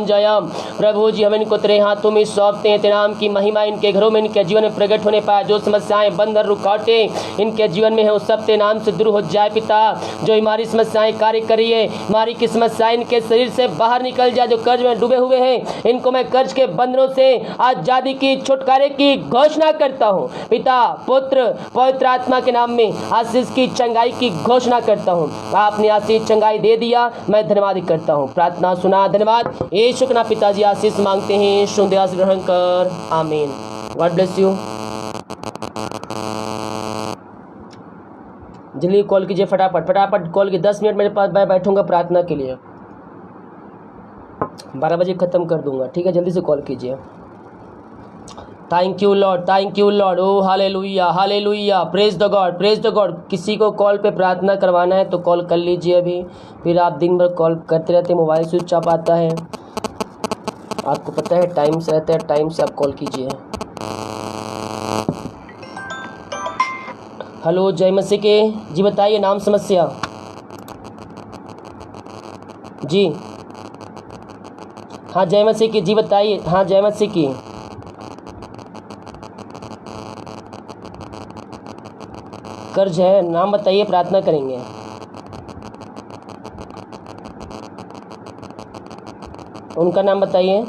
जयम। प्रभु जी हम इनको तेरे हाथों में सौंपते हैं। तेरे नाम की महिमा इनके घरों में, इनके जीवन में प्रकट होने पाए। जो समस्याएं, बंधन, रुकावटें इनके जीवन में है वो सब तेरे नाम से दूर हो जाए पिता। जो हमारी समस्याएं कार्य करिए, हमारी की समस्याएं इनके शरीर से बाहर निकल जाए। जो कर्ज में डूबे हुए हैं इनको मैं कर्ज के बंधनों से आजादी की, छुटकारे की घोषणा करता हूँ पिता पुत्र पवित्र आत्मा के नाम में। आशीष की, चंगाई की घोषणा करता हूँ। आपने आशीष चंगाई दे दिया, मैं धन्यवाद करता हूँ। प्रार्थना सुना, धन्यवाद यीशु के नाम। पिताजी आशीष मांगते हैं, यीशु दयास ग्रहण कर, आमीन। God bless you. जल्दी कॉल कीजिए, फटाफट फटाफट कॉल की। 10 मिनट मेरे पास मैं बैठूंगा प्रार्थना के लिए, 12 बजे खत्म कर दूंगा, ठीक है। जल्दी से कॉल कीजिए। Thank you Lord, thank you Lord. Oh hallelujah hallelujah, praise the God, praise the God. किसी को कॉल पे प्रार्थना करवाना है तो कॉल कर लीजिए अभी। फिर आप दिन भर कॉल करते रहते, मोबाइल स्विच ऑफ आता है, आपको पता है टाइम से रहता है, टाइम से आप कॉल कीजिए। हेलो, जय मसीह के। जी बताइए, नाम समस्या। जी हाँ, जय मसीह की। जी बताइए। हाँ, जय मसीह की। कर्ज है, नाम बताइए, प्रार्थना करेंगे। उनका नाम बताइए।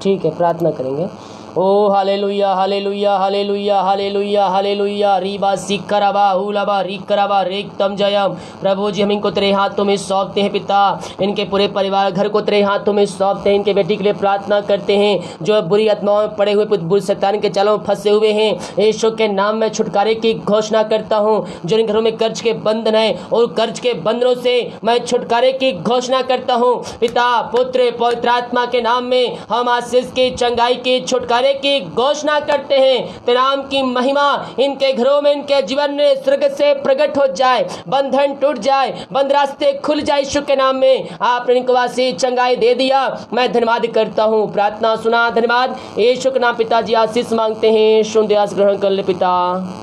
ठीक है, प्रार्थना करेंगे। ओ hallelujah hallelujah hallelujah hallelujah hallelujah रीबा सिकरबा हुलबा रिकरबा रेक्तम जयम। प्रभु जी हम इनको तेरे हाथों में सौंपते हैं पिता। इनके पूरे परिवार घर को तेरे हाथों में सौंपते हैं। इनके बेटी के लिए प्रार्थना करते हैं जो बुरी आत्माओं में पड़े हुए, बुरी शैतान के जालों में फंसे हुए हैं। यीशु के नाम में छुटकारे की घोषणा करता हूँ। जो इन घरों में कर्ज के बंधन है और कर्ज के बंधनों से मैं छुटकारे की घोषणा करता हूँ पिता पुत्र पवित्र आत्मा के नाम में। हम आशीष की, चंगाई की, छुटकारे की घोषणा करते हैं। तेरे नाम की महिमा इनके घरों में, इनके जीवन में स्वर्ग से प्रकट हो जाए। बंधन टूट जाए, बंद रास्ते खुल जाए यीशु के नाम में। आपने इनको आशीष चंगाई दे दिया, मैं धन्यवाद करता हूँ। प्रार्थना सुना, धन्यवाद यीशु के नाम। पिताजी आशीष मांगते हैं, यीशु दयास ग्रहण कर ले पिता,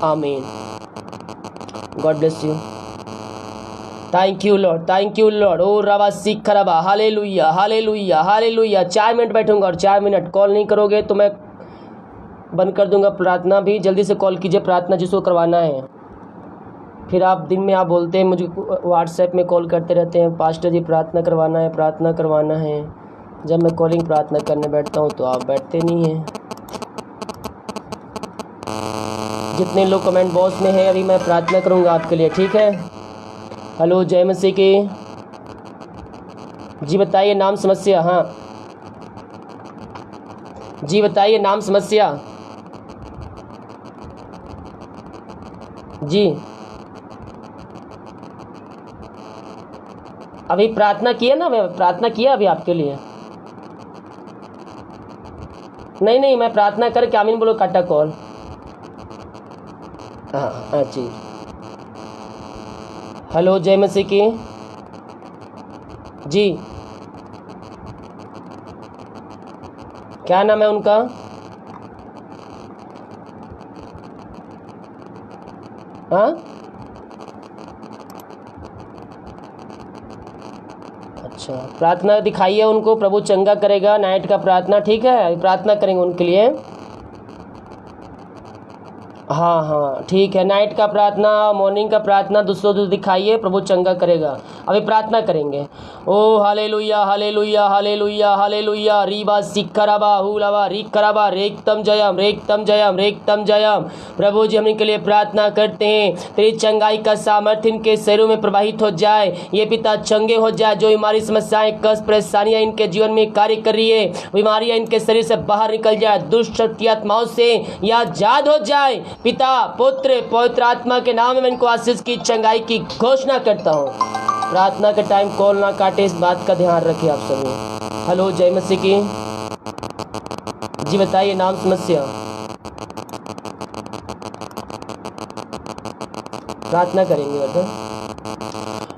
आमीन। God bless you. Thank you Lord, thank you Lord. ओ रवा सिखरबा हालेलुया हालेलुया हालेलुया। 4 मिनट बैठूंगा और 4 मिनट कॉल नहीं करोगे तो मैं बंद कर दूंगा। प्रार्थना भी जल्दी से कॉल कीजिए, प्रार्थना जिसको करवाना है। फिर आप दिन में आप बोलते हैं, मुझे व्हाट्सएप में कॉल करते रहते हैं, पास्टर जी प्रार्थना करवाना है, प्रार्थना करवाना है। जब मैं कॉलिंग प्रार्थना करने बैठता हूँ तो आप बैठते नहीं हैं। जितने लोग कमेंट बॉक्स में हैं अभी मैं प्रार्थना करूँगा आपके लिए, ठीक है। हेलो, जय मसीह की। जी बताइए, नाम समस्या। हाँ जी बताइए, नाम समस्या। जी अभी प्रार्थना किया ना, मैं प्रार्थना किया अभी आपके लिए। नहीं नहीं, मैं प्रार्थना करके आमीन बोलो, काटा कॉल। हाँ जी। हेलो, जय मसीह की जी। क्या नाम है उनका? हाँ, अच्छा, प्रार्थना दिखाइए उनको, प्रभु चंगा करेगा। नाइट का प्रार्थना, ठीक है, प्रार्थना करेंगे उनके लिए। हाँ हाँ ठीक है, नाइट का प्रार्थना, मॉर्निंग का प्रार्थना दूसरों को दिखाइए, प्रभु चंगा करेगा। अभी प्रार्थना करेंगे। ओ हालेलुया हालेलुया हालेलुया हालेलुया। रीबा सिखराबा हुलाबा रिखराबा रेक्तम जयम रेक्तम जयम रेक्तम जयम। प्रभु जी, हम इनके लिए प्रार्थना करते हैं, तेरी चंगाई का सामर्थ्य इनके शरीरों में प्रवाहित हो जाए। ये पिता चंगे हो जाए। जो बीमारी, समस्याएं, कष्ट, परेशानियां इनके जीवन में कार्य कर रही है, बीमारियां इनके शरीर से बाहर निकल जाए, दुष्ट शक्ति आत्माओं से यह आजाद हो जाए। पिता, पुत्र, पवित्र आत्मा के नाम में मैं इनको आशीष की, चंगाई की घोषणा करता हूँ। प्रार्थना के टाइम कॉल ना काटे, इस बात का ध्यान रखिए आप सभी। हेलो, जय मसीह की जी। बताइए नाम, समस्या, प्रार्थना करेंगे मतलब।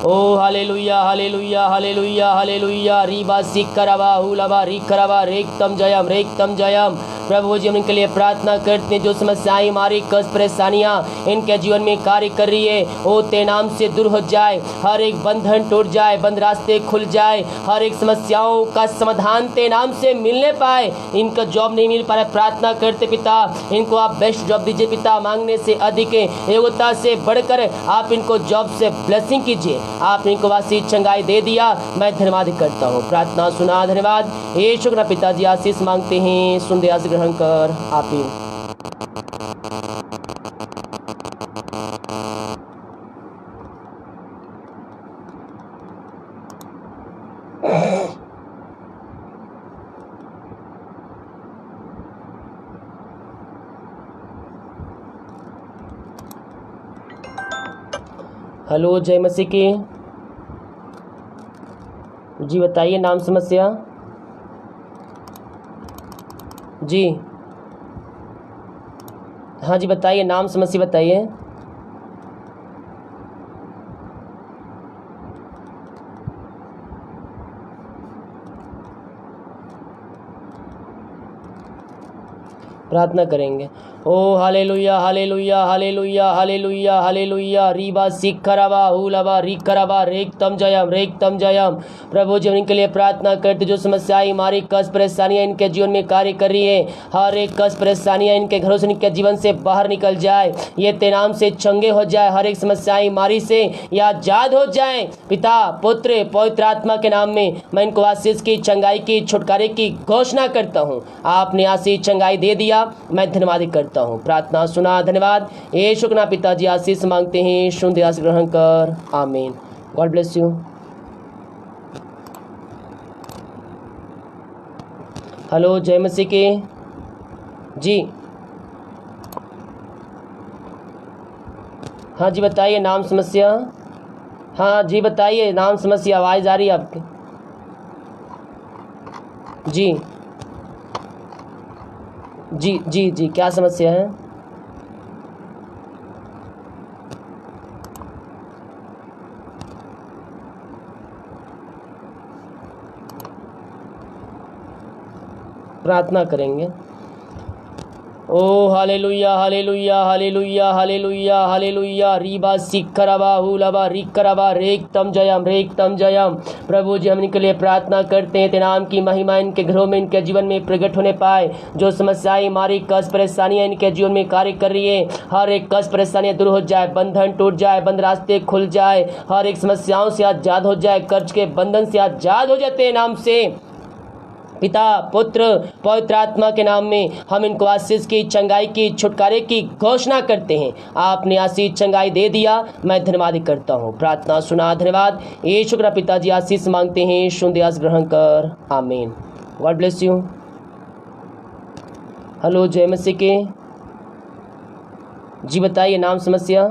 ओ हालेलुया हालेलुया हालेलुया हालेलुया। रीबा सिखराबा हुलाबा रिखराबा रेक्तम जयम रेक्तम जयम। प्रभु जी, हम इनके लिए प्रार्थना करते हैं, जो समस्याएं, हमारी कष्ट, परेशानियां इनके जीवन में कार्य कर रही है, वो तेरे नाम से दूर हो जाए। हर एक बंधन टूट जाए, बंद रास्ते खुल जाए, हर एक समस्याओं का समाधान तेरे नाम से मिलने पाए। इनका जॉब नहीं मिल पा रहा है, प्रार्थना करते पिता, इनको आप बेस्ट जॉब दीजिए पिता। मांगने से अधिक, योग्यता से बढ़कर आप इनको जॉब से ब्लेसिंग कीजिए। आपने इनको वासी चंगाई दे दिया, मैं धन्यवाद करता हूँ। प्रार्थना सुना, धन्यवाद। यीशु के नाम पिताजी आशीष मांगते हैं, सुन दया से ग्रहण कर। आमीन। हेलो, जय मसीह की जी। बताइए नाम, समस्या जी। हाँ जी, बताइए नाम, समस्या बताइए। प्रार्थना करेंगे। ओ hallelujah hallelujah hallelujah hallelujah hallelujah. रीबा सिखराबा हुलाबा रिखराबा रेक्तम जयम रेक्तम जयम। प्रभु जी, हम इनके लिए प्रार्थना करते, जो समस्याएं, हमारी कष्ट, परेशानियां इनके जीवन में कार्य कर रही है, हर एक कष्ट, परेशानियां इनके घरों से, इनके जीवन से बाहर निकल जाए। ये तेरे नाम से चंगे हो जाए, हर एक समस्याएं, बीमारी से या आजाद हो जाए। पिता, पुत्र, पवित्र आत्मा के नाम में मैं इनको आशीष की, चंगाई की, छुटकारे की घोषणा करता हूँ। आपने आशीष चंगाई दे दिया, मैं धन्यवाद करता हूँ। प्रार्थना सुना, धन्यवाद। यीशु के नाम पिताजी आशीष मांगते हैं, सुन दया से ग्रहण कर। आमीन। God bless you. हेलो, जय मसीह की जी। हाँ जी, बताइए नाम, समस्या। हाँ जी, बताइए नाम, समस्या। आवाज़ आ रही है आपकी जी जी जी जी। क्या समस्या है? प्रार्थना करेंगे। ओ hallelujah hallelujah hallelujah hallelujah hallelujah. रीबा सिखराबा हुलाबा रिखराबा रेक्तम जयम रेक्तम जयम। प्रभु जी, हम इनके लिए प्रार्थना करते हैं, तेरे नाम की महिमा इनके घरों में, इनके जीवन में प्रकट होने पाए। जो समस्याएं, हमारी कष्ट, परेशानियां इनके जीवन में कार्य कर रही है, हर एक कष्ट, परेशानियां दूर हो जाए, बंधन टूट जाए, बंद रास्ते खुल जाए, हर एक समस्याओं से आजाद हो जाए, कर्ज के बंधन से आजाद हो जाते हैं नाम से। पिता, पुत्र, पवित्र आत्मा के नाम में हम इनको आशीष की, चंगाई की, छुटकारे की घोषणा करते हैं। आपने आशीष चंगाई दे दिया, मैं धन्यवाद करता हूँ। प्रार्थना सुना, धन्यवाद। यीशु के पिताजी आशीष मांगते हैं, सुन दया से ग्रहण कर। आमीन। God bless you. हेलो, जय मसीह के जी। बताइए नाम, समस्या।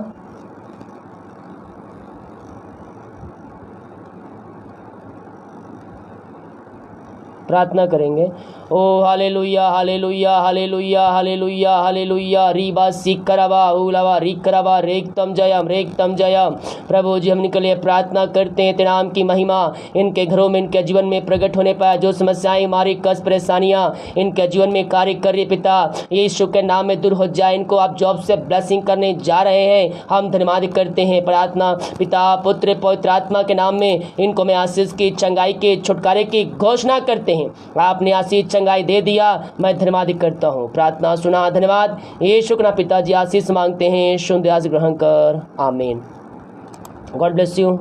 प्रार्थना करेंगे। ओ hallelujah hallelujah hallelujah hallelujah hallelujah रीबा सिकरबा उलवा रिकरबा रेक्तम जयम। प्रभु जी हम इनके लिए प्रार्थना करते हैं, तेरे नाम की महिमा इनके घरों में, इनके जीवन में प्रकट होने पाए। जो समस्याएं, मारी कष्ट, परेशानियां इनके जीवन में कार्य कर रही पिता, यीशु के नाम में दूर हो जाए। इनको आप जॉब से ब्लेसिंग करने जा रहे हैं, हम धन्यवाद करते हैं। प्रार्थना पिता पुत्र पवित्र आत्मा के नाम में इनको मैं आशीष की, चंगाई के, छुटकारे की घोषणा करते हैं। आपने आशीष चंगाई दे दिया, मैं धन्यवाद करता हूँ। प्रार्थना सुना, धन्यवाद यीशु के नाम पिताजी आशीष मांगते हैं, शुद्ध आशीष ग्रहण कर, आमीन। God bless you.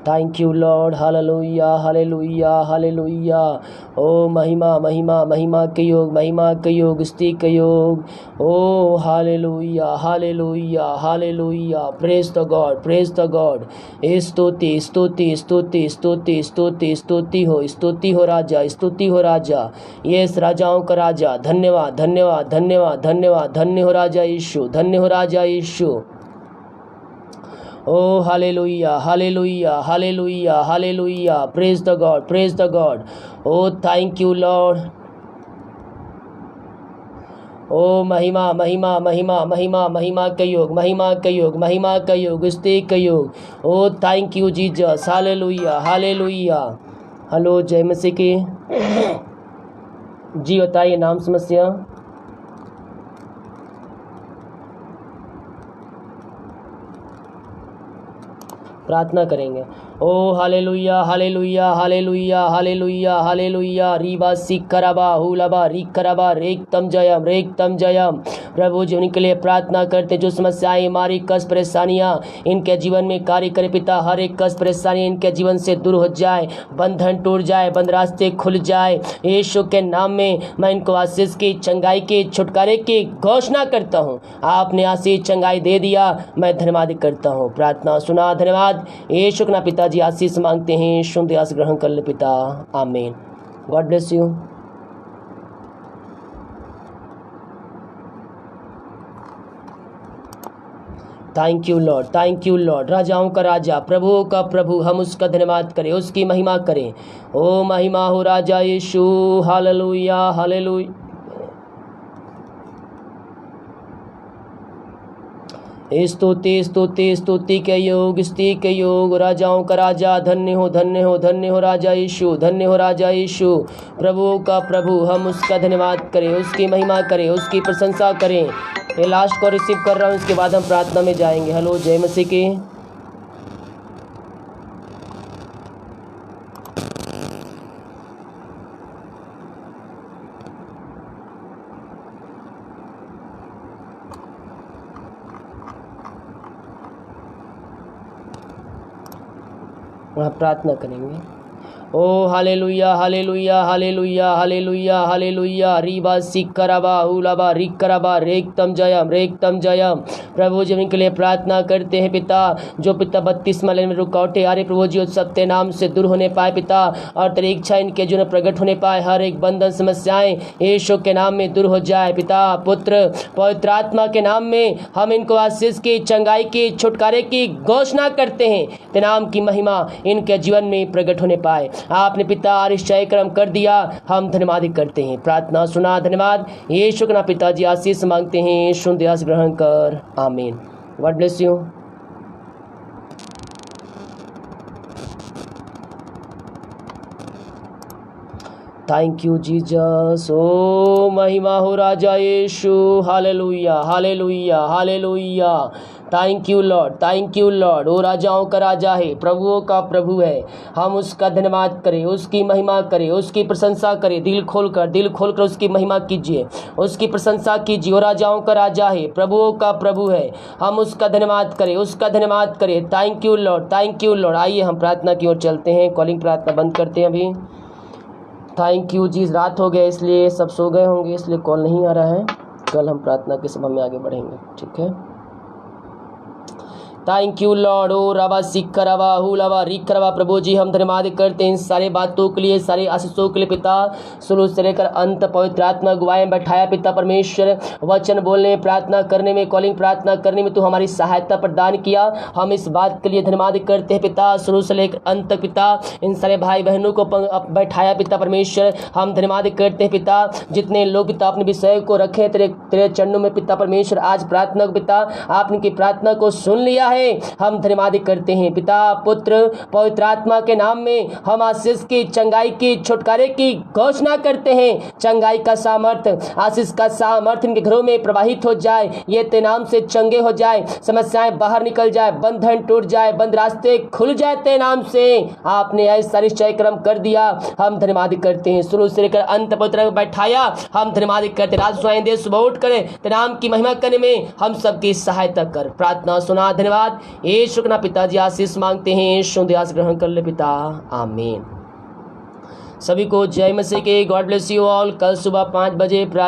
Thank you Lord, hallelujah hallelujah hallelujah. ओ महिमा महिमा महिमा के योग, महिमा के योग, स्तुति के योग। ओ hallelujah hallelujah hallelujah. Praise the God, praise the God. स्तुति स्तुति स्तुति स्तुति स्तुति स्तुति हो राजा, स्तुति हो राजा। यस राजाओं का राजा, धन्यवाद धन्यवाद धन्यवाद धन्यवाद। धन्य हो राजा यीशु, धन्य हो राजा यीशु। Oh hallelujah hallelujah hallelujah hallelujah, praise the God, praise the God. Oh thank you Lord. Oh महिमा महिमा महिमा महिमा महिमा का योग, महिमा का योग, महिमा का योग, स्तुति का योग। Oh thank you Jesus, hallelujah hallelujah। Hello जय मसीह की जी। बताइए नाम समस्या। प्रार्थना करेंगे। ओ hallelujah hallelujah hallelujah hallelujah hallelujah रीबा सिकरबा हुलबा रिकरबा रेक्तम जयम। प्रभु जी उनके लिए प्रार्थना करते, जो समस्याएं, मारी कष्ट, परेशानियां इनके जीवन में कार्य करे पिता। हर एक कष्ट परेशानी इनके जीवन से दूर हो जाए, बंधन टूट जाए, बंद रास्ते खुल जाए। यीशु के नाम में मैं इनको आशीष की, चंगाई की, छुटकारे की घोषणा करता हूँ। आपने आशीष चंगाई दे दिया, मैं धन्यवाद करता हूँ। प्रार्थना सुना, धन्यवाद यीशु के नाम पिताजी आशीष मांगते हैं, शुद्ध आशीष ग्रहण कर ले पिता, आमीन। God bless you. Thank you Lord, thank you Lord. राजाओं का राजा, प्रभुओं का प्रभु, हम उसका धन्यवाद करें, उसकी महिमा करें। ओ महिमा हो राजा यीशु, हालेलुया हालेलुया। स्तुति स्तुति स्तुति के योग, स्तुति के योग। राजाओं का राजा, धन्य हो धन्य हो धन्य हो राजा यीशु, धन्य हो राजा यीशु। प्रभुओं का प्रभु, हम उसका धन्यवाद करें, उसकी महिमा करें, उसकी प्रशंसा करें। ये लास्ट को रिसीव कर रहा हूँ, इसके बाद हम प्रार्थना में जाएंगे। हेलो जय मसीह की। प्रार्थना करेंगे। ओ hallelujah hallelujah hallelujah hallelujah hallelujah रीबा सिकरबा उलबा रिकरबा रेक्तम जयम। प्रभु जी इनके लिए प्रार्थना करते हैं पिता, जो पिता 32 माले में रुकावटें आ रही प्रभु जी उस सत्य नाम से दूर होने पाए पिता, और तेरी इच्छा इनके जीवन प्रकट होने पाए। हर एक बंधन समस्याएं यीशु के नाम में दूर हो जाए पिता। पुत्र पवित्र आत्मा के नाम में हम इनको आशीष की, चंगाई की, छुटकारे की घोषणा करते हैं। तेरे नाम की महिमा इनके जीवन में प्रकट होने पाए। आपने पिता निश्चय कर्म कर दिया, हम धन्यवाद करते हैं। प्रार्थना सुना, धन्यवाद यीशु के नाम पिताजी आशीष मांगते हैं, शुद्ध आशीष ग्रहण कर, आमीन। God bless you. Thank you Jesus. ओ महिमा हो राजा यीशु, hallelujah hallelujah hallelujah. Thank you Lord, thank you Lord. वो राजाओं का राजा है, प्रभुओं का प्रभु है। हम उसका धन्यवाद करें, उसकी महिमा करें, उसकी प्रशंसा करें। दिल खोलकर उसकी महिमा कीजिए, उसकी प्रशंसा कीजिए। वो राजाओं का राजा है, प्रभुओं का प्रभु है। हम उसका धन्यवाद करें, उसका धन्यवाद करें। Thank you Lord, thank you Lord. आइए हम प्रार्थना की ओर चलते हैं। कॉलिंग प्रार्थना बंद करते हैं अभी। थैंक यू जी। रात हो गया इसलिए सब सो गए होंगे, इसलिए कॉल नहीं आ रहा है। कल हम प्रार्थना के सभा में आगे बढ़ेंगे, ठीक है। Thank you Lord. ओ रवा सिख रवा हु लवा रिख रवा। प्रभु जी हम धन्यवाद करते हैं इन सारे बातों के लिए, सारे आशीषों के लिए पिता। शुरू से लेकर अंत पवित्र आत्मा गुआए बैठाया पिता परमेश्वर, वचन बोलने प्रार्थना करने में, कॉलिंग प्रार्थना करने में तू हमारी सहायता प्रदान किया। हम इस बात के लिए धन्यवाद करते हैं पिता। शुरू से लेकर अंत तक पिता इन सारे भाई बहनों को बैठाया पिता परमेश्वर, हम धन्यवाद करते हैं पिता। जितने लोग पिता अपने विषय को रखे तेरे चरणों में पिता परमेश्वर, आज प्रार्थना पिता आपने की प्रार्थना को सुन लिया है। हम धन्यवाद करते हैं पिता पुत्र पवित्र आत्मा के नाम में। हम आशीष की, चंगाई की, छुटकारे की घोषणा करते हैं। चंगाई का सामर्थ्य, आशीष का सामर्थ्य इनके घरों में प्रवाहित हो जाए। ये ते नाम से चंगे हो जाए, समस्याएं बाहर निकल जाए, बंधन टूट जाए, बंद रास्ते खुल जाए ते नाम से। आपने ऐसा निश्चय क्रम कर दिया, हम धन्यवाद करते हैं। शुरू से लेकर अंत पवित्र बैठाया, हम धन्यवाद करते। राज स्वयं देश सुबह उठ करे ते नाम की महिमा करने में हम सबकी सहायता कर। प्रार्थना सुना, धन्यवाद। यीशु के नाम पिताजी आशीष मांगते हैं, यीशु आशीष ग्रहण कर ले पिता, आमीन। सभी को जय मसीह के। God bless you all. कल सुबह 5 बजे प्रार्थना